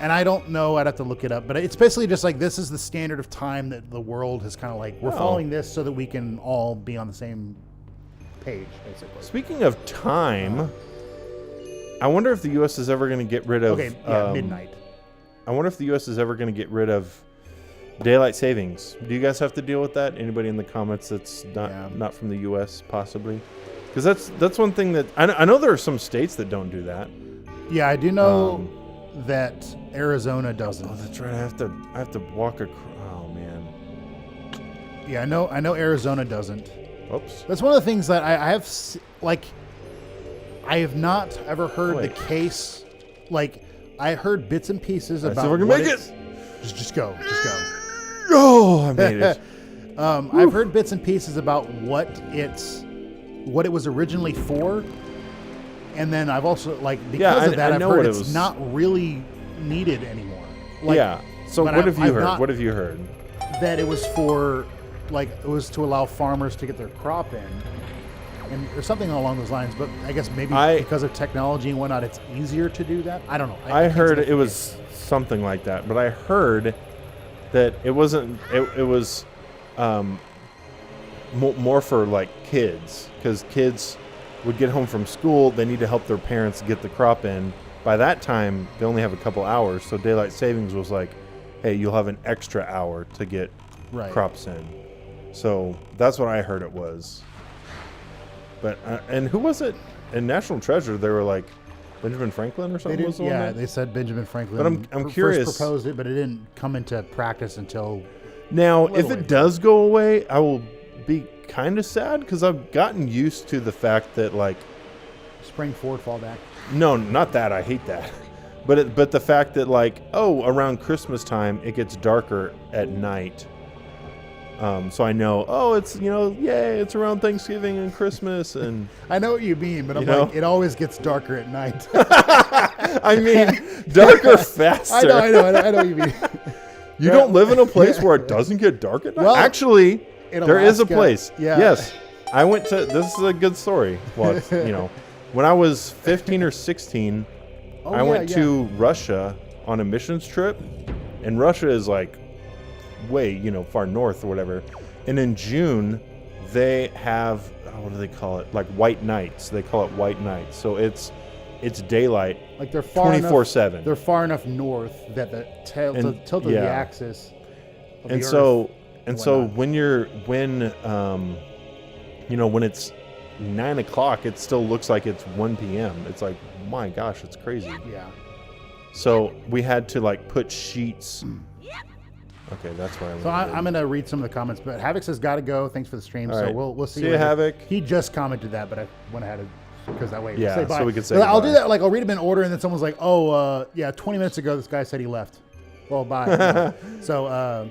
And I don't know. I'd have to look it up. But it's basically just like this is the standard of time that the world has kind of like, we're following this so that we can all be on the same page, basically. Speaking of time, I wonder if the U.S. is ever going to get rid of... midnight. I wonder if the U.S. is ever going to get rid of daylight savings. Do you guys have to deal with that? Anybody in the comments that's not from the U.S. possibly? Because that's one thing that... I know there are some states that don't do that. Yeah, I do know... that Arizona doesn't. Oh, that's right. I have to walk across. Oh man. Yeah, I know Arizona doesn't. Oops. That's one of the things that I have I have not ever heard the case. Like I heard bits and pieces about. So we're gonna make it. Just go. Oh, I made it. I've heard bits and pieces about what it was originally for. And then I've also, because of that, I've heard it's not really needed anymore. So what have you heard? What have you heard? That it was for, it was to allow farmers to get their crop in, or something along those lines. But I guess maybe because of technology and whatnot, it's easier to do that. I don't know. I heard it was something like that, but I heard that it wasn't. It was more for kids, because kids would get home from school, they need to help their parents get the crop in. By that time, they only have a couple hours, so daylight savings was like, hey, you'll have an extra hour to get crops in. So that's what I heard it was. But and who was it? In National Treasure, they were like Benjamin Franklin or something. They said Benjamin Franklin. But I'm curious. First proposed it, but it didn't come into practice until. Now, if it does go away, I will be kind of sad because I've gotten used to the fact that spring forward, fall back. No, not that. I hate that. But the fact that around Christmas time it gets darker at night. So I know, it's yay, it's around Thanksgiving and Christmas and I know what you mean, but it always gets darker at night. I mean, darker faster. I know what you mean. You don't live in a place where it doesn't get dark at night? Well, actually, there is a place. Yeah. Yes. I went to, this is a good story. Well, when I was 15 or 16, I went to Russia on a missions trip. And Russia is way, far north or whatever. And in June, they have, what do they call it? White nights. They call it white nights. So it's daylight. They're far 24/7. They're far enough north that the tilt of the axis of and the so Earth and so when it's 9 o'clock, it still looks like it's 1 p.m. It's like, my gosh, it's crazy. Yeah. So we had to put sheets. Okay, that's why. So I'm gonna read some of the comments, but Havoc says gotta go. Thanks for the stream. All so right. we'll see. See you, Havoc. He just commented that, but I went ahead because that way. Yeah, say bye. so we could say. I'll do that. I'll read them in order, and then someone's like, "Oh, 20 minutes ago, this guy said he left." Well, bye. So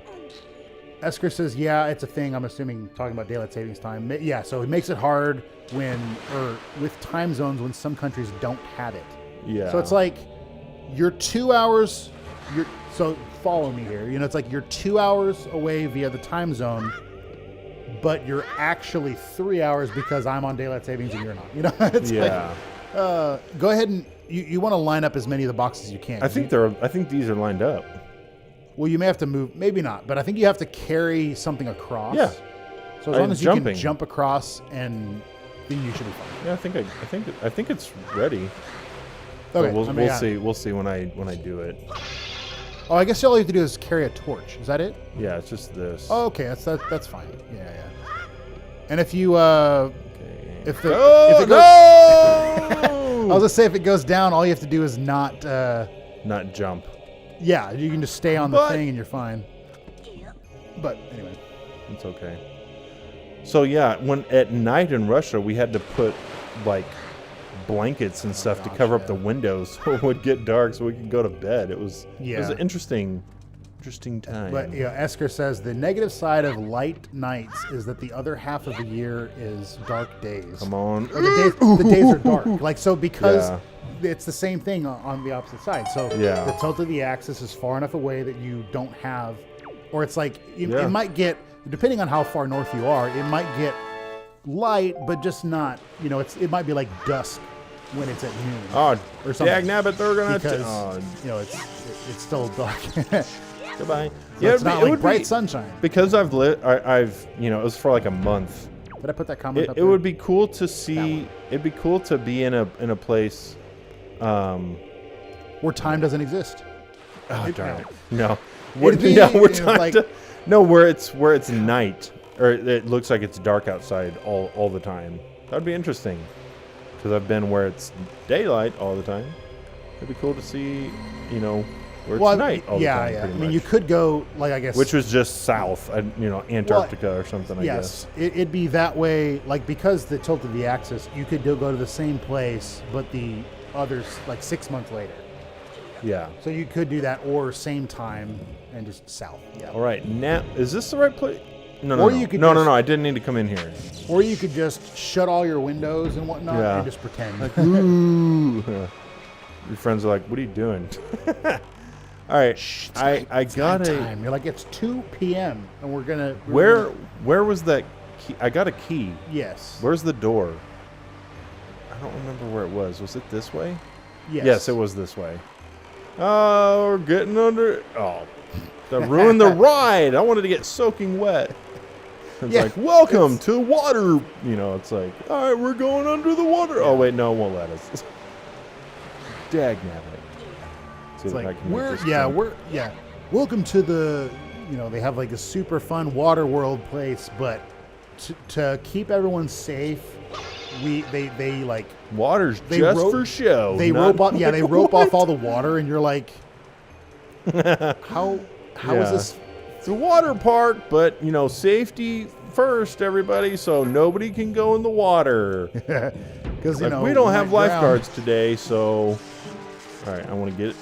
Esker says, "Yeah, it's a thing." I'm assuming talking about daylight savings time. Yeah, so it makes it hard with time zones when some countries don't have it. Yeah. So it's you're 2 hours. So follow me here. It's you're 2 hours away via the time zone, but you're actually 3 hours because I'm on daylight savings and you're not. It's go ahead and you want to line up as many of the boxes as you can. I think these are lined up. Well, you may have to move, maybe not, but I think you have to carry something across. Yeah. So as long as you can jump across, and then you should be fine. Yeah, I think it's ready. Okay, so we'll see when I do it. Oh, I guess all you have to do is carry a torch. Is that it? Yeah, it's just this. Oh, okay, that's fine. Yeah. And if you if it goes, I was gonna say if it goes down, all you have to do is not jump. Yeah, you can just stay on the thing and you're fine. But anyway, it's okay. So yeah, when at night in Russia, we had to put blankets and stuff to cover up the windows so it would get dark so we could go to bed. It was an interesting interesting time. But Esker says the negative side of light nights is that the other half of the year is dark days. Come on. Or the days are dark. Like, so because it's the same thing on the opposite side. So the tilt of the axis is far enough away that you don't have, or it's like, it might get, depending on how far north you are, it might get light, but just not, it might be like dusk when it's at noon. Oh, or something. Dagnabbit, they're going to, it's still dark. Goodbye. So it's not like bright sunshine. Because I've it was for like a month. Did I put that comment up there? It would be cool to see, it'd be cool to be in a place where time doesn't exist. Oh, darn it. No. Where it's night, or it looks like it's dark outside all the time. That'd be interesting. Because I've been where it's daylight all the time. It'd be cool to see, where it's night all the time. Yeah. I mean, you could go, like, I guess, which was just south, Antarctica or something. I guess. It'd be that way, like, because the tilt of the axis, you could go to the same place, but the others like 6 months later. Yeah. So you could do that, or same time and just south. Yeah. All right. Now, is this the right place? No. No. I didn't need to come in here. Or you could just shut all your windows and whatnot and just pretend. Like, ooh. Your friends are like, "What are you doing?" All right. Shh, I got time. You're like, it's 2 p.m. and we're gonna. Where was that key? I got a key. Yes. Where's the door? I don't remember where it was. Was it this way? Yes. Yes, it was this way. Oh, we're getting under. Oh, that ruined the ride. I wanted to get soaking wet. It's like, welcome to water. It's like, all right, we're going under the water. Oh, wait, no, it won't let us. Dagnabbit. It's like, welcome to the, they have like a super fun water world place, but to keep everyone safe, they like water's just for show. They rope off all the water, and you're like, how is this? It's a water park, but safety first, everybody, so nobody can go in the water. Because we don't have lifeguards today, so all right, I want to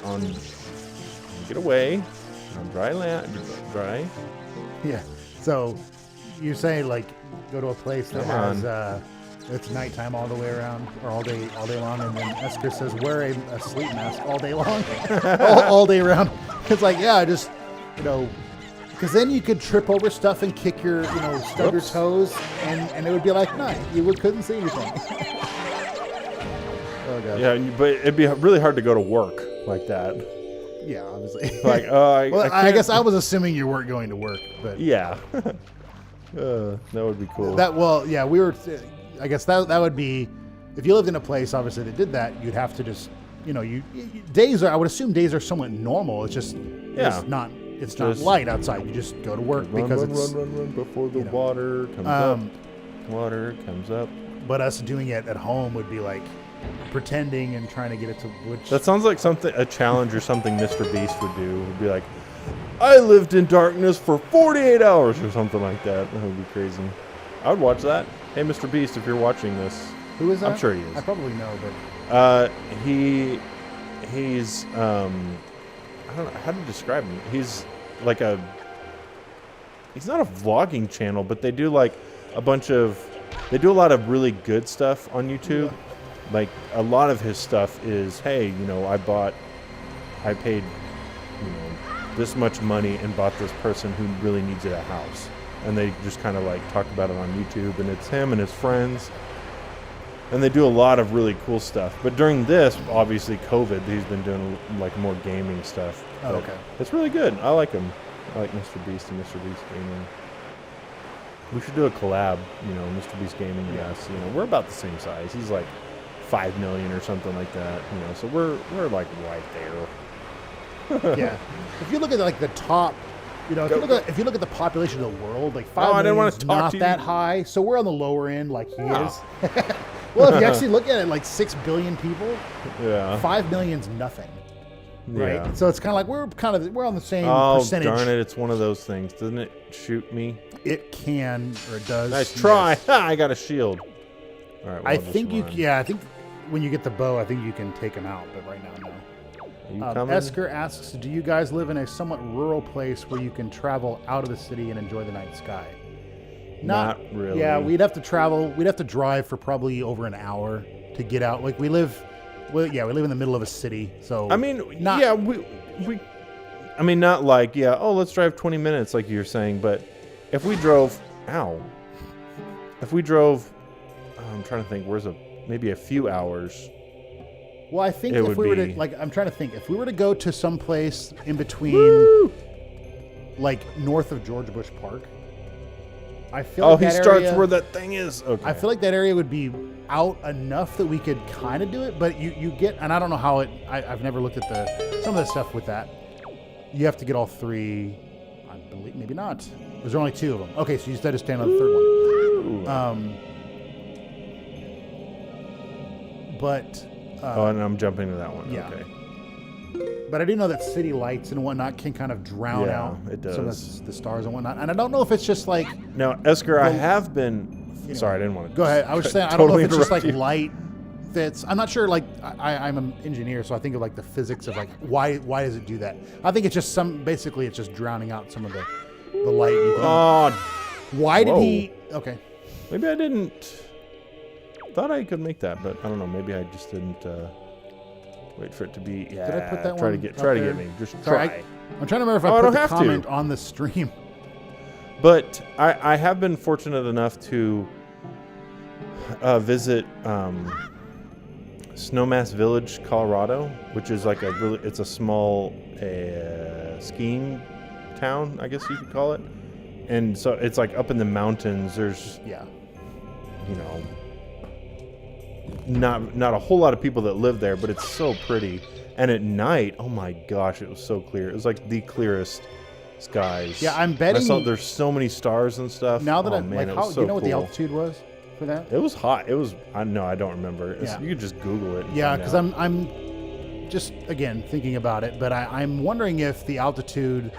get away on dry land, dry. Yeah. So you say like go to a place that has it's nighttime all the way around, or all day long, and then Esker says wear a sleep mask all day long, all day around. It's like just because then you could trip over stuff and kick your stub your toes, and it would be like night. You couldn't see anything. Oh god. Yeah, but it'd be really hard to go to work like that. Yeah, obviously. Like, I guess I was assuming you weren't going to work, but yeah, that would be cool. We were. I guess that would be, if you lived in a place obviously that did that, you'd have to just, days are. I would assume days are somewhat normal. It's just it's not light outside. You just go to work because it's run before the water comes up. Water comes up. But us doing it at home would be like pretending and trying to get it to which. That sounds like a challenge or something Mr. Beast would do. It would be like, I lived in darkness for 48 hours or something like that. That would be crazy. I would watch that. Hey, Mr. Beast, if you're watching this. Who is that? I'm sure he is. I probably know, but. He's, I don't know how to describe him. He's like he's not a vlogging channel, but they do like they do a lot of really good stuff on YouTube. Yeah. Like a lot of his stuff is, hey, I paid, this much money and bought this person who really needs a house. And they just kind of like talk about it on YouTube, and it's him and his friends. And they do a lot of really cool stuff. But during this, obviously COVID, he's been doing like more gaming stuff. Oh, okay. It's really good. I like him. I like Mr. Beast and Mr. Beast Gaming. We should do a collab, Mr. Beast Gaming and us. We're about the same size. He's like 5 million or something like that. So we're like right there. Yeah. If you look at like the top, if you look at the population of the world, like 5 million is not that high. So we're on the lower end, like he is. Well, if you actually look at it, like 6 billion people, 5 million's nothing. Right? Yeah. So it's kind of like we're on the same percentage. Oh, darn it. It's one of those things. Doesn't it shoot me? It can, or it does. Nice try. I got a shield. All right. I think I think when you get the bow, I think you can take them out, but right now, no. Are you coming? Esker asks, do you guys live in a somewhat rural place where you can travel out of the city and enjoy the night sky? Not really. Yeah, we'd have to travel. We'd have to drive for probably over an hour to get out. Like we live in the middle of a city. So I mean, not like, let's drive 20 minutes like you're saying, but if we drove, I'm trying to think, maybe a few hours. Well, I think if we were to, I'm trying to think, if we were to go to some place in between, like north of George Bush Park, I feel like that starts area, where that thing is. Okay. I feel like that area would be out enough that we could kind of do it, but you get, and I don't know how I've never looked at some of the stuff with that. You have to get all three, I believe, maybe not. There's only two of them. Okay, so you just had to stand on the third one. And I'm jumping to that one. Yeah. Okay. But I do know that city lights and whatnot can kind of drown out some of the stars and whatnot. And I don't know if it's just like... Now, Esker, I have been... Sorry, I didn't want to... Go ahead. I was saying, I don't know if it's just like light fits. I'm not sure, like, I'm an engineer, so I think of like the physics of like, why does it do that? I think it's just basically it's just drowning out some of the light. Why did he... Okay. Maybe I didn't... Thought I could make that, but I don't know. Maybe I just didn't... Wait for it to be. Yeah. Did I put that one? Try to get me. Just try. I'm trying to remember if I put the comment on the stream. But I have been fortunate enough to visit Snowmass Village, Colorado, which is like it's a small skiing town, I guess you could call it. And so it's like up in the mountains. There's not a whole lot of people that live there, but it's so pretty. And at night, oh my gosh, it was so clear. It was like the clearest skies. Yeah, I'm betting there's so many stars and stuff. Now that do you know what the altitude was for that? It was hot. It was I don't remember. You could just Google it. Yeah, because I'm just again thinking about it, but I'm wondering if the altitude,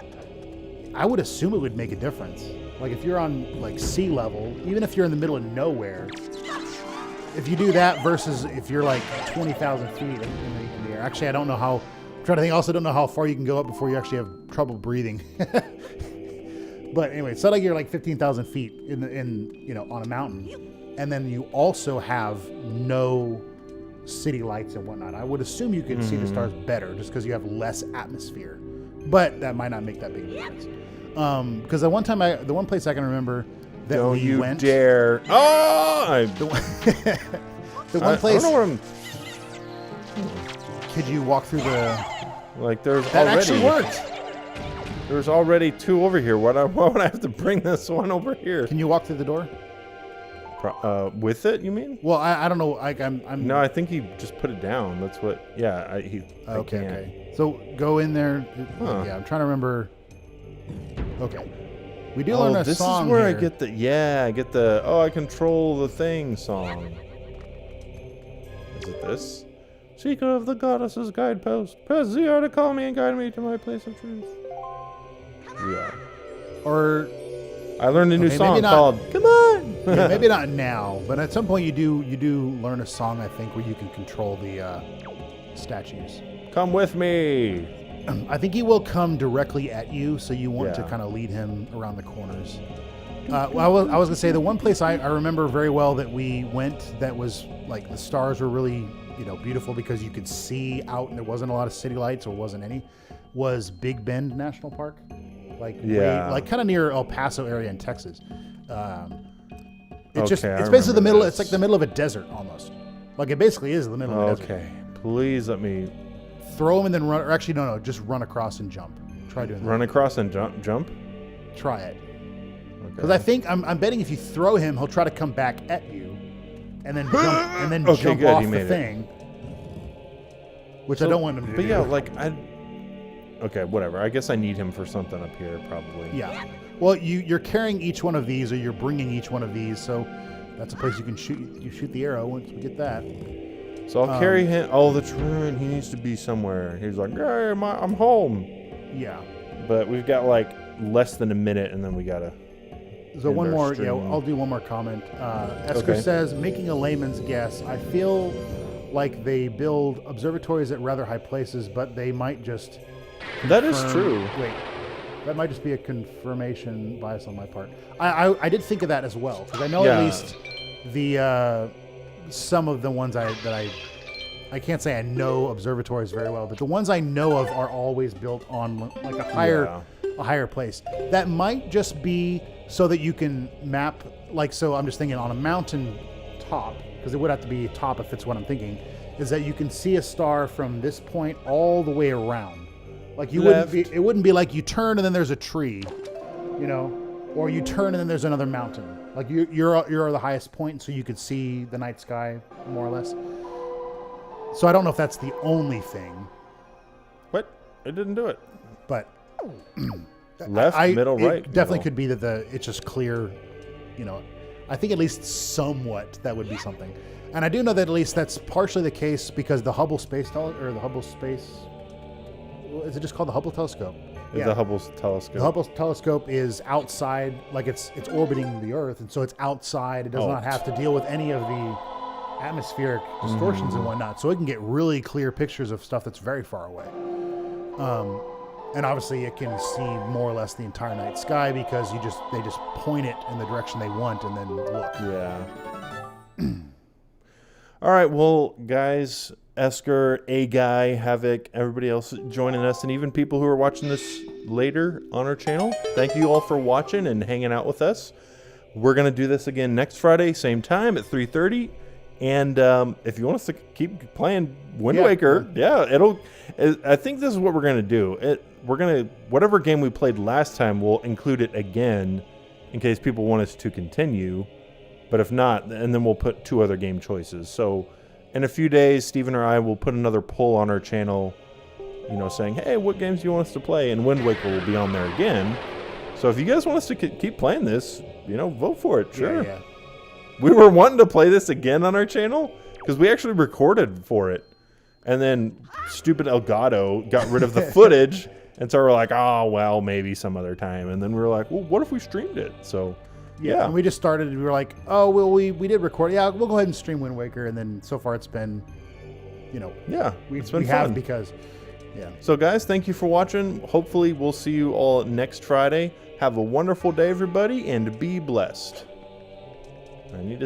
I would assume it would make a difference. Like if you're on like sea level, even if you're in the middle of nowhere, if you do that versus if you're like 20,000 feet in the air. Actually, I don't know how. I'm trying to think. I also don't know how far you can go up before you actually have trouble breathing. But anyway, it's not like you're like 15,000 feet on a mountain, and then you also have no city lights and whatnot. I would assume you can see the stars better just because you have less atmosphere, but that might not make that big of a difference. Because the one place I can remember that don't we you went. Dare! Oh, the one place. I don't know where I'm. Could you walk through the? Like there's that already. Actually worked. There's already two over here. Why would I have to bring this one over here? Can you walk through the door? With it, you mean? Well, I don't know. Like I'm. No, I think he just put it down. That's what. Yeah, Okay. So go in there. Huh. Yeah, I'm trying to remember. Okay. We do learn a song. This is where here. I get the. I control the thing song. Is it this? Seeker of the goddess's guidepost, press ZR to call me and guide me to my place of truth. Yeah. Or I learned a new song called "Come On." Yeah, maybe not now, but at some point you do learn a song. I think where you can control the statues. Come with me. I think he will come directly at you, so you want to kind of lead him around the corners. I was gonna say the one place I remember very well that we went that was like the stars were really beautiful because you could see out and there wasn't a lot of city lights or wasn't any, was Big Bend National Park, like kind of near El Paso area in Texas. It's basically the middle. It's like the middle of a desert almost. Like it basically is the middle of a desert. Okay, please let me throw him and then run. Or actually, no, just run across and jump. Try doing that. Run across and jump. Try it. Because I think I'm betting if you throw him, he'll try to come back at you, and then jump off the thing. Which I don't want him to do. But okay, whatever. I guess I need him for something up here, probably. Yeah. Well, you're carrying each one of these, or you're bringing each one of these, so that's a place you can shoot. You shoot the arrow once we get that. So I'll carry him. Oh, that's right. He needs to be somewhere. He's like, hey, I'm home. Yeah. But we've got like less than a minute, and then we gotta. So one more, I'll do one more comment. Esker says, making a layman's guess, I feel like they build observatories at rather high places, but they might just... That is true. Wait, that might just be a confirmation bias on my part. I did think of that as well, because I know at least the some of the ones I can't say I know observatories very well, but the ones I know of are always built on like a higher place. That might just be so that you can map, like, so I'm just thinking on a mountain top, because it would have to be top if it's what I'm thinking, is that you can see a star from this point all the way around. Like it wouldn't be like you turn and then there's a tree, you know, or you turn and then there's another mountain. Like you're the highest point, so you could see the night sky more or less. So I don't know if that's the only thing. What? It didn't do it. But left, middle, right. It definitely could be that it's just clear, you know. I think at least somewhat that would be something. And I do know that at least that's partially the case because the Hubble Space is it just called the Hubble telescope? Yeah. The Hubble telescope. The Hubble telescope is outside, like it's orbiting the Earth, and so it's outside. It does not have to deal with any of the atmospheric distortions and whatnot, so it can get really clear pictures of stuff that's very far away. And obviously it can see more or less the entire night sky because they just point it in the direction they want and then look. Yeah. All right, well, guys, Esker, A Guy, Havoc, everybody else joining us, and even people who are watching this later on our channel, thank you all for watching and hanging out with us. We're going to do this again next Friday, same time at 3:30. And if you want us to keep playing Wind Waker, I think this is what we're going to do. Whatever game we played last time, we'll include it again in case people want us to continue. But if not, and then we'll put 2 other game choices. So in a few days, Steven or I will put another poll on our channel, you know, saying, hey, what games do you want us to play? And Wind Waker will be on there again. So if you guys want us to keep playing this, you know, vote for it. Sure. Yeah. We were wanting to play this again on our channel because we actually recorded for it. And then stupid Elgato got rid of the footage. And so we're like, oh, well, maybe some other time. And then we were like, well, what if we streamed it? So, yeah. And we just started and we were like, oh, well, we did record. Yeah, we'll go ahead and stream Wind Waker. And then so far it's been, you know. Yeah, it's been fun. Because, yeah. So, guys, thank you for watching. Hopefully we'll see you all next Friday. Have a wonderful day, everybody, and be blessed. I need to